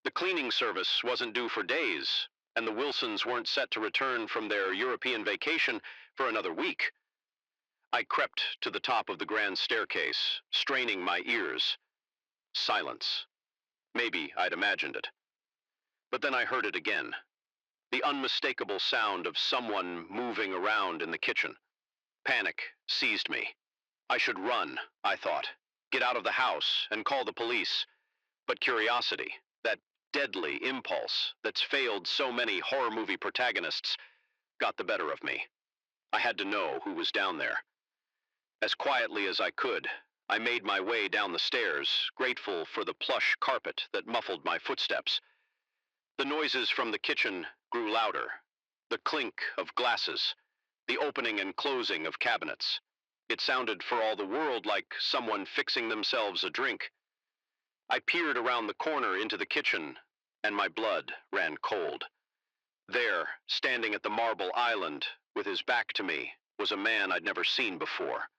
The cleaning service wasn't due for days, and the Wilsons weren't set to return from their European vacation for another week. I crept to the top of the grand staircase, straining my ears. Silence. Maybe I'd imagined it. But then I heard it again. The unmistakable sound of someone moving around in the kitchen. Panic seized me. I should run, I thought. Get out of the house and call the police. But curiosity, that deadly impulse that's failed so many horror movie protagonists, got the better of me. I had to know who was down there. As quietly as I could, I made my way down the stairs, grateful for the plush carpet that muffled my footsteps. The noises from the kitchen grew louder. The clink of glasses, the opening and closing of cabinets. It sounded for all the world like someone fixing themselves a drink. I peered around the corner into the kitchen, and my blood ran cold. There, standing at the marble island, with his back to me, was a man I'd never seen before.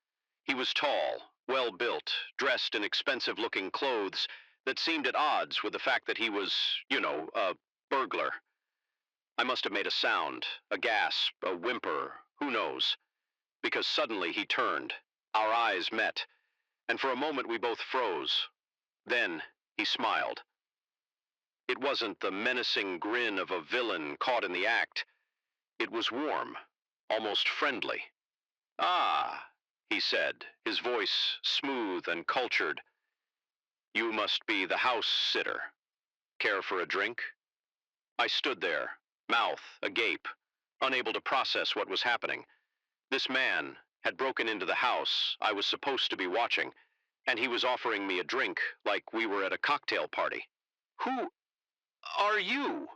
He was tall, well-built, dressed in expensive-looking clothes that seemed at odds with the fact that he was, a burglar. I must have made a sound, a gasp, a whimper, who knows, because suddenly he turned. Our eyes met, and for a moment we both froze. Then he smiled. It wasn't the menacing grin of a villain caught in the act. It was warm, almost friendly. "Ah," he said, his voice smooth and cultured. "You must be the house sitter. Care for a drink?" I stood there, mouth agape, unable to process what was happening. This man had broken into the house I was supposed to be watching, and he was offering me a drink like we were at a cocktail party. "Who are you?"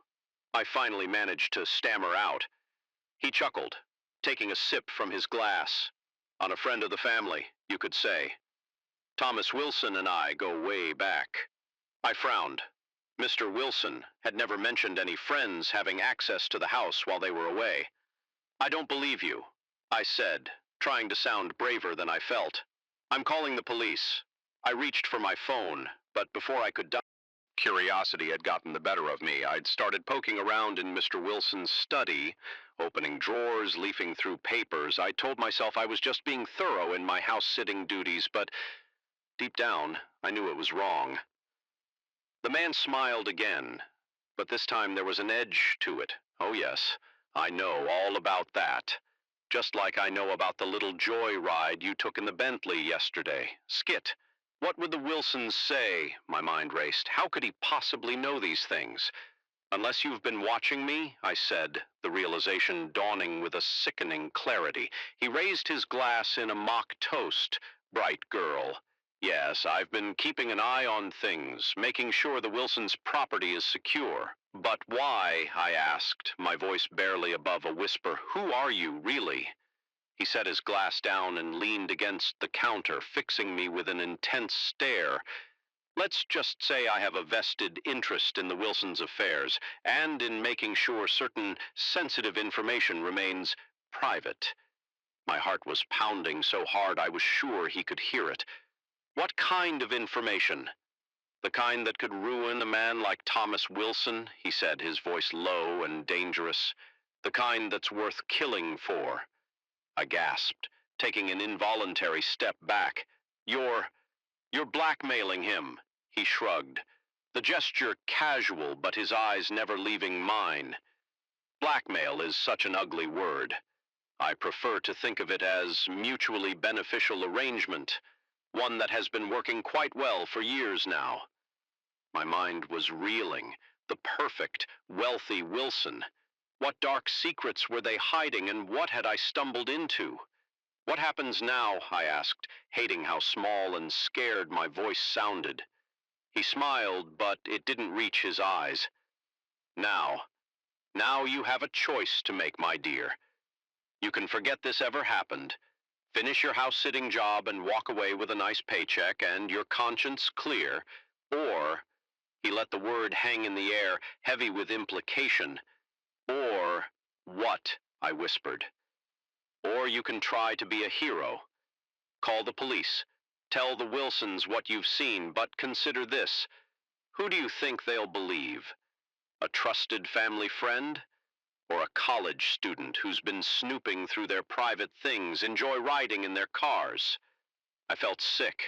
I finally managed to stammer out. He chuckled, taking a sip from his glass. "On a friend of the family, you could say. Thomas Wilson and I go way back." I frowned. Mr. Wilson had never mentioned any friends having access to the house while they were away. "I don't believe you," I said, trying to sound braver than I felt. "I'm calling the police." I reached for my phone, but before I could curiosity had gotten the better of me. I'd started poking around in Mr. Wilson's study, Opening drawers, leafing through papers, I told myself I was just being thorough in my house-sitting duties, but deep down, I knew it was wrong. The man smiled again, but this time there was an edge to it. Oh yes, I know all about that. Just like I know about the little joy ride you took in the Bentley yesterday. Skit. What would the Wilsons say? My mind raced. How could he possibly know these things? Unless you've been watching me, I said, the realization dawning with a sickening clarity. He raised his glass in a mock toast. Bright girl. Yes, I've been keeping an eye on things, making sure the Wilsons' property is secure. But why, I asked, my voice barely above a whisper. Who are you, really? He set his glass down and leaned against the counter, fixing me with an intense stare. Let's just say I have a vested interest in the Wilsons' affairs, and in making sure certain sensitive information remains private. My heart was pounding so hard I was sure he could hear it. What kind of information? The kind that could ruin a man like Thomas Wilson, he said, his voice low and dangerous. The kind that's worth killing for. I gasped, taking an involuntary step back. You're blackmailing him. He shrugged, the gesture casual, but his eyes never leaving mine. Blackmail is such an ugly word. I prefer to think of it as mutually beneficial arrangement, one that has been working quite well for years now. My mind was reeling. The perfect, wealthy Wilson. What dark secrets were they hiding, and what had I stumbled into? What happens now? I asked, hating how small and scared my voice sounded. He smiled, but it didn't reach his eyes. Now you have a choice to make, my dear. You can forget this ever happened, finish your house-sitting job and walk away with a nice paycheck and your conscience clear, or, he let the word hang in the air, heavy with implication, or what? I whispered. Or you can try to be a hero. Call the police. Tell the Wilsons what you've seen, but consider this. Who do you think they'll believe? A trusted family friend? Or a college student who's been snooping through their private things, enjoy riding in their cars? I felt sick.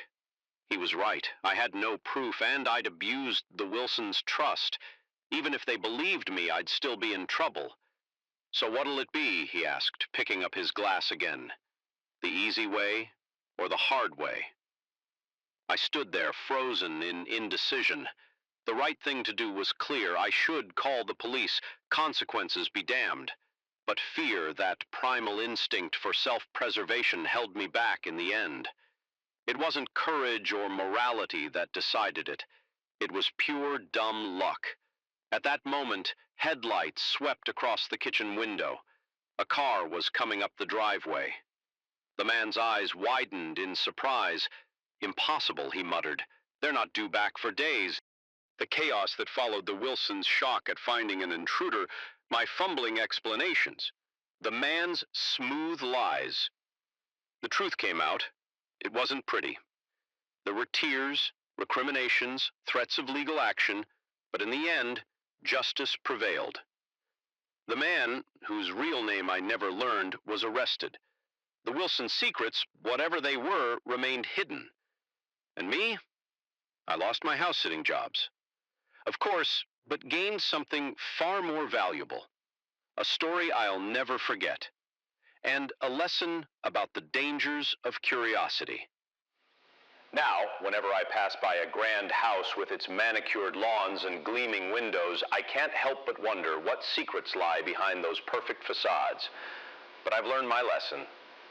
He was right. I had no proof, and I'd abused the Wilsons' trust. Even if they believed me, I'd still be in trouble. So what'll it be? He asked, picking up his glass again. The easy way or the hard way? I stood there, frozen in indecision. The right thing to do was clear. I should call the police, consequences be damned. But fear, that primal instinct for self-preservation, held me back in the end. It wasn't courage or morality that decided it. It was pure dumb luck. At that moment, headlights swept across the kitchen window. A car was coming up the driveway. The man's eyes widened in surprise. Impossible, he muttered. They're not due back for days. The chaos that followed the Wilsons' shock at finding an intruder, my fumbling explanations, the man's smooth lies. The truth came out. It wasn't pretty. There were tears, recriminations, threats of legal action, but in the end, justice prevailed. The man, whose real name I never learned, was arrested. The Wilson secrets, whatever they were, remained hidden. And me? I lost my house-sitting jobs. Of course, but gained something far more valuable. A story I'll never forget. And a lesson about the dangers of curiosity. Now, whenever I pass by a grand house with its manicured lawns and gleaming windows, I can't help but wonder what secrets lie behind those perfect facades. But I've learned my lesson.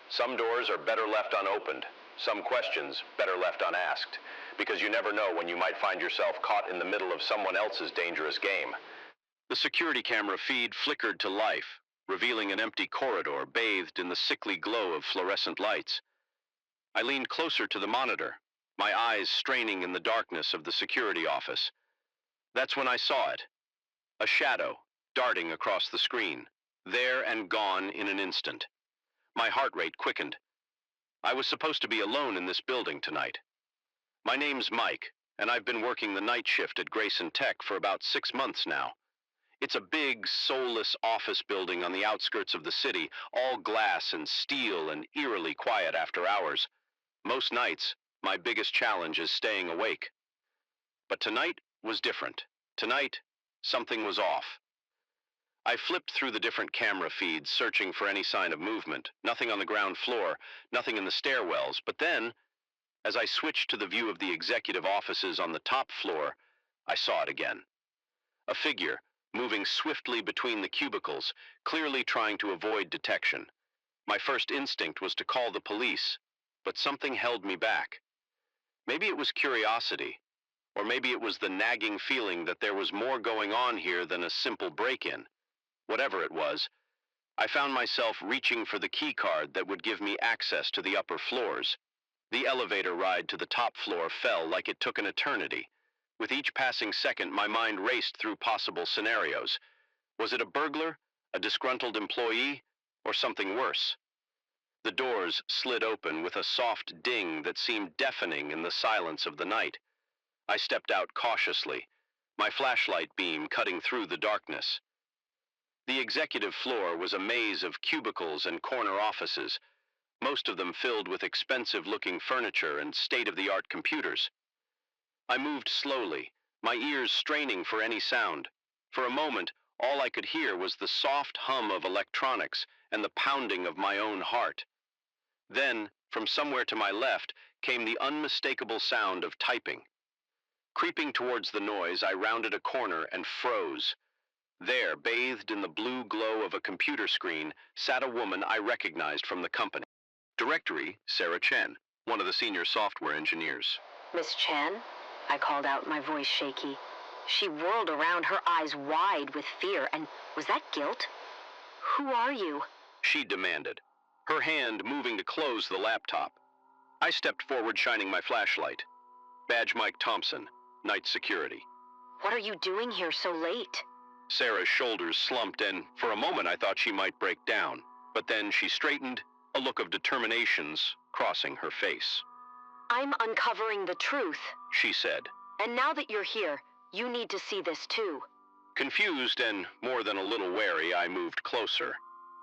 Some doors are better left unopened. Some questions better left unasked. Because you never know when you might find yourself caught in the middle of someone else's dangerous game. The security camera feed flickered to life, revealing an empty corridor bathed in the sickly glow of fluorescent lights. I leaned closer to the monitor, my eyes straining in the darkness of the security office. That's when I saw it. A shadow, darting across the screen, there and gone in an instant. My heart rate quickened. I was supposed to be alone in this building tonight. My name's Mike, and I've been working the night shift at Grayson Tech for about 6 months now. It's a big, soulless office building on the outskirts of the city, all glass and steel and eerily quiet after hours. Most nights, my biggest challenge is staying awake. But tonight was different. Tonight, something was off. I flipped through the different camera feeds, searching for any sign of movement. Nothing on the ground floor, nothing in the stairwells. But then, as I switched to the view of the executive offices on the top floor, I saw it again. A figure, moving swiftly between the cubicles, clearly trying to avoid detection. My first instinct was to call the police, but something held me back. Maybe it was curiosity, or maybe it was the nagging feeling that there was more going on here than a simple break-in. Whatever it was, I found myself reaching for the key card that would give me access to the upper floors. The elevator ride to the top floor fell like it took an eternity. With each passing second, my mind raced through possible scenarios. Was it a burglar, a disgruntled employee, or something worse? The doors slid open with a soft ding that seemed deafening in the silence of the night. I stepped out cautiously, my flashlight beam cutting through the darkness. The executive floor was a maze of cubicles and corner offices, most of them filled with expensive-looking furniture and state-of-the-art computers. I moved slowly, my ears straining for any sound. For a moment, all I could hear was the soft hum of electronics and the pounding of my own heart. Then, from somewhere to my left, came the unmistakable sound of typing. Creeping towards the noise, I rounded a corner and froze. There, bathed in the blue glow of a computer screen, sat a woman I recognized from the company. Directory, Sarah Chen, one of the senior software engineers. Miss Chen? I called out, my voice shaky. She whirled around, her eyes wide with fear, and was that guilt? Who are you? She demanded, her hand moving to close the laptop. I stepped forward, shining my flashlight. Badge Mike Thompson, night security. What are you doing here so late? Sarah's shoulders slumped, and for a moment I thought she might break down. But then she straightened, a look of determination crossing her face. I'm uncovering the truth, she said. And now that you're here, you need to see this too. Confused and more than a little wary, I moved closer.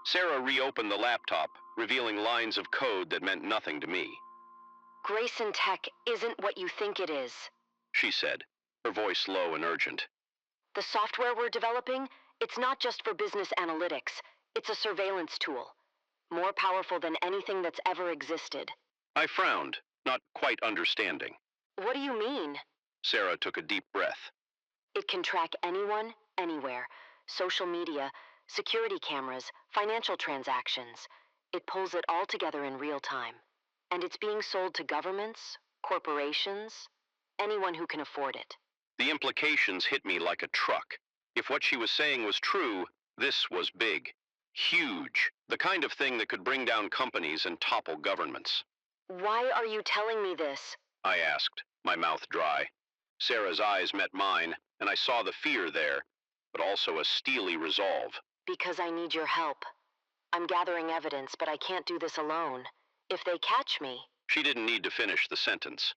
Sarah reopened the laptop, revealing lines of code that meant nothing to me. Grayson Tech isn't what you think it is, she said, her voice low and urgent. The software we're developing, it's not just for business analytics. It's a surveillance tool, more powerful than anything that's ever existed. I frowned, not quite understanding. What do you mean? Sarah took a deep breath. It can track anyone, anywhere. Social media, security cameras, financial transactions. It pulls it all together in real time. And it's being sold to governments, corporations, anyone who can afford it. The implications hit me like a truck. If what she was saying was true, this was big. Huge. The kind of thing that could bring down companies and topple governments. Why are you telling me this? I asked, my mouth dry. Sarah's eyes met mine, and I saw the fear there, but also a steely resolve. Because I need your help. I'm gathering evidence, but I can't do this alone. If they catch me... She didn't need to finish the sentence.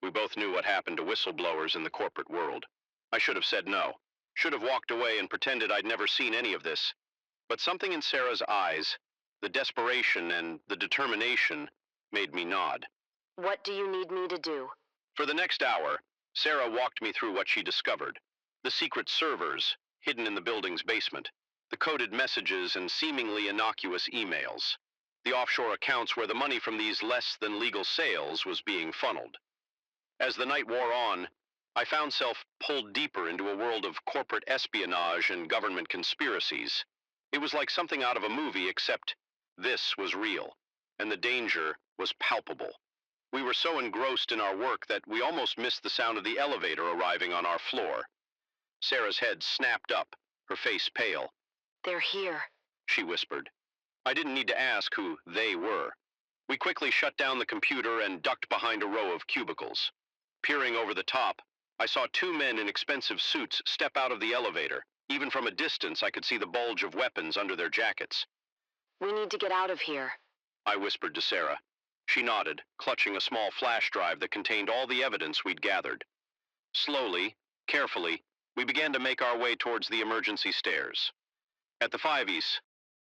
We both knew what happened to whistleblowers in the corporate world. I should have said no. Should have walked away and pretended I'd never seen any of this. But something in Sarah's eyes, the desperation and the determination, made me nod. What do you need me to do? For the next hour, Sarah walked me through what she discovered. The secret servers, hidden in the building's basement. The coded messages and seemingly innocuous emails. The offshore accounts where the money from these less than legal sales was being funneled. As the night wore on, I found myself pulled deeper into a world of corporate espionage and government conspiracies. It was like something out of a movie, except this was real, and the danger was palpable. We were so engrossed in our work that we almost missed the sound of the elevator arriving on our floor. Sarah's head snapped up, her face pale. They're here, she whispered. I didn't need to ask who they were. We quickly shut down the computer and ducked behind a row of cubicles. Peering over the top, I saw two men in expensive suits step out of the elevator. Even from a distance, I could see the bulge of weapons under their jackets. We need to get out of here, I whispered to Sarah. She nodded, clutching a small flash drive that contained all the evidence we'd gathered. Slowly, carefully, We began to make our way towards the emergency stairs. At the 5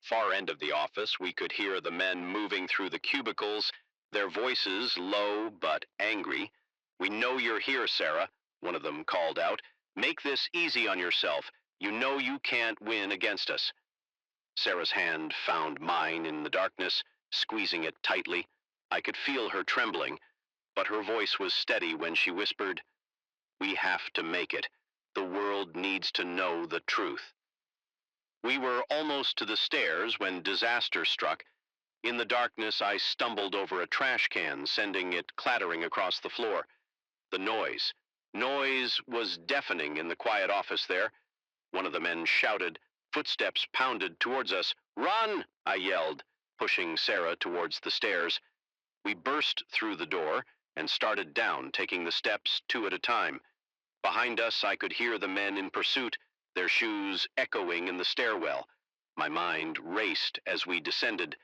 far end of the office, we could hear the men moving through the cubicles, their voices low but angry. "We know you're here, Sarah," one of them called out. "Make this easy on yourself. You know you can't win against us." Sarah's hand found mine in the darkness, squeezing it tightly. I could feel her trembling, but her voice was steady when she whispered, "We have to make it. The world needs to know the truth." We were almost to the stairs when disaster struck. In the darkness, I stumbled over a trash can, sending it clattering across the floor. The noise was deafening in the quiet office there. One of the men shouted. Footsteps pounded towards us. "Run!" I yelled, pushing Sarah towards the stairs. We burst through the door and started down, taking the steps 2 at a time. Behind us, I could hear the men in pursuit, their shoes echoing in the stairwell. My mind raced as we descended.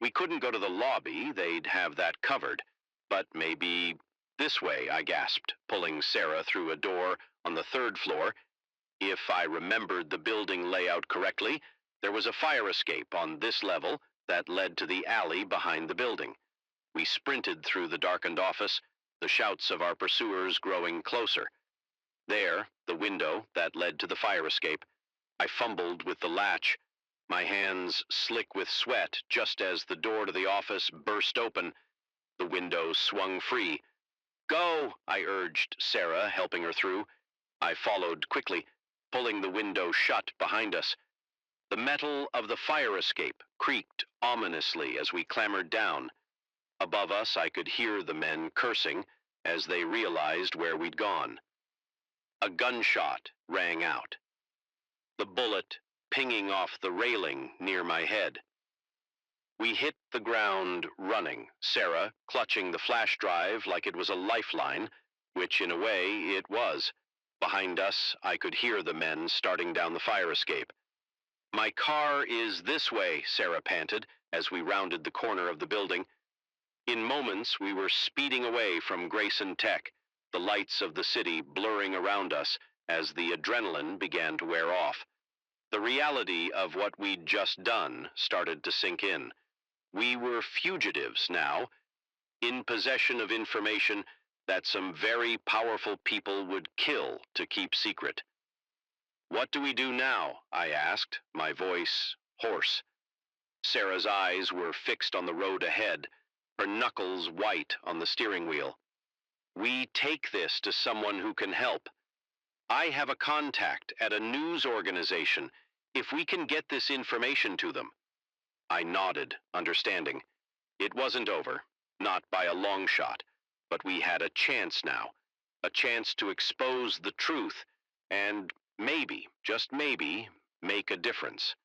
We couldn't go to the lobby, they'd have that covered. But maybe this way, I gasped, pulling Sarah through a door on the 3rd floor. If I remembered the building layout correctly, there was a fire escape on this level that led to the alley behind the building. We sprinted through the darkened office, the shouts of our pursuers growing closer. There, the window that led to the fire escape. I fumbled with the latch, my hands slick with sweat just as the door to the office burst open. The window swung free. "Go!" I urged Sarah, helping her through. I followed quickly, pulling the window shut behind us. The metal of the fire escape creaked ominously as we clambered down. Above us, I could hear the men cursing as they realized where we'd gone. A gunshot rang out, the bullet pinging off the railing near my head. We hit the ground running, Sarah clutching the flash drive like it was a lifeline, which in a way it was. Behind us, I could hear the men starting down the fire escape. "My car is this way," Sarah panted as we rounded the corner of the building. In moments, we were speeding away from Grayson Tech, the lights of the city blurring around us as the adrenaline began to wear off. The reality of what we'd just done started to sink in. We were fugitives now, in possession of information that some very powerful people would kill to keep secret. "What do we do now?" I asked, my voice hoarse. Sarah's eyes were fixed on the road ahead, her knuckles white on the steering wheel. "We take this to someone who can help. I have a contact at a news organization. If we can get this information to them." I nodded, understanding. It wasn't over, not by a long shot, but we had a chance now, a chance to expose the truth and maybe, just maybe, make a difference.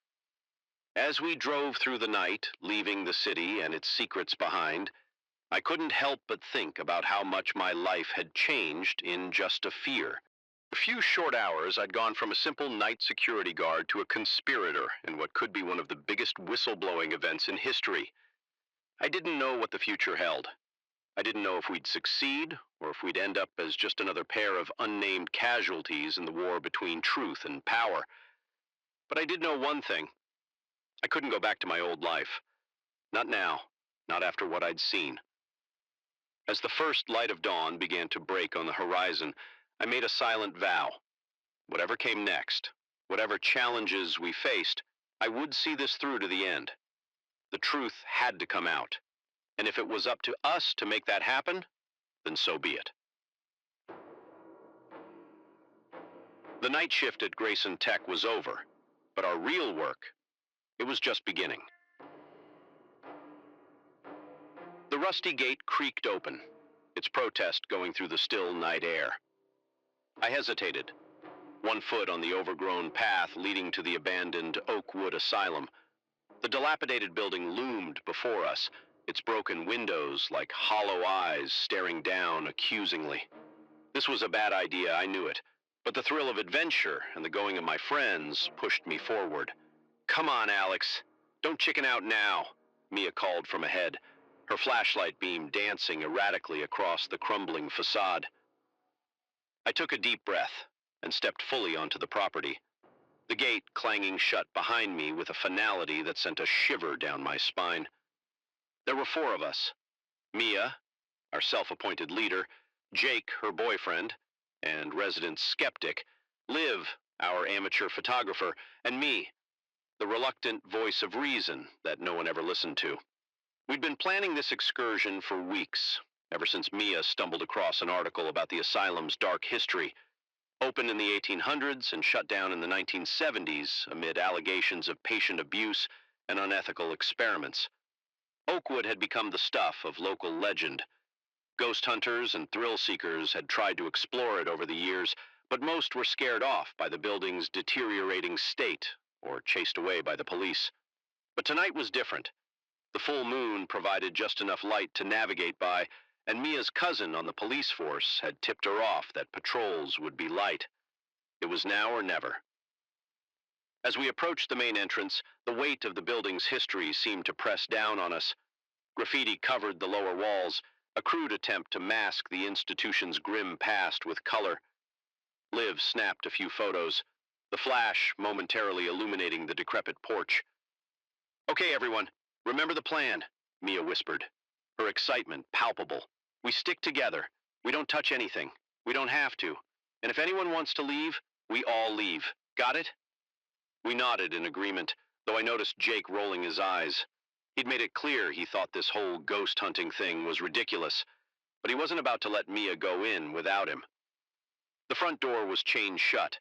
As we drove through the night, leaving the city and its secrets behind, I couldn't help but think about how much my life had changed in just a few short hours. I'd gone from a simple night security guard to a conspirator in what could be one of the biggest whistleblowing events in history. I didn't know what the future held. I didn't know if we'd succeed or if we'd end up as just another pair of unnamed casualties in the war between truth and power. But I did know one thing. I couldn't go back to my old life. Not now, not after what I'd seen. As the first light of dawn began to break on the horizon, I made a silent vow. Whatever came next, whatever challenges we faced, I would see this through to the end. The truth had to come out. And if it was up to us to make that happen, then so be it. The night shift at Grayson Tech was over, but our real work, it was just beginning. The rusty gate creaked open, its protest going through the still night air. I hesitated, one foot on the overgrown path leading to the abandoned Oakwood Asylum. The dilapidated building loomed before us, its broken windows like hollow eyes staring down accusingly. This was a bad idea, I knew it, but the thrill of adventure and the going of my friends pushed me forward. "Come on, Alex. Don't chicken out now," Mia called from ahead, her flashlight beam dancing erratically across the crumbling facade. I took a deep breath, and stepped fully onto the property, the gate clanging shut behind me with a finality that sent a shiver down my spine. There were 4 of us: Mia, our self-appointed leader; Jake, her boyfriend and resident skeptic; Liv, our amateur photographer; and me, the reluctant voice of reason that no one ever listened to. We'd been planning this excursion for weeks, ever since Mia stumbled across an article about the asylum's dark history. Opened in the 1800s and shut down in the 1970s amid allegations of patient abuse and unethical experiments. Oakwood had become the stuff of local legend. Ghost hunters and thrill seekers had tried to explore it over the years, but most were scared off by the building's deteriorating state or chased away by the police. But tonight was different. The full moon provided just enough light to navigate by, and Mia's cousin on the police force had tipped her off that patrols would be light. It was now or never. As we approached the main entrance, the weight of the building's history seemed to press down on us. Graffiti covered the lower walls, a crude attempt to mask the institution's grim past with color. Liv snapped a few photos, the flash momentarily illuminating the decrepit porch. "Okay, everyone, remember the plan," Mia whispered, her excitement palpable. "We stick together. We don't touch anything. We don't have to. And if anyone wants to leave, we all leave. Got it?" We nodded in agreement, though I noticed Jake rolling his eyes. He'd made it clear he thought this whole ghost hunting thing was ridiculous, but he wasn't about to let Mia go in without him. The front door was chained shut,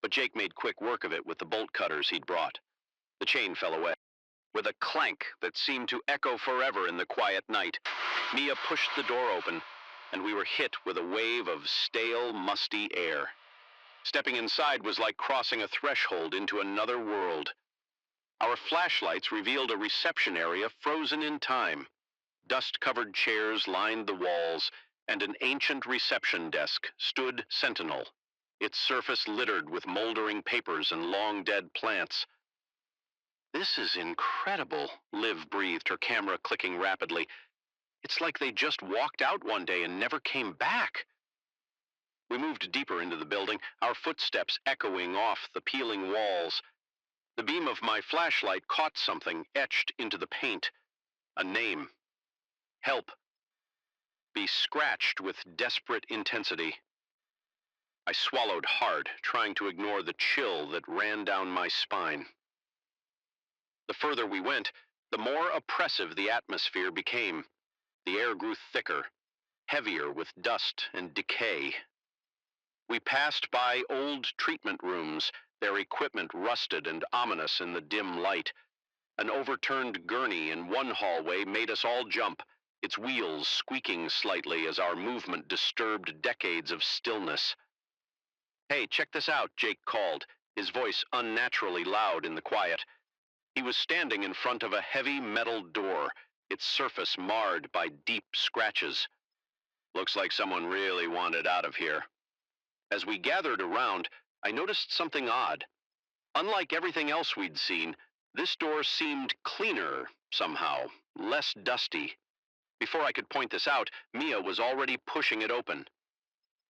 but Jake made quick work of it with the bolt cutters he'd brought. The chain fell away. With a clank that seemed to echo forever in the quiet night, Mia pushed the door open, and we were hit with a wave of stale, musty air. Stepping inside was like crossing a threshold into another world. Our flashlights revealed a reception area frozen in time. Dust-covered chairs lined the walls, and an ancient reception desk stood sentinel, its surface littered with moldering papers and long-dead plants. "This is incredible," Liv breathed, her camera clicking rapidly. "It's like they just walked out one day and never came back." We moved deeper into the building, our footsteps echoing off the peeling walls. The beam of my flashlight caught something etched into the paint. A name. "Help. Be scratched with desperate intensity." I swallowed hard, trying to ignore the chill that ran down my spine. The further we went, the more oppressive the atmosphere became. The air grew thicker, heavier with dust and decay. We passed by old treatment rooms, their equipment rusted and ominous in the dim light. An overturned gurney in one hallway made us all jump, its wheels squeaking slightly as our movement disturbed decades of stillness. "Hey, check this out," Jake called, his voice unnaturally loud in the quiet. He was standing in front of a heavy metal door, its surface marred by deep scratches. "Looks like someone really wanted out of here." As we gathered around, I noticed something odd. Unlike everything else we'd seen, this door seemed cleaner somehow, less dusty. Before I could point this out, Mia was already pushing it open.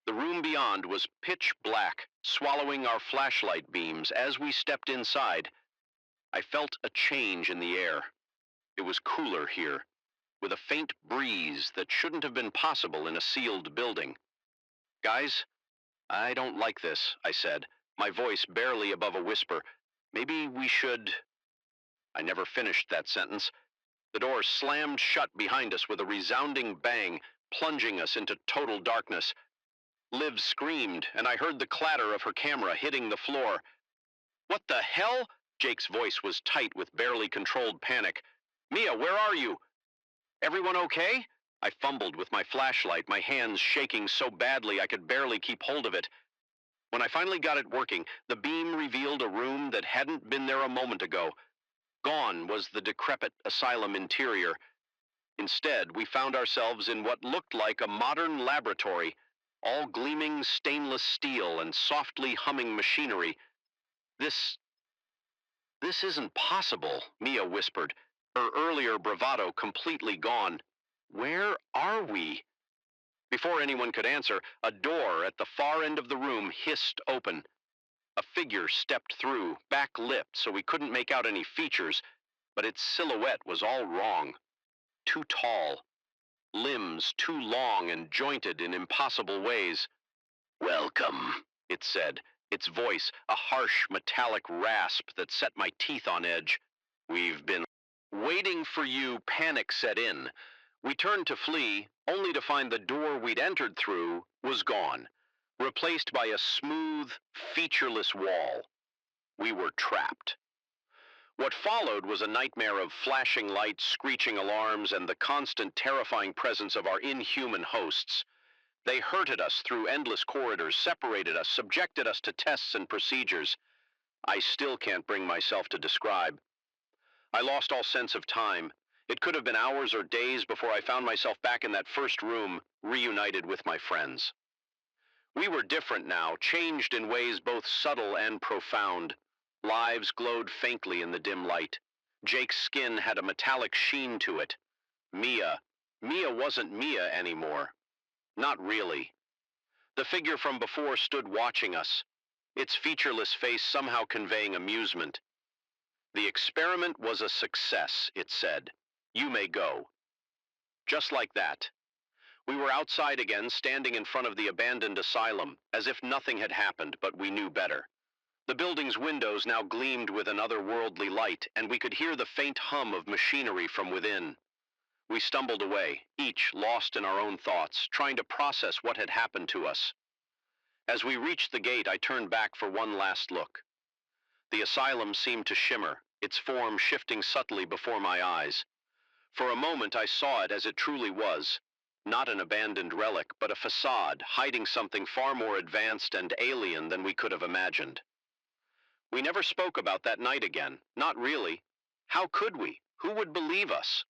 The room beyond was pitch black, swallowing our flashlight beams as we stepped inside. I felt a change in the air. It was cooler here, with a faint breeze that shouldn't have been possible in a sealed building. "Guys, I don't like this," I said, my voice barely above a whisper. "Maybe we should—" I never finished that sentence. The door slammed shut behind us with a resounding bang, plunging us into total darkness. Liv screamed, and I heard the clatter of her camera hitting the floor. "What the hell?" Jake's voice was tight with barely controlled panic. "Mia, where are you? Everyone okay?" I fumbled with my flashlight, my hands shaking so badly I could barely keep hold of it. When I finally got it working, the beam revealed a room that hadn't been there a moment ago. Gone was the decrepit asylum interior. Instead, we found ourselves in what looked like a modern laboratory, all gleaming stainless steel and softly humming machinery. This isn't possible," Mia whispered, her earlier bravado completely gone. "Where are we?" Before anyone could answer, a door at the far end of the room hissed open. A figure stepped through, back-lit so we couldn't make out any features, but its silhouette was all wrong. Too tall, limbs too long and jointed in impossible ways. "Welcome," it said, its voice a harsh metallic rasp that set my teeth on edge. "We've been waiting for you." Panic set in. We turned to flee, only to find the door we'd entered through was gone, replaced by a smooth, featureless wall. We were trapped. What followed was a nightmare of flashing lights, screeching alarms, and the constant terrifying presence of our inhuman hosts. They herded us through endless corridors, separated us, subjected us to tests and procedures I still can't bring myself to describe. I lost all sense of time. It could have been hours or days before I found myself back in that first room, reunited with my friends. We were different now, changed in ways both subtle and profound. Lives glowed faintly in the dim light. Jake's skin had a metallic sheen to it. Mia wasn't Mia anymore. Not really. The figure from before stood watching us, its featureless face somehow conveying amusement. "The experiment was a success," it said. "You may go." Just like that. We were outside again, standing in front of the abandoned asylum, as if nothing had happened, but we knew better. The building's windows now gleamed with an otherworldly light, and we could hear the faint hum of machinery from within. We stumbled away, each lost in our own thoughts, trying to process what had happened to us. As we reached the gate, I turned back for one last look. The asylum seemed to shimmer, its form shifting subtly before my eyes. For a moment, I saw it as it truly was. Not an abandoned relic, but a facade, hiding something far more advanced and alien than we could have imagined. We never spoke about that night again. Not really. How could we? Who would believe us?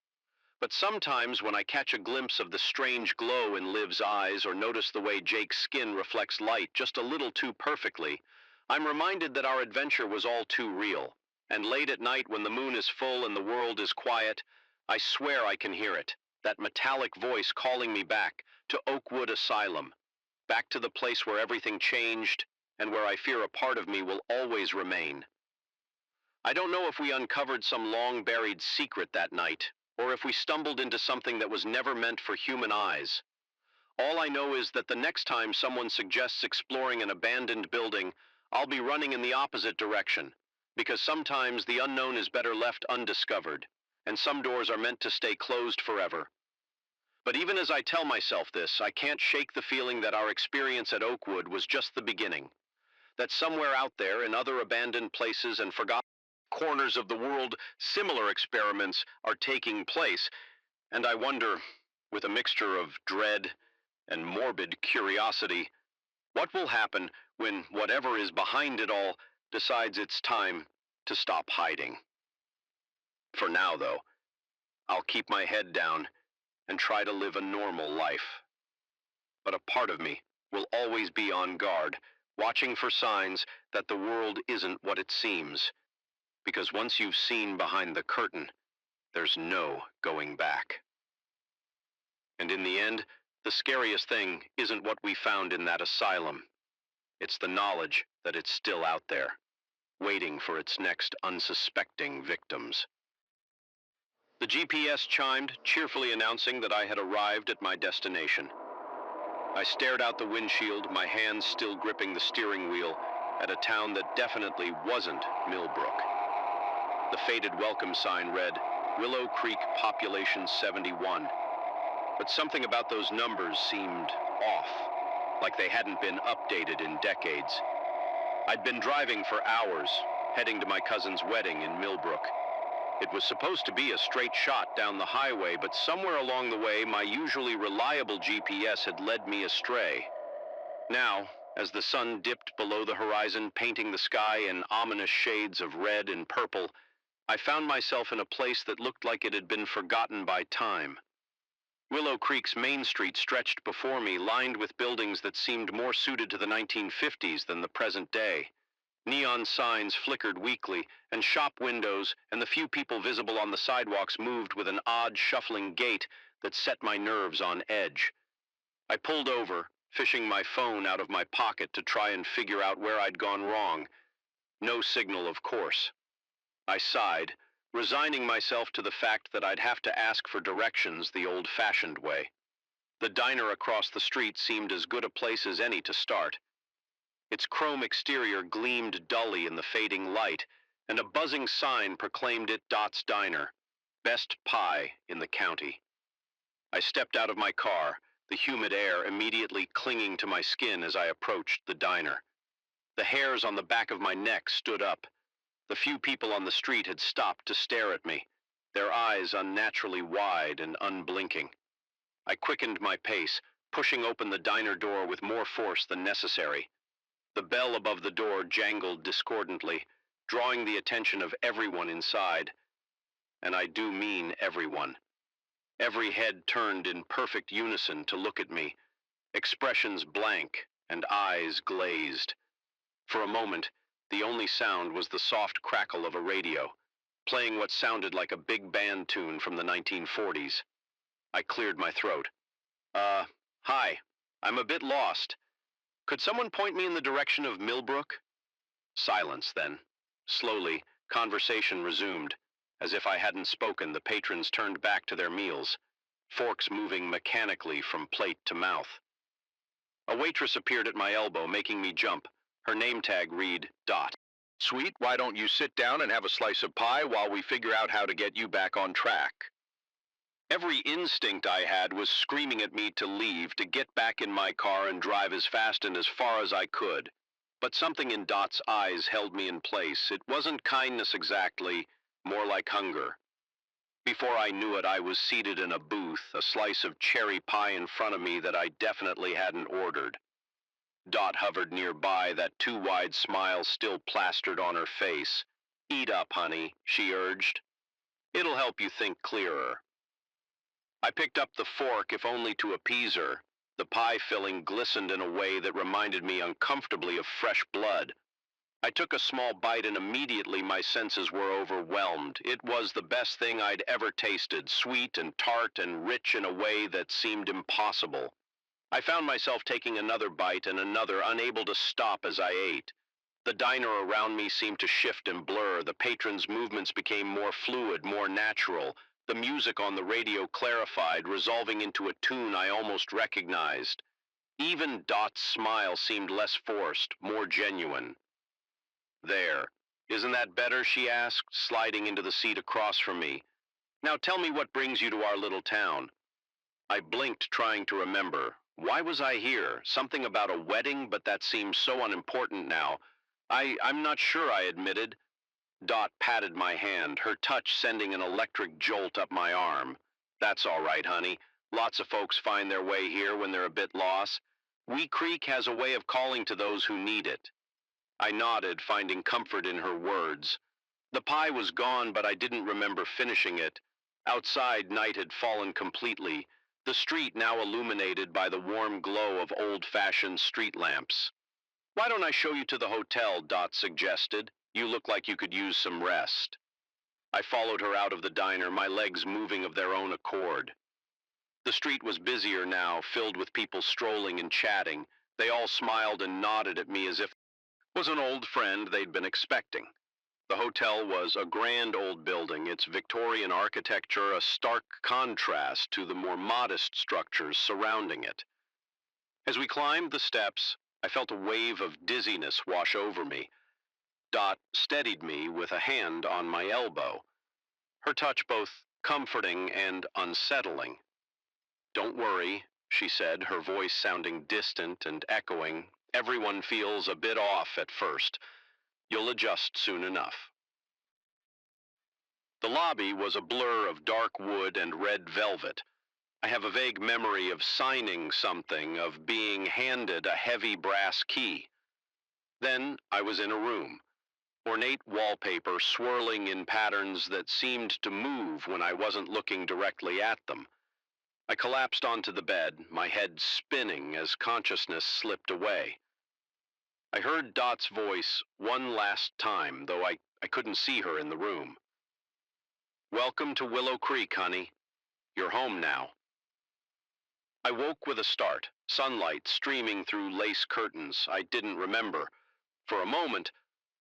But sometimes when I catch a glimpse of the strange glow in Liv's eyes or notice the way Jake's skin reflects light just a little too perfectly, I'm reminded that our adventure was all too real. And late at night when the moon is full and the world is quiet, I swear I can hear it, that metallic voice calling me back to Oakwood Asylum, back to the place where everything changed and where I fear a part of me will always remain. I don't know if we uncovered some long-buried secret that night, or if we stumbled into something that was never meant for human eyes. All I know is that the next time someone suggests exploring an abandoned building, I'll be running in the opposite direction, because sometimes the unknown is better left undiscovered, and some doors are meant to stay closed forever. But even as I tell myself this, I can't shake the feeling that our experience at Oakwood was just the beginning, that somewhere out there in other abandoned places and forgotten corners of the world, similar experiments are taking place, and I wonder, with a mixture of dread and morbid curiosity, what will happen when whatever is behind it all decides it's time to stop hiding. For now, though, I'll keep my head down and try to live a normal life. But a part of me will always be on guard, watching for signs that the world isn't what it seems. Because once you've seen behind the curtain, there's no going back. And in the end, the scariest thing isn't what we found in that asylum. It's the knowledge that it's still out there, waiting for its next unsuspecting victims. The GPS chimed, cheerfully announcing that I had arrived at my destination. I stared out the windshield, my hands still gripping the steering wheel, at a town that definitely wasn't Millbrook. The faded welcome sign read, Willow Creek Population 71. But something about those numbers seemed off, like they hadn't been updated in decades. I'd been driving for hours, heading to my cousin's wedding in Millbrook. It was supposed to be a straight shot down the highway, but somewhere along the way, my usually reliable GPS had led me astray. Now, as the sun dipped below the horizon, painting the sky in ominous shades of red and purple, I found myself in a place that looked like it had been forgotten by time. Willow Creek's main street stretched before me, lined with buildings that seemed more suited to the 1950s than the present day. Neon signs flickered weakly, and shop windows and the few people visible on the sidewalks moved with an odd, shuffling gait that set my nerves on edge. I pulled over, fishing my phone out of my pocket to try and figure out where I'd gone wrong. No signal, of course. I sighed, resigning myself to the fact that I'd have to ask for directions the old-fashioned way. The diner across the street seemed as good a place as any to start. Its chrome exterior gleamed dully in the fading light, and a buzzing sign proclaimed it Dot's Diner, best pie in the county. I stepped out of my car, the humid air immediately clinging to my skin as I approached the diner. The hairs on the back of my neck stood up. The few people on the street had stopped to stare at me, their eyes unnaturally wide and unblinking. I quickened my pace, pushing open the diner door with more force than necessary. The bell above the door jangled discordantly, drawing the attention of everyone inside. And I do mean everyone. Every head turned in perfect unison to look at me, expressions blank and eyes glazed. For a moment, the only sound was the soft crackle of a radio, playing what sounded like a big band tune from the 1940s. I cleared my throat. Hi. I'm a bit lost. Could someone point me in the direction of Millbrook? Silence then. Slowly, conversation resumed. As if I hadn't spoken, the patrons turned back to their meals, forks moving mechanically from plate to mouth. A waitress appeared at my elbow, making me jump. Her name tag read, Dot. Sweet, why don't you sit down and have a slice of pie while we figure out how to get you back on track? Every instinct I had was screaming at me to leave, to get back in my car and drive as fast and as far as I could. But something in Dot's eyes held me in place. It wasn't kindness exactly, more like hunger. Before I knew it, I was seated in a booth, a slice of cherry pie in front of me that I definitely hadn't ordered. Dot hovered nearby, that too wide smile still plastered on her face. Eat up, honey, she urged. It'll help you think clearer. I picked up the fork, if only to appease her. The pie filling glistened in a way that reminded me uncomfortably of fresh blood. I took a small bite and immediately my senses were overwhelmed. It was the best thing I'd ever tasted, sweet and tart and rich in a way that seemed impossible. I found myself taking another bite and another, unable to stop as I ate. The diner around me seemed to shift and blur. The patrons' movements became more fluid, more natural. The music on the radio clarified, resolving into a tune I almost recognized. Even Dot's smile seemed less forced, more genuine. There. Isn't that better? She asked, sliding into the seat across from me. Now tell me what brings you to our little town. I blinked, trying to remember. Why was I here? Something about a wedding, but that seems so unimportant now. I'm not sure, I admitted. Dot patted my hand, her touch sending an electric jolt up my arm. That's all right, honey. Lots of folks find their way here when they're a bit lost. Wee Creek has a way of calling to those who need it. I nodded, finding comfort in her words. The pie was gone, but I didn't remember finishing it. Outside, night had fallen completely, the street now illuminated by the warm glow of old-fashioned street lamps. Why don't I show you to the hotel, Dot suggested. You look like you could use some rest. I followed her out of the diner, my legs moving of their own accord. The street was busier now, filled with people strolling and chatting. They all smiled and nodded at me as if I was an old friend they'd been expecting. The hotel was a grand old building, its Victorian architecture a stark contrast to the more modest structures surrounding it. As we climbed the steps, I felt a wave of dizziness wash over me. Dot steadied me with a hand on my elbow, her touch both comforting and unsettling. Don't worry, she said, her voice sounding distant and echoing. Everyone feels a bit off at first. You'll adjust soon enough. The lobby was a blur of dark wood and red velvet. I have a vague memory of signing something, of being handed a heavy brass key. Then I was in a room, ornate wallpaper swirling in patterns that seemed to move when I wasn't looking directly at them. I collapsed onto the bed, my head spinning as consciousness slipped away. I heard Dot's voice one last time, though I couldn't see her in the room. Welcome to Willow Creek, honey. You're home now. I woke with a start, sunlight streaming through lace curtains I didn't remember. For a moment,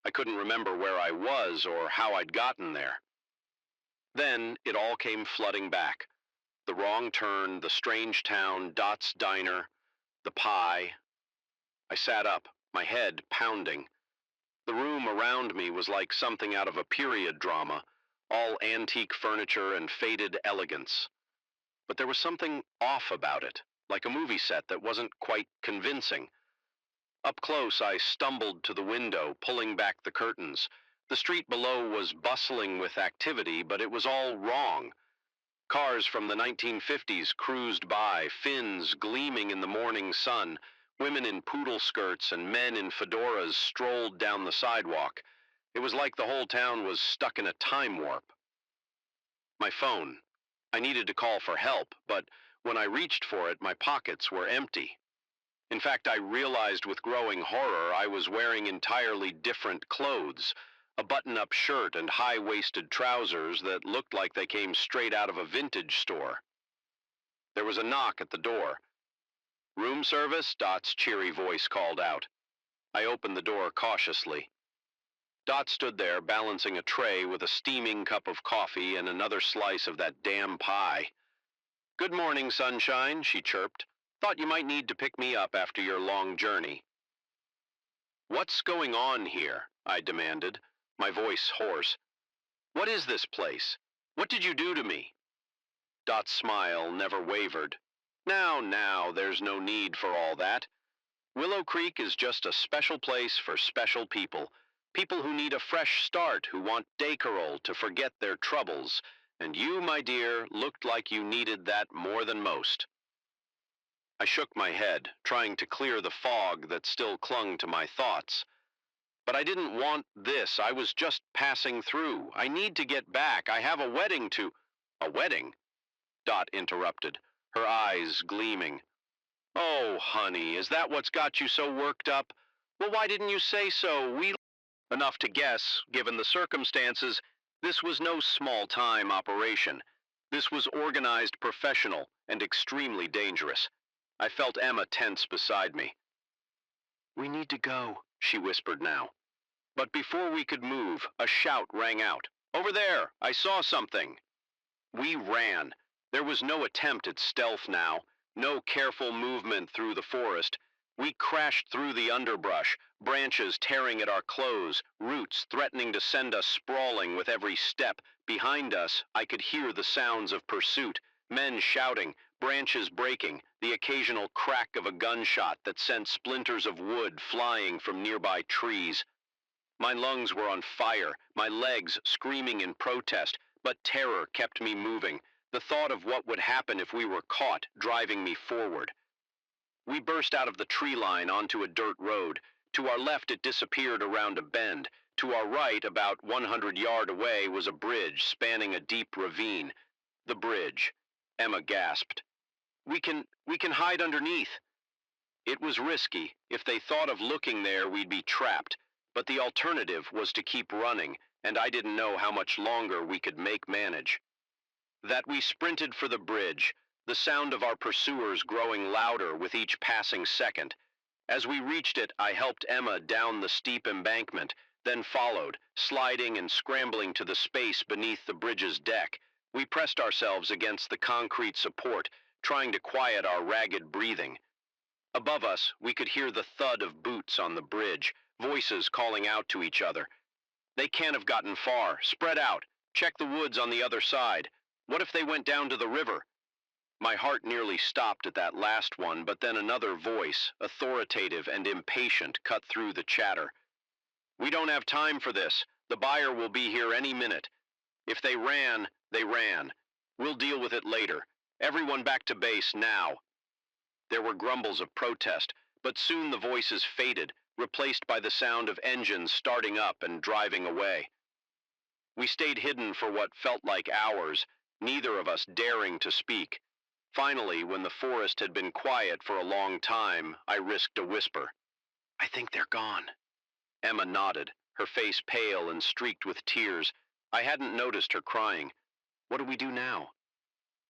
I couldn't remember where I was or how I'd gotten there. Then it all came flooding back. The wrong turn, the strange town, Dot's diner, the pie. I sat up, my head pounding. The room around me was like something out of a period drama, all antique furniture and faded elegance. But there was something off about it, like a movie set that wasn't quite convincing. Up close, I stumbled to the window, pulling back the curtains. The street below was bustling with activity, but it was all wrong. Cars from the 1950s cruised by, fins gleaming in the morning sun. Women in poodle skirts and men in fedoras strolled down the sidewalk. It was like the whole town was stuck in a time warp. My phone. I needed to call for help, but when I reached for it, my pockets were empty. In fact, I realized with growing horror I was wearing entirely different clothes, a button-up shirt and high-waisted trousers that looked like they came straight out of a vintage store. There was a knock at the door. "Room service?" Dot's cheery voice called out. I opened the door cautiously. Dot stood there balancing a tray with a steaming cup of coffee and another slice of that damn pie. "Good morning, sunshine," she chirped. "Thought you might need to pick me up after your long journey." "What's going on here?" I demanded, my voice hoarse. "What is this place? What did you do to me?" Dot's smile never wavered. Now, there's no need for all that. Willow Creek is just a special place for special people. People who need a fresh start, who want Dakerol to forget their troubles. And you, my dear, looked like you needed that more than most." I shook my head, trying to clear the fog that still clung to my thoughts. "But I didn't want this. I was just passing through. I need to get back. I have a wedding to—" "A wedding?" Dot interrupted, her eyes gleaming. "Oh, honey, is that what's got you so worked up? Well, why didn't you say so? Enough to guess, given the circumstances, this was no small-time operation. This was organized, professional, and extremely dangerous. I felt Emma tense beside me. "We need to go," she whispered now. But before we could move, a shout rang out. "Over there! I saw something!" We ran. There was no attempt at stealth now, no careful movement through the forest. We crashed through the underbrush, branches tearing at our clothes, roots threatening to send us sprawling with every step. Behind us, I could hear the sounds of pursuit, men shouting, branches breaking, the occasional crack of a gunshot that sent splinters of wood flying from nearby trees. My lungs were on fire, my legs screaming in protest, but terror kept me moving, the thought of what would happen if we were caught driving me forward. We burst out of the tree line onto a dirt road. To our left it disappeared around a bend. To our right, about 100 yards away, was a bridge spanning a deep ravine. The bridge. Emma gasped. We can hide underneath." It was risky. If they thought of looking there, we'd be trapped. But the alternative was to keep running, and I didn't know how much longer we could manage. That we sprinted for the bridge, the sound of our pursuers growing louder with each passing second. As we reached it, I helped Emma down the steep embankment, then followed, sliding and scrambling to the space beneath the bridge's deck. We pressed ourselves against the concrete support, trying to quiet our ragged breathing. Above us, we could hear the thud of boots on the bridge, voices calling out to each other. "They can't have gotten far. Spread out. Check the woods on the other side. What if they went down to the river?" My heart nearly stopped at that last one, but then another voice, authoritative and impatient, cut through the chatter. "We don't have time for this. The buyer will be here any minute. If they ran, they ran. We'll deal with it later. Everyone back to base now." There were grumbles of protest, but soon the voices faded, replaced by the sound of engines starting up and driving away. We stayed hidden for what felt like hours, neither of us daring to speak. Finally, when the forest had been quiet for a long time, I risked a whisper. "I think they're gone." Emma nodded, her face pale and streaked with tears. I hadn't noticed her crying. "What do we do now?"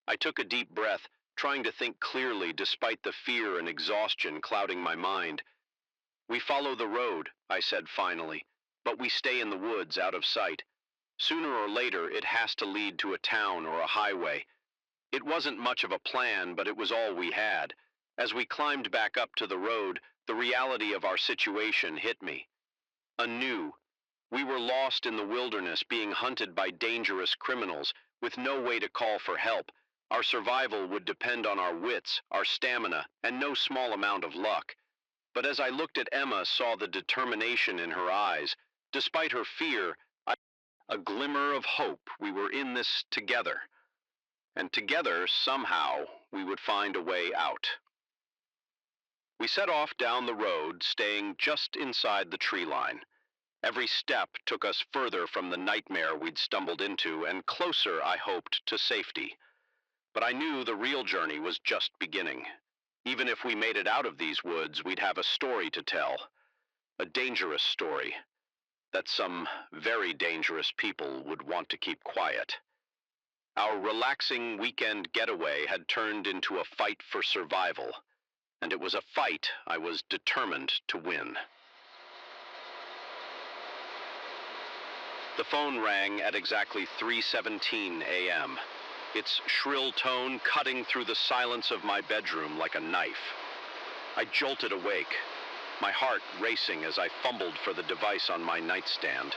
I took a deep breath, trying to think clearly despite the fear and exhaustion clouding my mind. "We follow the road," I said finally, "but we stay in the woods out of sight. Sooner or later, it has to lead to a town or a highway." It wasn't much of a plan, but it was all we had. As we climbed back up to the road, the reality of our situation hit me. Anew, we were lost in the wilderness, being hunted by dangerous criminals, with no way to call for help. Our survival would depend on our wits, our stamina, and no small amount of luck. But as I looked at Emma, saw the determination in her eyes. Despite her fear, a glimmer of hope. We were in this together. And together, somehow, we would find a way out. We set off down the road, staying just inside the tree line. Every step took us further from the nightmare we'd stumbled into, and closer, I hoped, to safety. But I knew the real journey was just beginning. Even if we made it out of these woods, we'd have a story to tell. A dangerous story that some very dangerous people would want to keep quiet. Our relaxing weekend getaway had turned into a fight for survival, and it was a fight I was determined to win. The phone rang at exactly 3:17 a.m., its shrill tone cutting through the silence of my bedroom like a knife. I jolted awake, my heart racing as I fumbled for the device on my nightstand.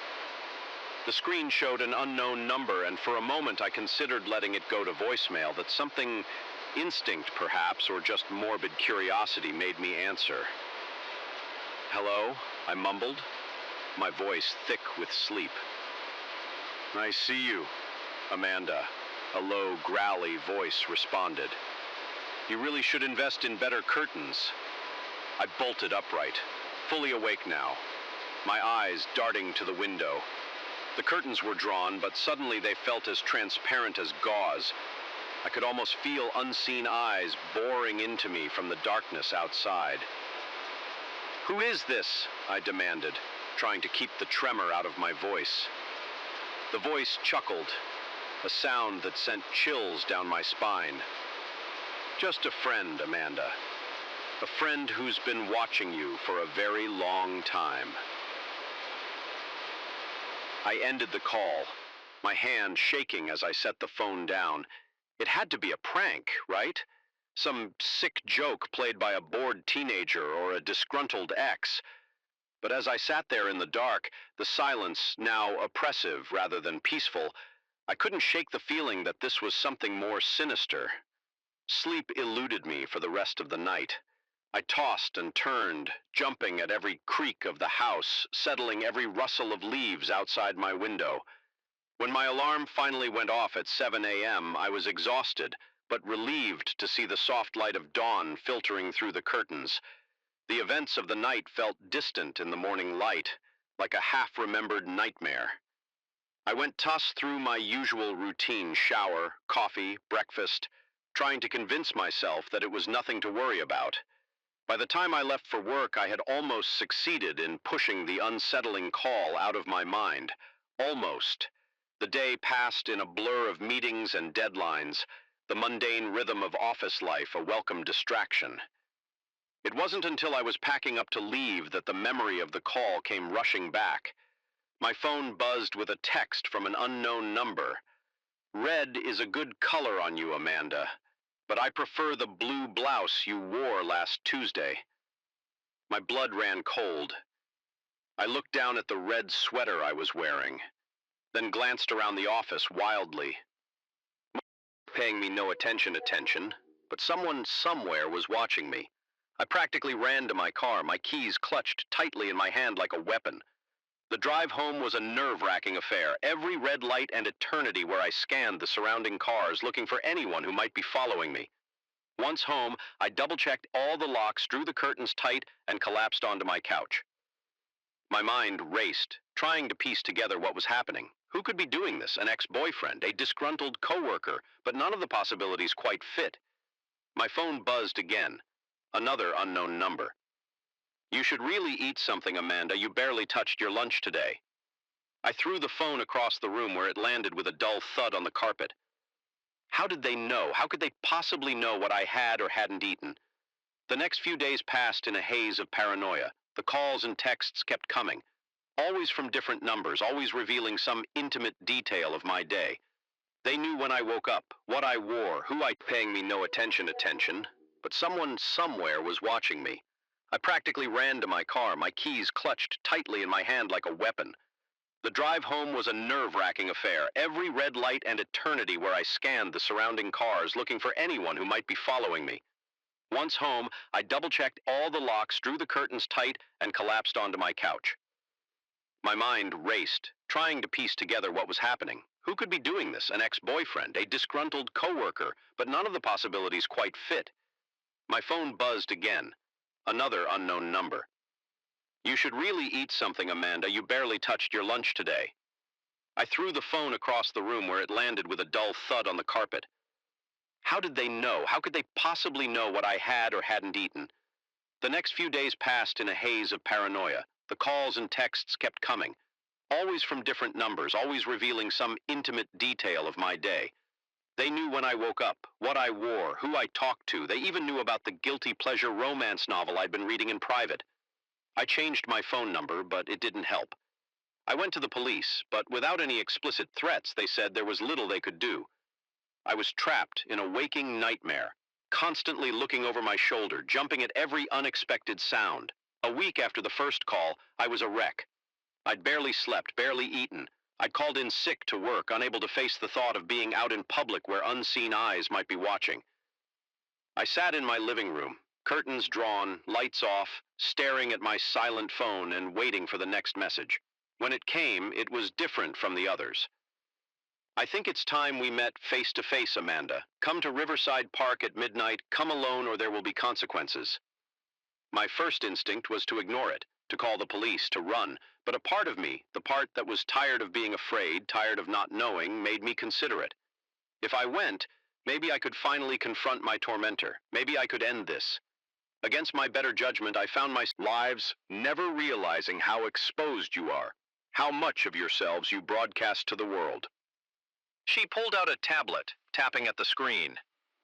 The screen showed an unknown number, and for a moment I considered letting it go to voicemail, that something, instinct perhaps, or just morbid curiosity, made me answer. "Hello," I mumbled, my voice thick with sleep. "I see you, Amanda," a low, growly voice responded. "You really should invest in better curtains." I bolted upright, fully awake now, my eyes darting to the window. The curtains were drawn, but suddenly they felt as transparent as gauze. I could almost feel unseen eyes boring into me from the darkness outside. "Who is this?" I demanded, trying to keep the tremor out of my voice. The voice chuckled, a sound that sent chills down my spine. "Just a friend, Amanda. A friend who's been watching you for a very long time." I ended the call, my hand shaking as I set the phone down. It had to be a prank, right? Some sick joke played by a bored teenager or a disgruntled ex. But as I sat there in the dark, the silence now oppressive rather than peaceful, I couldn't shake the feeling that this was something more sinister. Sleep eluded me for the rest of the night. I tossed and turned, jumping at every creak of the house, settling every rustle of leaves outside my window. When my alarm finally went off at 7 a.m., I was exhausted, but relieved to see the soft light of dawn filtering through the curtains. The events of the night felt distant in the morning light, like a half-remembered nightmare. I went tossed through my usual routine: shower, coffee, breakfast, trying to convince myself that it was nothing to worry about. By the time I left for work, I had almost succeeded in pushing the unsettling call out of my mind. Almost. The day passed in a blur of meetings and deadlines, the mundane rhythm of office life a welcome distraction. It wasn't until I was packing up to leave that the memory of the call came rushing back. My phone buzzed with a text from an unknown number. "Red is a good color on you, Amanda, but I prefer the blue blouse you wore last Tuesday." My blood ran cold. I looked down at the red sweater I was wearing, then glanced around the office wildly. Paying me no attention, but someone somewhere was watching me. I practically ran to my car, my keys clutched tightly in my hand like a weapon. The drive home was a nerve-wracking affair, every red light and eternity where I scanned the surrounding cars, looking for anyone who might be following me. Once home, I double-checked all the locks, drew the curtains tight, and collapsed onto my couch. My mind raced, trying to piece together what was happening. Who could be doing this? An ex-boyfriend, a disgruntled coworker, but none of the possibilities quite fit. My phone buzzed again. Another unknown number. "You should really eat something, Amanda. You barely touched your lunch today." I threw the phone across the room where it landed with a dull thud on the carpet. How did they know? How could they possibly know what I had or hadn't eaten? The next few days passed in a haze of paranoia. The calls and texts kept coming, always from different numbers, always revealing some intimate detail of my day. They knew when I woke up, what I wore, who I paying me no attention, but someone somewhere was watching me. I practically ran to my car, my keys clutched tightly in my hand like a weapon. The drive home was a nerve-wracking affair, every red light and eternity where I scanned the surrounding cars looking for anyone who might be following me. Once home, I double-checked all the locks, drew the curtains tight, and collapsed onto my couch. My mind raced, trying to piece together what was happening. Who could be doing this? An ex-boyfriend, a disgruntled coworker, but none of the possibilities quite fit. My phone buzzed again. Another unknown number. "You should really eat something, Amanda. You barely touched your lunch today." I threw the phone across the room where it landed with a dull thud on the carpet. How did they know? How could they possibly know what I had or hadn't eaten? The next few days passed in a haze of paranoia. The calls and texts kept coming, always from different numbers, always revealing some intimate detail of my day. They knew when I woke up, what I wore, who I talked to. They even knew about the guilty pleasure romance novel I'd been reading in private. I changed my phone number, but it didn't help. I went to the police, but without any explicit threats, they said there was little they could do. I was trapped in a waking nightmare, constantly looking over my shoulder, jumping at every unexpected sound. A week after the first call, I was a wreck. I'd barely slept, barely eaten. I'd called in sick to work, unable to face the thought of being out in public where unseen eyes might be watching. I sat in my living room, curtains drawn, lights off, staring at my silent phone and waiting for the next message. When it came, it was different from the others. "I think it's time we met face to face, Amanda. Come to Riverside Park at midnight, come alone or there will be consequences." My first instinct was to ignore it, to call the police, to run, but a part of me, the part that was tired of being afraid, tired of not knowing, made me consider it. If I went, maybe I could finally confront my tormentor. Maybe I could end this. Against my better judgment, I found my lives never realizing how exposed you are, how much of yourselves you broadcast to the world. She pulled out a tablet, tapping at the screen.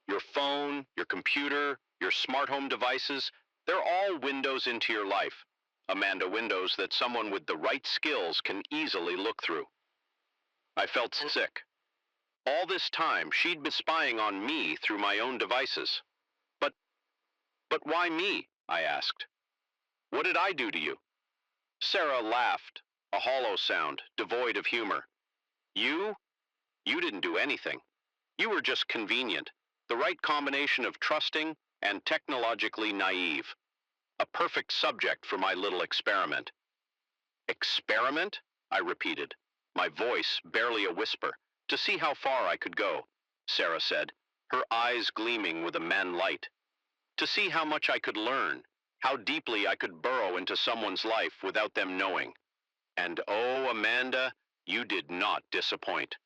Your phone, your computer, your smart home devices, they're all windows into your life. Amanda, windows that someone with the right skills can easily look through. I felt sick. All this time, she'd been spying on me through my own devices. But why me? I asked. What did I do to you? Sarah laughed, a hollow sound, devoid of humor. You? You didn't do anything. You were just convenient, the right combination of trusting and technologically naive. A perfect subject for my little experiment. Experiment? I repeated, my voice barely a whisper, to see how far I could go, Sarah said, her eyes gleaming with a man-light. To see how much I could learn, how deeply I could burrow into someone's life without them knowing. And oh, Amanda, you did not disappoint.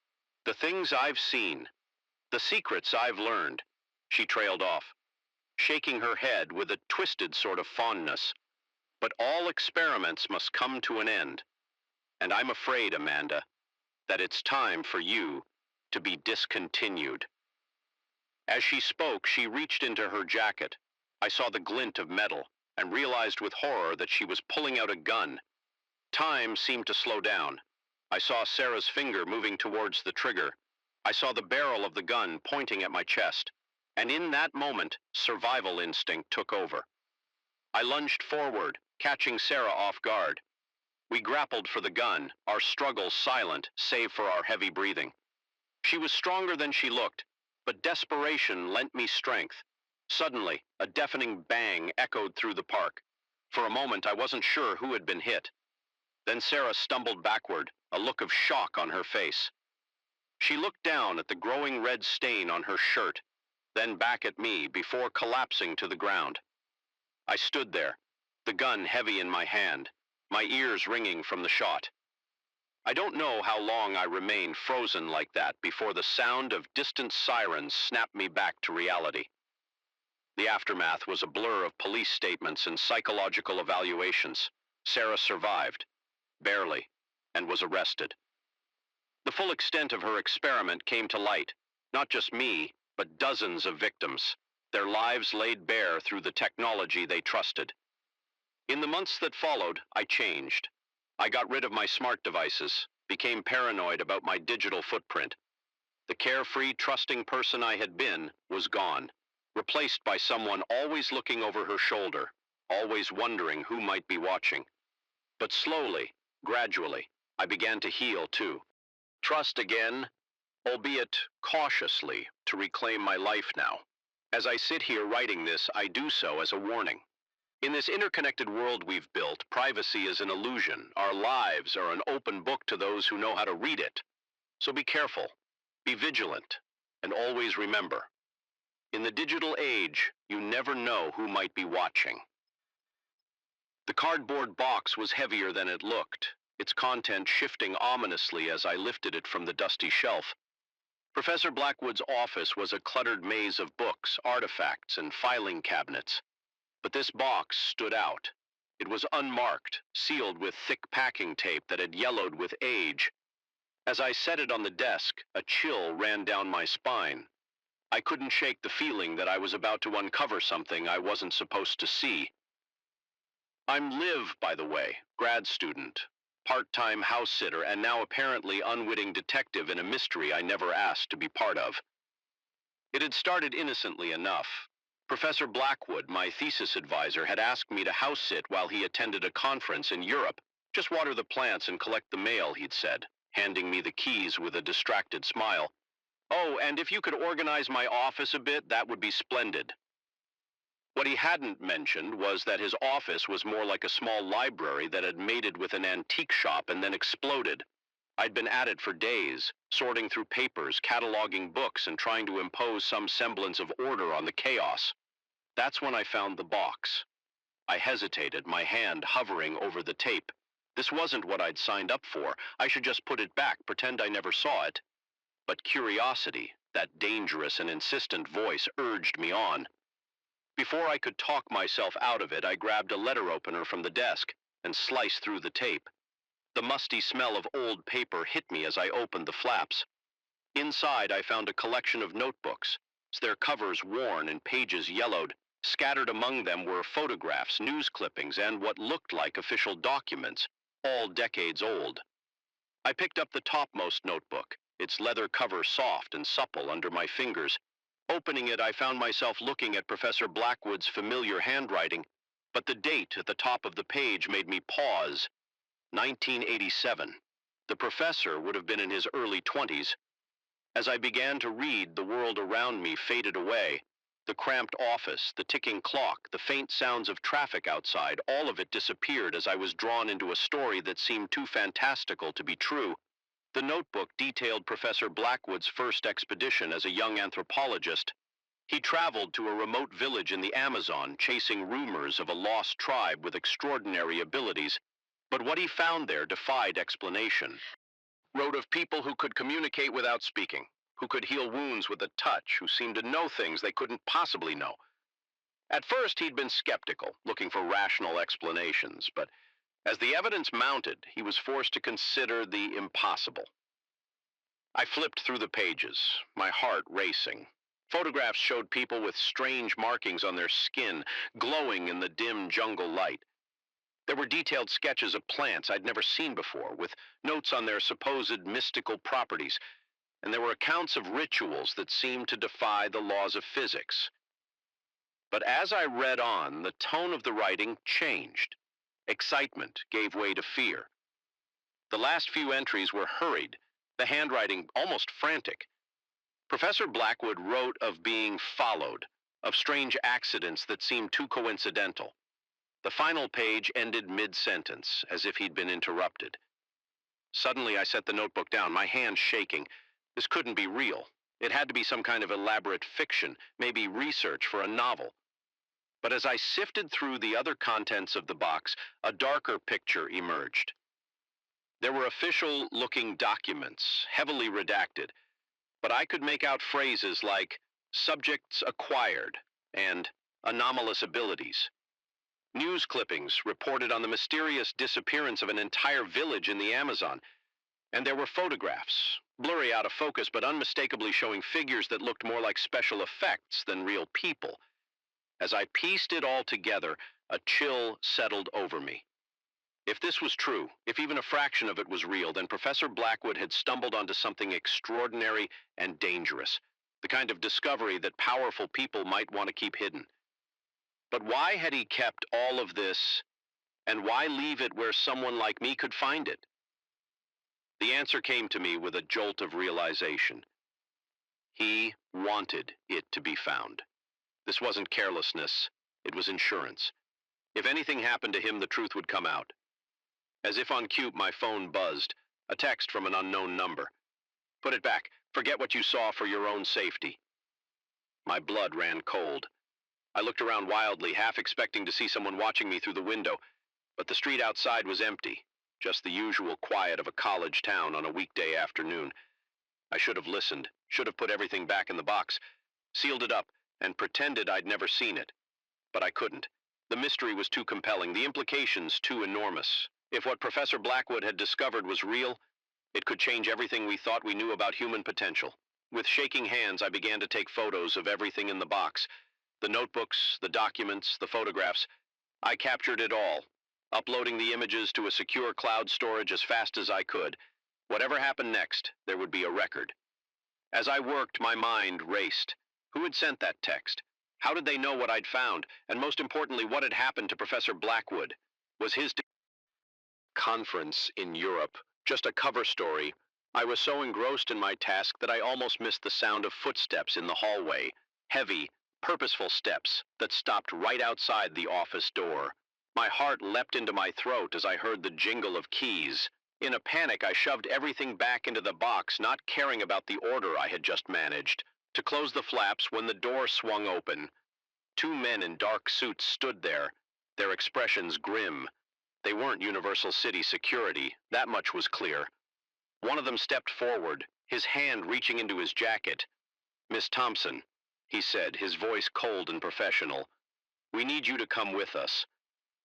The things I've seen, the secrets I've learned, she trailed off, shaking her head with a twisted sort of fondness. But all experiments must come to an end. And I'm afraid, Amanda, that it's time for you to be discontinued. As she spoke, she reached into her jacket. I saw the glint of metal and realized with horror that she was pulling out a gun. Time seemed to slow down. I saw Sarah's finger moving towards the trigger. I saw the barrel of the gun pointing at my chest. And in that moment, survival instinct took over. I lunged forward, catching Sarah off guard. We grappled for the gun, our struggle silent, save for our heavy breathing. She was stronger than she looked, but desperation lent me strength. Suddenly, a deafening bang echoed through the park. For a moment, I wasn't sure who had been hit. Then Sarah stumbled backward, a look of shock on her face. She looked down at the growing red stain on her shirt, then back at me before collapsing to the ground. I stood there, the gun heavy in my hand, my ears ringing from the shot. I don't know how long I remained frozen like that before the sound of distant sirens snapped me back to reality. The aftermath was a blur of police statements and psychological evaluations. Sarah survived, barely, and was arrested. The full extent of her experiment came to light. Not just me, but dozens of victims, their lives laid bare through the technology they trusted. In the months that followed, I changed. I got rid of my smart devices, became paranoid about my digital footprint. The carefree, trusting person I had been was gone, replaced by someone always looking over her shoulder, always wondering who might be watching. But slowly, gradually, I began to heal too. Trust again, albeit cautiously, to reclaim my life now. As I sit here writing this, I do so as a warning. In this interconnected world we've built, privacy is an illusion. Our lives are an open book to those who know how to read it. So be careful, be vigilant, and always remember, in the digital age, you never know who might be watching. The cardboard box was heavier than it looked, its content shifting ominously as I lifted it from the dusty shelf. Professor Blackwood's office was a cluttered maze of books, artifacts, and filing cabinets. But this box stood out. It was unmarked, sealed with thick packing tape that had yellowed with age. As I set it on the desk, a chill ran down my spine. I couldn't shake the feeling that I was about to uncover something I wasn't supposed to see. I'm Liv, by the way, grad student, part-time house sitter, and now apparently unwitting detective in a mystery I never asked to be part of. It had started innocently enough. Professor Blackwood, my thesis advisor, had asked me to house sit while he attended a conference in Europe. Just water the plants and collect the mail, he'd said, handing me the keys with a distracted smile. Oh, and if you could organize my office a bit, that would be splendid. What he hadn't mentioned was that his office was more like a small library that had mated with an antique shop and then exploded. I'd been at it for days, sorting through papers, cataloging books, and trying to impose some semblance of order on the chaos. That's when I found the box. I hesitated, my hand hovering over the tape. This wasn't what I'd signed up for. I should just put it back, pretend I never saw it. But curiosity, that dangerous and insistent voice, urged me on. Before I could talk myself out of it, I grabbed a letter opener from the desk and sliced through the tape. The musty smell of old paper hit me as I opened the flaps. Inside, I found a collection of notebooks, their covers worn and pages yellowed. Scattered among them were photographs, news clippings, and what looked like official documents, all decades old. I picked up the topmost notebook, its leather cover soft and supple under my fingers. Opening it, I found myself looking at Professor Blackwood's familiar handwriting, but the date at the top of the page made me pause. 1987. The professor would have been in his early 20s. As I began to read, the world around me faded away. The cramped office, the ticking clock, the faint sounds of traffic outside, all of it disappeared as I was drawn into a story that seemed too fantastical to be true. The notebook detailed Professor Blackwood's first expedition as a young anthropologist. He traveled to a remote village in the Amazon, chasing rumors of a lost tribe with extraordinary abilities. But what he found there defied explanation. Wrote of people who could communicate without speaking, who could heal wounds with a touch, who seemed to know things they couldn't possibly know. At first, he'd been skeptical, looking for rational explanations, but as the evidence mounted, he was forced to consider the impossible. I flipped through the pages, my heart racing. Photographs showed people with strange markings on their skin, glowing in the dim jungle light. There were detailed sketches of plants I'd never seen before, with notes on their supposed mystical properties, and there were accounts of rituals that seemed to defy the laws of physics. But as I read on, the tone of the writing changed. Excitement gave way to fear. The last few entries were hurried, the handwriting almost frantic. Professor Blackwood wrote of being followed, of strange accidents that seemed too coincidental. The final page ended mid-sentence, as if he'd been interrupted. Suddenly, I set the notebook down, my hands shaking. This couldn't be real. It had to be some kind of elaborate fiction, maybe research for a novel. But as I sifted through the other contents of the box, a darker picture emerged. There were official-looking documents, heavily redacted, but I could make out phrases like subjects acquired and anomalous abilities. News clippings reported on the mysterious disappearance of an entire village in the Amazon. And there were photographs, blurry out of focus, but unmistakably showing figures that looked more like special effects than real people. As I pieced it all together, a chill settled over me. If this was true, if even a fraction of it was real, then Professor Blackwood had stumbled onto something extraordinary and dangerous, the kind of discovery that powerful people might want to keep hidden. But why had he kept all of this, and why leave it where someone like me could find it? The answer came to me with a jolt of realization. He wanted it to be found. This wasn't carelessness, it was insurance. If anything happened to him, the truth would come out. As if on cue, my phone buzzed, a text from an unknown number. Put it back. Forget what you saw for your own safety. My blood ran cold. I looked around wildly, half expecting to see someone watching me through the window, but the street outside was empty, just the usual quiet of a college town on a weekday afternoon. I should have listened, should have put everything back in the box, sealed it up, and pretended I'd never seen it. But I couldn't. The mystery was too compelling, the implications too enormous. If what Professor Blackwood had discovered was real, it could change everything we thought we knew about human potential. With shaking hands, I began to take photos of everything in the box. The notebooks, the documents, the photographs. I captured it all, uploading the images to a secure cloud storage as fast as I could. Whatever happened next, there would be a record. As I worked, my mind raced. Who had sent that text? How did they know what I'd found? And most importantly, what had happened to Professor Blackwood? Was his conference in Europe just a cover story? I was so engrossed in my task that I almost missed the sound of footsteps in the hallway. Heavy, purposeful steps that stopped right outside the office door. My heart leapt into my throat as I heard the jingle of keys. In a panic, I shoved everything back into the box, not caring about the order I had just managed. To close the flaps when the door swung open. Two men in dark suits stood there, their expressions grim. They weren't Universal City security, that much was clear. One of them stepped forward, his hand reaching into his jacket. "Miss Thompson," he said, his voice cold and professional. "We need you to come with us."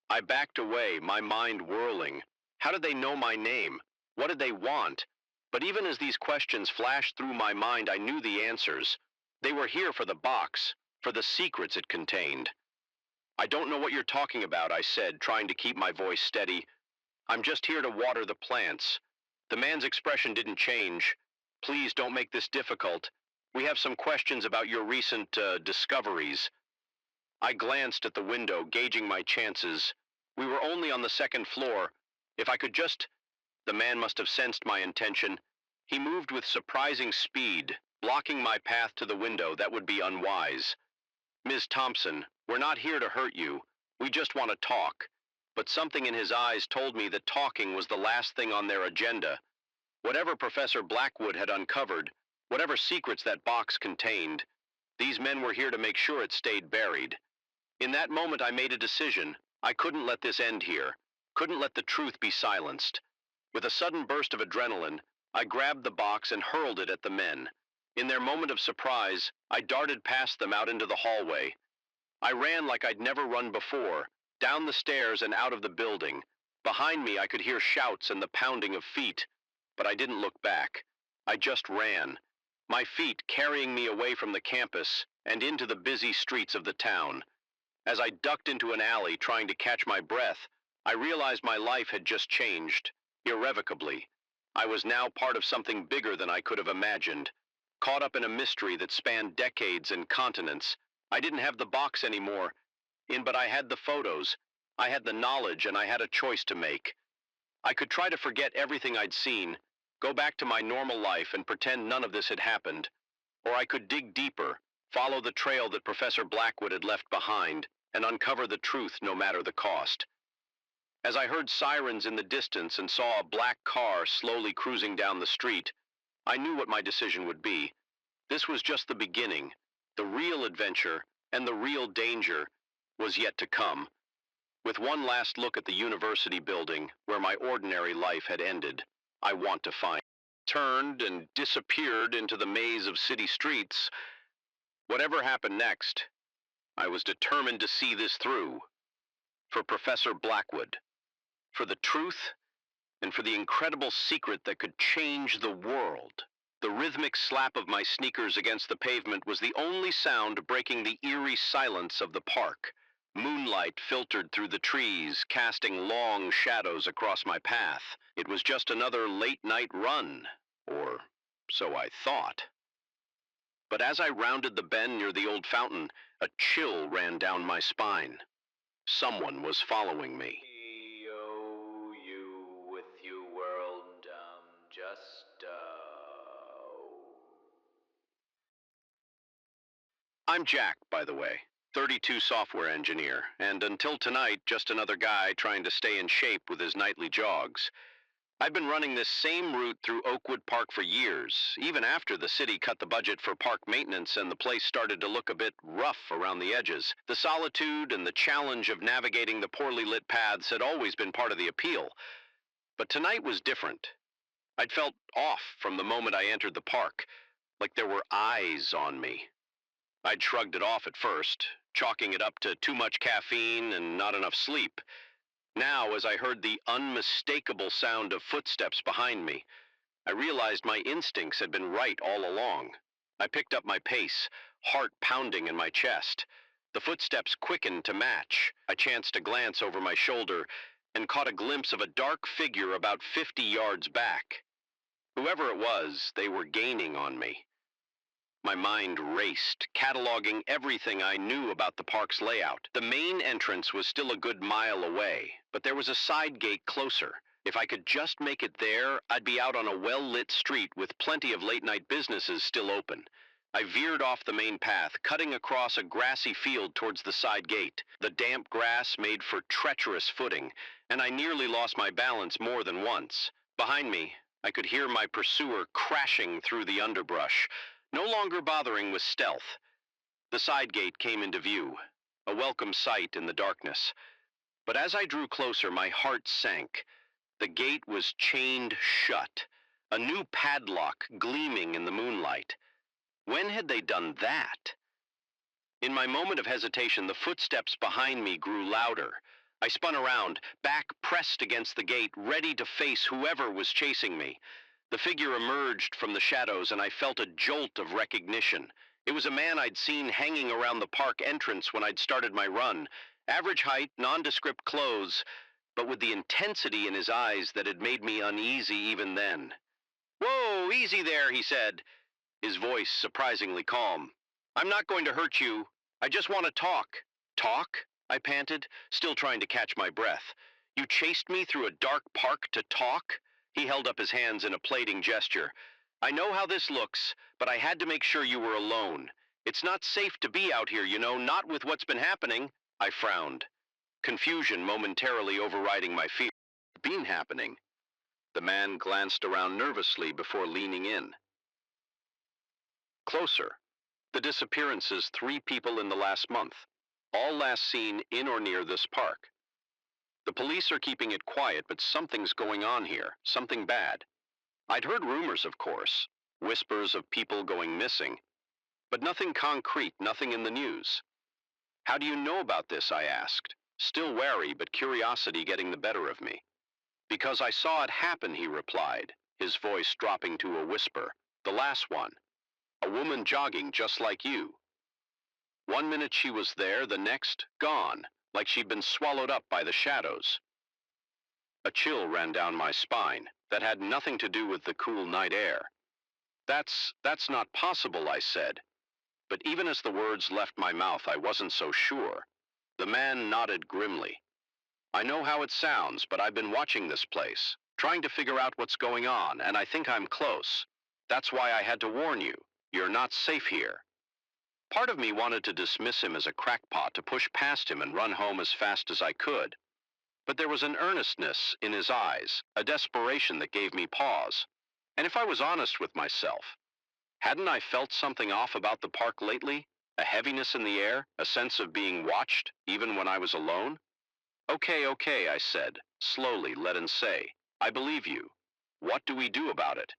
I backed away, my mind whirling. How did they know my name? What did they want? But even as these questions flashed through my mind, I knew the answers. They were here for the box, for the secrets it contained. "I don't know what you're talking about," I said, trying to keep my voice steady. "I'm just here to water the plants." The man's expression didn't change. "Please don't make this difficult. We have some questions about your recent discoveries." I glanced at the window, gauging my chances. We were only on the second floor. If I could just... The man must have sensed my intention. He moved with surprising speed, blocking my path to the window. That would be unwise. "Ms. Thompson, we're not here to hurt you. We just want to talk." But something in his eyes told me that talking was the last thing on their agenda. Whatever Professor Blackwood had uncovered, whatever secrets that box contained, these men were here to make sure it stayed buried. In that moment, I made a decision. I couldn't let this end here. Couldn't let the truth be silenced. With a sudden burst of adrenaline, I grabbed the box and hurled it at the men. In their moment of surprise, I darted past them out into the hallway. I ran like I'd never run before, down the stairs and out of the building. Behind me, I could hear shouts and the pounding of feet, but I didn't look back. I just ran, my feet carrying me away from the campus and into the busy streets of the town. As I ducked into an alley trying to catch my breath, I realized my life had just changed, irrevocably. I was now part of something bigger than I could have imagined, caught up in a mystery that spanned decades and continents. I didn't have the box anymore, but I had the photos, I had the knowledge, and I had a choice to make. I could try to forget everything I'd seen, go back to my normal life and pretend none of this had happened. Or I could dig deeper, follow the trail that Professor Blackwood had left behind, and uncover the truth no matter the cost. As I heard sirens in the distance and saw a black car slowly cruising down the street, I knew what my decision would be. This was just the beginning. The real adventure and the real danger was yet to come. With one last look at the university building where my ordinary life had ended, I want to find, turned and disappeared into the maze of city streets. Whatever happened next, I was determined to see this through. For Professor Blackwood. For the truth and for the incredible secret that could change the world. The rhythmic slap of my sneakers against the pavement was the only sound breaking the eerie silence of the park. Moonlight filtered through the trees, casting long shadows across my path. It was just another late-night run, or so I thought. But as I rounded the bend near the old fountain, a chill ran down my spine. Someone was following me. You with you world, I'm Jack, by the way, 32 software engineer, and until tonight, just another guy trying to stay in shape with his nightly jogs. I've been running this same route through Oakwood Park for years, even after the city cut the budget for park maintenance and the place started to look a bit rough around the edges. The solitude and the challenge of navigating the poorly lit paths had always been part of the appeal. But tonight was different. I'd felt off from the moment I entered the park, like there were eyes on me. I'd shrugged it off at first, chalking it up to too much caffeine and not enough sleep. Now, as I heard the unmistakable sound of footsteps behind me, I realized my instincts had been right all along. I picked up my pace, heart pounding in my chest. The footsteps quickened to match. I chanced a glance over my shoulder and caught a glimpse of a dark figure about 50 yards back. Whoever it was, they were gaining on me. My mind raced, cataloging everything I knew about the park's layout. The main entrance was still a good mile away, but there was a side gate closer. If I could just make it there, I'd be out on a well-lit street with plenty of late-night businesses still open. I veered off the main path, cutting across a grassy field towards the side gate. The damp grass made for treacherous footing, and I nearly lost my balance more than once. Behind me, I could hear my pursuer crashing through the underbrush, no longer bothering with stealth. The side gate came into view, a welcome sight in the darkness. But as I drew closer, my heart sank. The gate was chained shut, a new padlock gleaming in the moonlight. When had they done that? In my moment of hesitation, the footsteps behind me grew louder. I spun around, back pressed against the gate, ready to face whoever was chasing me. The figure emerged from the shadows, and I felt a jolt of recognition. It was a man I'd seen hanging around the park entrance when I'd started my run. Average height, nondescript clothes, but with the intensity in his eyes that had made me uneasy even then. "Whoa, easy there," he said, his voice surprisingly calm. "I'm not going to hurt you. I just want to talk." "Talk?" I panted, still trying to catch my breath. "You chased me through a dark park to talk?" He held up his hands in a plating gesture. "I know how this looks, but I had to make sure you were alone. It's not safe to be out here, you know, not with what's been happening." I frowned, confusion momentarily overriding my fear. "Been happening?" The man glanced around nervously before leaning in. Closer. The disappearances, 3 people in the last month, all last seen in or near this park. The police are keeping it quiet, but something's going on here, something bad. I'd heard rumors, of course, whispers of people going missing, but nothing concrete, nothing in the news. "How do you know about this?" I asked, still wary, but curiosity getting the better of me. "Because I saw it happen," he replied, his voice dropping to a whisper. "The last one. A woman jogging just like you. One minute she was there, the next, gone, like she'd been swallowed up by the shadows." A chill ran down my spine that had nothing to do with the cool night air. That's not possible," I said. But even as the words left my mouth, I wasn't so sure. The man nodded grimly. "I know how it sounds, but I've been watching this place, trying to figure out what's going on, and I think I'm close. That's why I had to warn you. You're not safe here." Part of me wanted to dismiss him as a crackpot, to push past him and run home as fast as I could. But there was an earnestness in his eyes, a desperation that gave me pause. And if I was honest with myself, hadn't I felt something off about the park lately? A heaviness in the air, a sense of being watched, even when I was alone? Okay, I said, slowly let him say. "I believe you. What do we do about it?"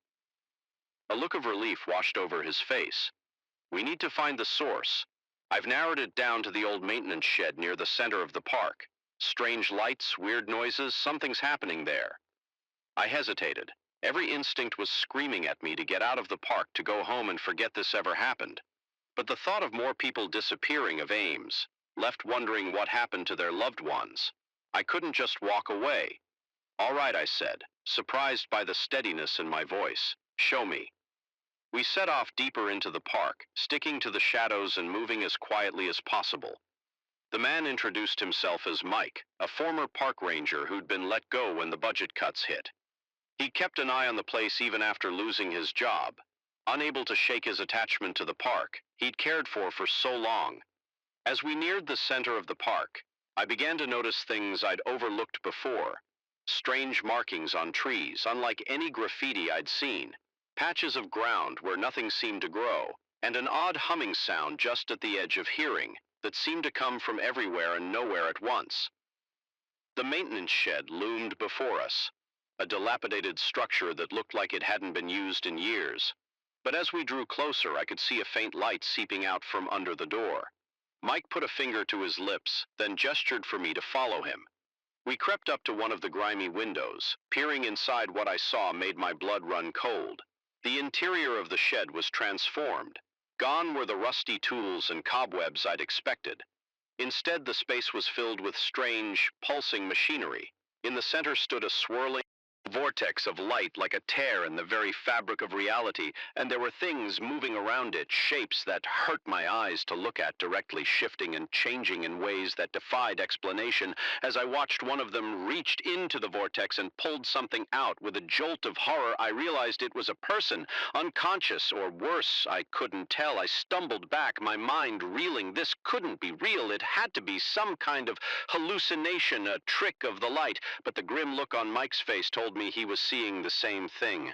A look of relief washed over his face. "We need to find the source. I've narrowed it down to the old maintenance shed near the center of the park. Strange lights, weird noises, something's happening there." I hesitated. Every instinct was screaming at me to get out of the park, to go home and forget this ever happened. But the thought of more people disappearing of Ames, left wondering what happened to their loved ones. I couldn't just walk away. All right, I said, surprised by the steadiness in my voice. Show me. We set off deeper into the park, sticking to the shadows and moving as quietly as possible. The man introduced himself as Mike, a former park ranger who'd been let go when the budget cuts hit. He kept an eye on the place even after losing his job, unable to shake his attachment to the park he'd cared for so long. As we neared the center of the park, I began to notice things I'd overlooked before. Strange markings on trees, unlike any graffiti I'd seen, patches of ground where nothing seemed to grow, and an odd humming sound just at the edge of hearing that seemed to come from everywhere and nowhere at once. The maintenance shed loomed before us, a dilapidated structure that looked like it hadn't been used in years. But as we drew closer, I could see a faint light seeping out from under the door. Mike put a finger to his lips, then gestured for me to follow him. We crept up to one of the grimy windows. Peering inside, what I saw made my blood run cold. The interior of the shed was transformed. Gone were the rusty tools and cobwebs I'd expected. Instead, the space was filled with strange, pulsing machinery. In the center stood a swirling vortex of light, like a tear in the very fabric of reality, and there were things moving around it, shapes that hurt my eyes to look at, directly shifting and changing in ways that defied explanation. As I watched, one of them reached into the vortex and pulled something out. With a jolt of horror, I realized it was a person, unconscious or worse, I couldn't tell. I stumbled back, my mind reeling. This couldn't be real. It had to be some kind of hallucination, a trick of the light. But the grim look on Mike's face told me he was seeing the same thing.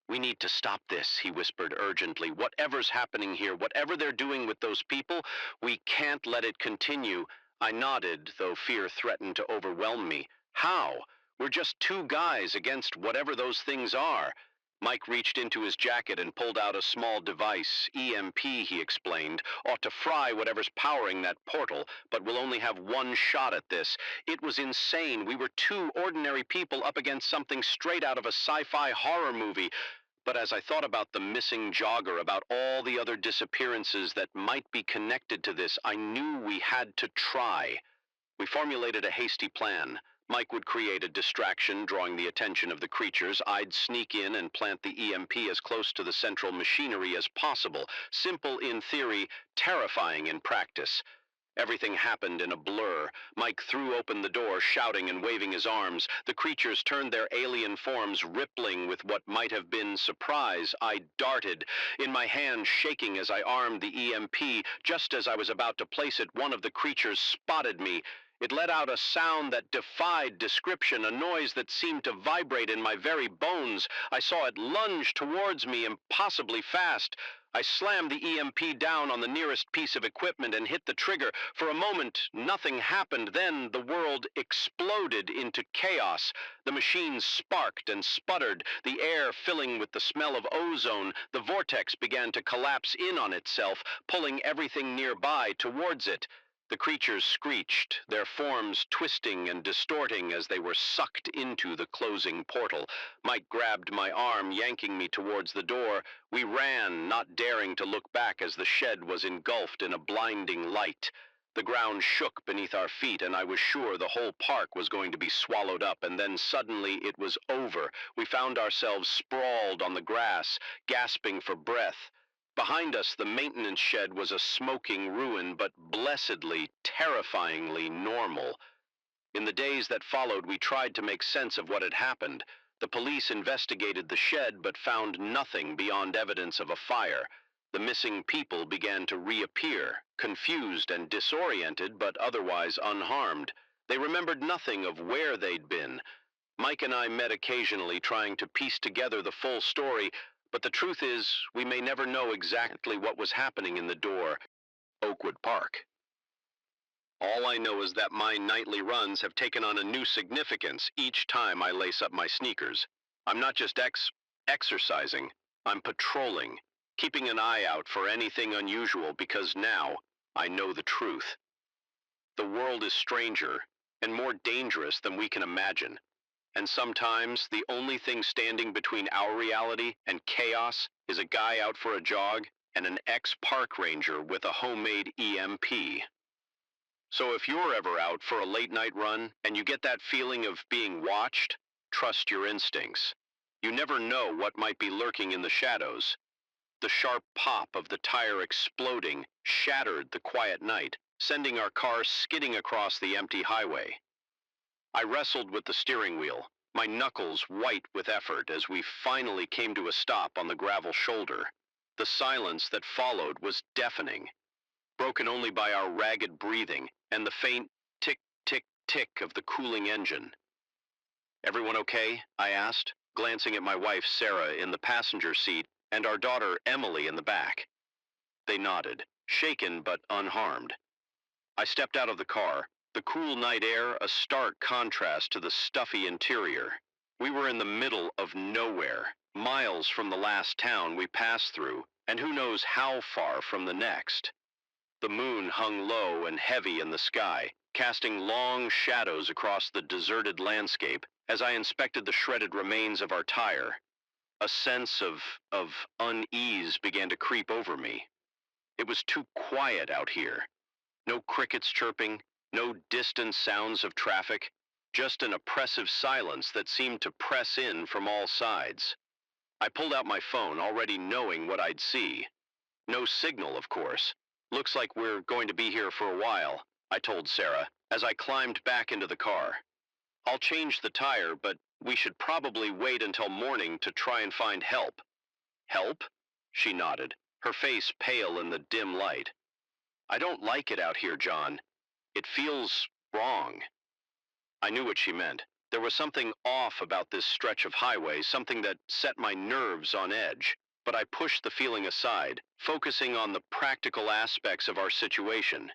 "We need to stop this," he whispered urgently. "Whatever's happening here, whatever they're doing with those people, we can't let it continue." I nodded, though fear threatened to overwhelm me. How? We're just two guys against whatever those things are. Mike reached into his jacket and pulled out a small device. EMP, he explained, ought to fry whatever's powering that portal, but we'll only have one shot at this. It was insane. We were two ordinary people up against something straight out of a sci-fi horror movie. But as I thought about the missing jogger, about all the other disappearances that might be connected to this, I knew we had to try. We formulated a hasty plan. Mike would create a distraction, drawing the attention of the creatures. I'd sneak in and plant the EMP as close to the central machinery as possible. Simple in theory, terrifying in practice. Everything happened in a blur. Mike threw open the door, shouting and waving his arms. The creatures turned their alien forms, rippling with what might have been surprise. I darted, in my hand shaking as I armed the EMP. Just as I was about to place it, one of the creatures spotted me. It let out a sound that defied description, a noise that seemed to vibrate in my very bones. I saw it lunge towards me, impossibly fast. I slammed the EMP down on the nearest piece of equipment and hit the trigger. For a moment, nothing happened. Then the world exploded into chaos. The machines sparked and sputtered, the air filling with the smell of ozone. The vortex began to collapse in on itself, pulling everything nearby towards it. The creatures screeched, their forms twisting and distorting as they were sucked into the closing portal. Mike grabbed my arm, yanking me towards the door. We ran, not daring to look back as the shed was engulfed in a blinding light. The ground shook beneath our feet, and I was sure the whole park was going to be swallowed up, and then suddenly it was over. We found ourselves sprawled on the grass, gasping for breath. Behind us, the maintenance shed was a smoking ruin, but blessedly, terrifyingly normal. In the days that followed, we tried to make sense of what had happened. The police investigated the shed, but found nothing beyond evidence of a fire. The missing people began to reappear, confused and disoriented, but otherwise unharmed. They remembered nothing of where they'd been. Mike and I met occasionally, trying to piece together the full story, but the truth is, we may never know exactly what was happening in the door, Oakwood Park. All I know is that my nightly runs have taken on a new significance each time I lace up my sneakers. I'm not just exercising, I'm patrolling, keeping an eye out for anything unusual, because now I know the truth. The world is stranger and more dangerous than we can imagine. And sometimes the only thing standing between our reality and chaos is a guy out for a jog and an ex-park ranger with a homemade EMP. So if you're ever out for a late night run and you get that feeling of being watched, trust your instincts. You never know what might be lurking in the shadows. The sharp pop of the tire exploding shattered the quiet night, sending our car skidding across the empty highway. I wrestled with the steering wheel, my knuckles white with effort as we finally came to a stop on the gravel shoulder. The silence that followed was deafening, broken only by our ragged breathing and the faint tick, tick, tick of the cooling engine. "Everyone okay?" I asked, glancing at my wife Sarah in the passenger seat and our daughter Emily in the back. They nodded, shaken but unharmed. I stepped out of the car, the cool night air a stark contrast to the stuffy interior. We were in the middle of nowhere, miles from the last town we passed through, and who knows how far from the next. The moon hung low and heavy in the sky, casting long shadows across the deserted landscape as I inspected the shredded remains of our tire. A sense of unease began to creep over me. It was too quiet out here. No crickets chirping, no distant sounds of traffic, just an oppressive silence that seemed to press in from all sides. I pulled out my phone, already knowing what I'd see. No signal, of course. "Looks like we're going to be here for a while," I told Sarah as I climbed back into the car. "I'll change the tire, but we should probably wait until morning to try and find help." "Help?" She nodded, her face pale in the dim light. "I don't like it out here, John. It feels wrong." I knew what she meant. There was something off about this stretch of highway, something that set my nerves on edge. But I pushed the feeling aside, focusing on the practical aspects of our situation.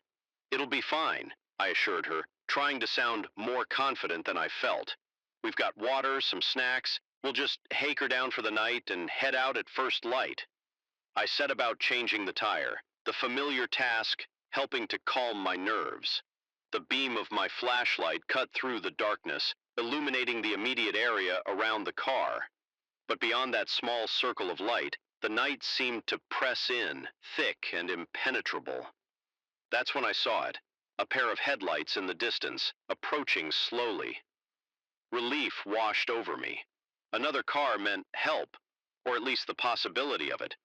"It'll be fine," I assured her, trying to sound more confident than I felt. "We've got water, some snacks. We'll just haker down for the night and head out at first light." I set about changing the tire, the familiar task helping to calm my nerves. The beam of my flashlight cut through the darkness, illuminating the immediate area around the car. But beyond that small circle of light, the night seemed to press in, thick and impenetrable. That's when I saw it, a pair of headlights in the distance, approaching slowly. Relief washed over me. Another car meant help, or at least the possibility of it.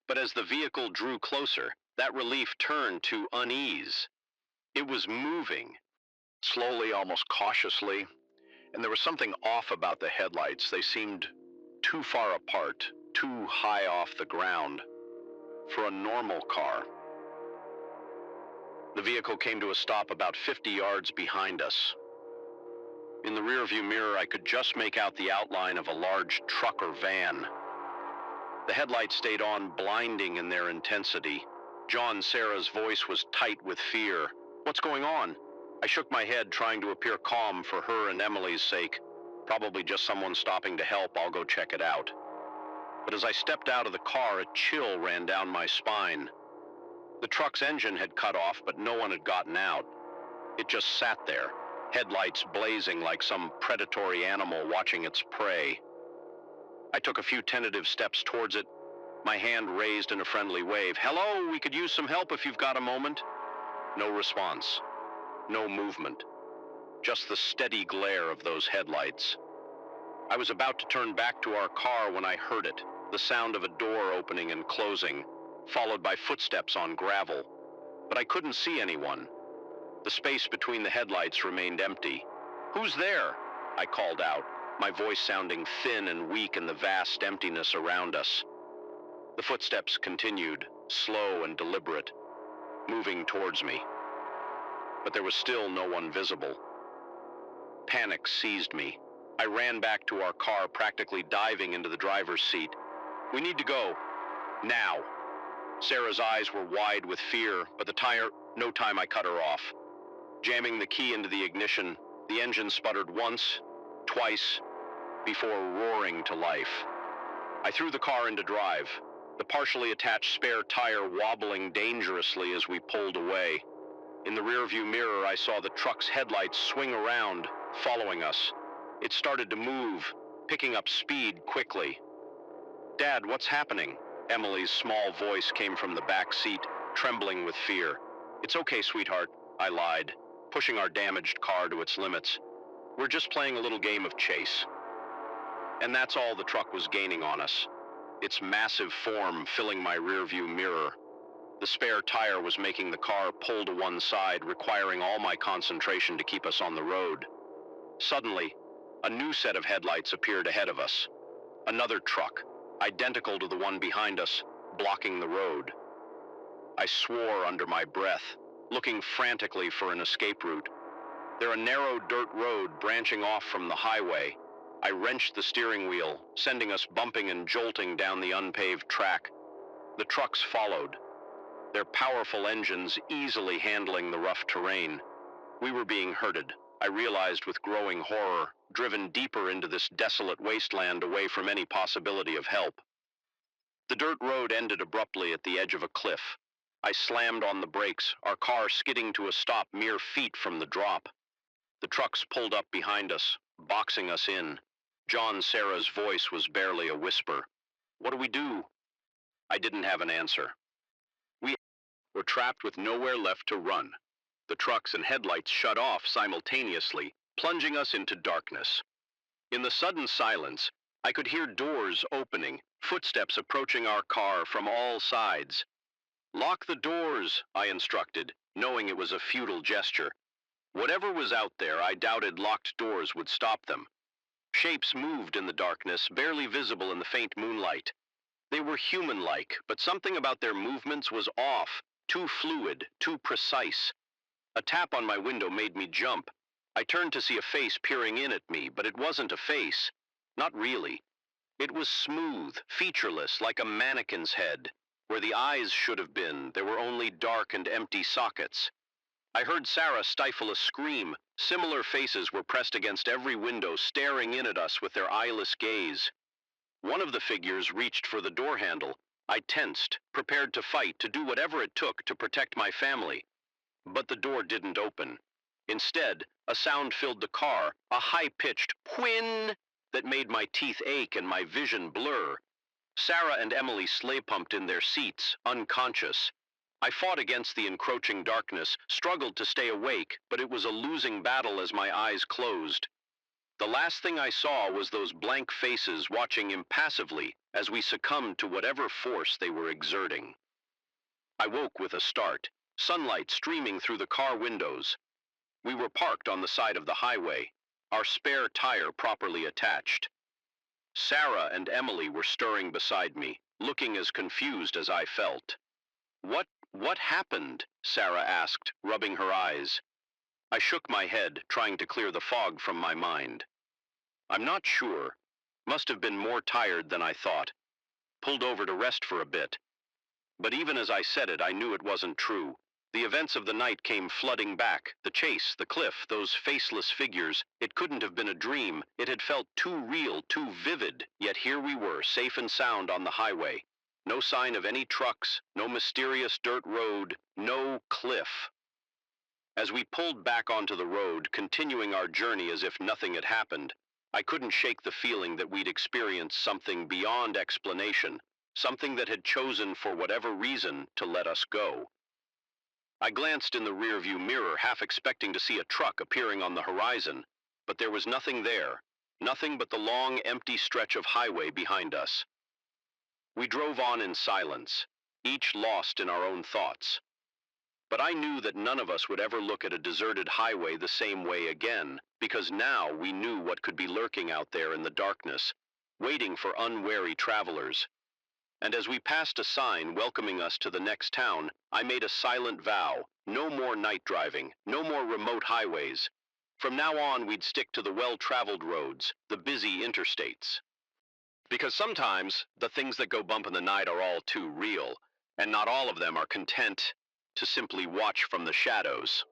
But as the vehicle drew closer, that relief turned to unease. It was moving, slowly, almost cautiously, and there was something off about the headlights. They seemed too far apart, too high off the ground for a normal car. The vehicle came to a stop about 50 yards behind us. In the rearview mirror, I could just make out the outline of a large truck or van. The headlights stayed on, blinding in their intensity. John Sarah's voice was tight with fear. "What's going on?" I shook my head, trying to appear calm for her and Emily's sake. "Probably just someone stopping to help. I'll go check it out." But as I stepped out of the car, a chill ran down my spine. The truck's engine had cut off, but no one had gotten out. It just sat there, headlights blazing like some predatory animal watching its prey. I took a few tentative steps towards it, my hand raised in a friendly wave. "Hello, we could use some help if you've got a moment." No response, no movement, just the steady glare of those headlights. I was about to turn back to our car when I heard it, the sound of a door opening and closing, followed by footsteps on gravel. But I couldn't see anyone. The space between the headlights remained empty. "Who's there?" I called out, my voice sounding thin and weak in the vast emptiness around us. The footsteps continued, slow and deliberate, moving towards me. But there was still no one visible. Panic seized me. I ran back to our car, practically diving into the driver's seat. "We need to go. Now." Sarah's eyes were wide with fear, but no time. I cut her off. Jamming the key into the ignition, the engine sputtered once, twice, before roaring to life. I threw the car into drive, the partially attached spare tire wobbling dangerously as we pulled away. In the rearview mirror, I saw the truck's headlights swing around, following us. It started to move, picking up speed quickly. "Dad, what's happening?" Emily's small voice came from the back seat, trembling with fear. "It's okay, sweetheart," I lied, pushing our damaged car to its limits. "We're just playing a little game of chase." And that's all the truck was gaining on us, its massive form filling my rearview mirror. The spare tire was making the car pull to one side, requiring all my concentration to keep us on the road. Suddenly, a new set of headlights appeared ahead of us. Another truck, identical to the one behind us, blocking the road. I swore under my breath, looking frantically for an escape route. There a narrow dirt road branching off from the highway. I wrenched the steering wheel, sending us bumping and jolting down the unpaved track. The trucks followed, their powerful engines easily handling the rough terrain. We were being herded, I realized with growing horror, driven deeper into this desolate wasteland away from any possibility of help. The dirt road ended abruptly at the edge of a cliff. I slammed on the brakes, our car skidding to a stop mere feet from the drop. The trucks pulled up behind us, boxing us in. John Sarah's voice was barely a whisper. "What do we do?" I didn't have an answer. We were trapped with nowhere left to run. The trucks and headlights shut off simultaneously, plunging us into darkness. In the sudden silence, I could hear doors opening, footsteps approaching our car from all sides. "Lock the doors," I instructed, knowing it was a futile gesture. Whatever was out there, I doubted locked doors would stop them. Shapes moved in the darkness, barely visible in the faint moonlight. They were human-like, but something about their movements was off, too fluid, too precise. A tap on my window made me jump. I turned to see a face peering in at me, but it wasn't a face. Not really. It was smooth, featureless, like a mannequin's head. Where the eyes should have been, there were only dark and empty sockets. I heard Sarah stifle a scream. Similar faces were pressed against every window, staring in at us with their eyeless gaze. One of the figures reached for the door handle. I tensed, prepared to fight, to do whatever it took to protect my family. But the door didn't open. Instead, a sound filled the car, a high-pitched "whin" that made my teeth ache and my vision blur. Sarah and Emily sleigh-pumped in their seats, unconscious. I fought against the encroaching darkness, struggled to stay awake, but it was a losing battle as my eyes closed. The last thing I saw was those blank faces watching impassively as we succumbed to whatever force they were exerting. I woke with a start, sunlight streaming through the car windows. We were parked on the side of the highway, our spare tire properly attached. Sarah and Emily were stirring beside me, looking as confused as I felt. What happened?" Sarah asked, rubbing her eyes. I shook my head, trying to clear the fog from my mind. "I'm not sure. Must have been more tired than I thought. Pulled over to rest for a bit." But even as I said it, I knew it wasn't true. The events of the night came flooding back. The chase, the cliff, those faceless figures. It couldn't have been a dream. It had felt too real, too vivid. Yet here we were, safe and sound on the highway. No sign of any trucks, no mysterious dirt road, no cliff. As we pulled back onto the road, continuing our journey as if nothing had happened, I couldn't shake the feeling that we'd experienced something beyond explanation, something that had chosen, for whatever reason, to let us go. I glanced in the rearview mirror, half expecting to see a truck appearing on the horizon, but there was nothing there, nothing but the long, empty stretch of highway behind us. We drove on in silence, each lost in our own thoughts. But I knew that none of us would ever look at a deserted highway the same way again, because now we knew what could be lurking out there in the darkness, waiting for unwary travelers. And as we passed a sign welcoming us to the next town, I made a silent vow: no more night driving, no more remote highways. From now on, we'd stick to the well-traveled roads, the busy interstates. Because sometimes the things that go bump in the night are all too real, and not all of them are content to simply watch from the shadows.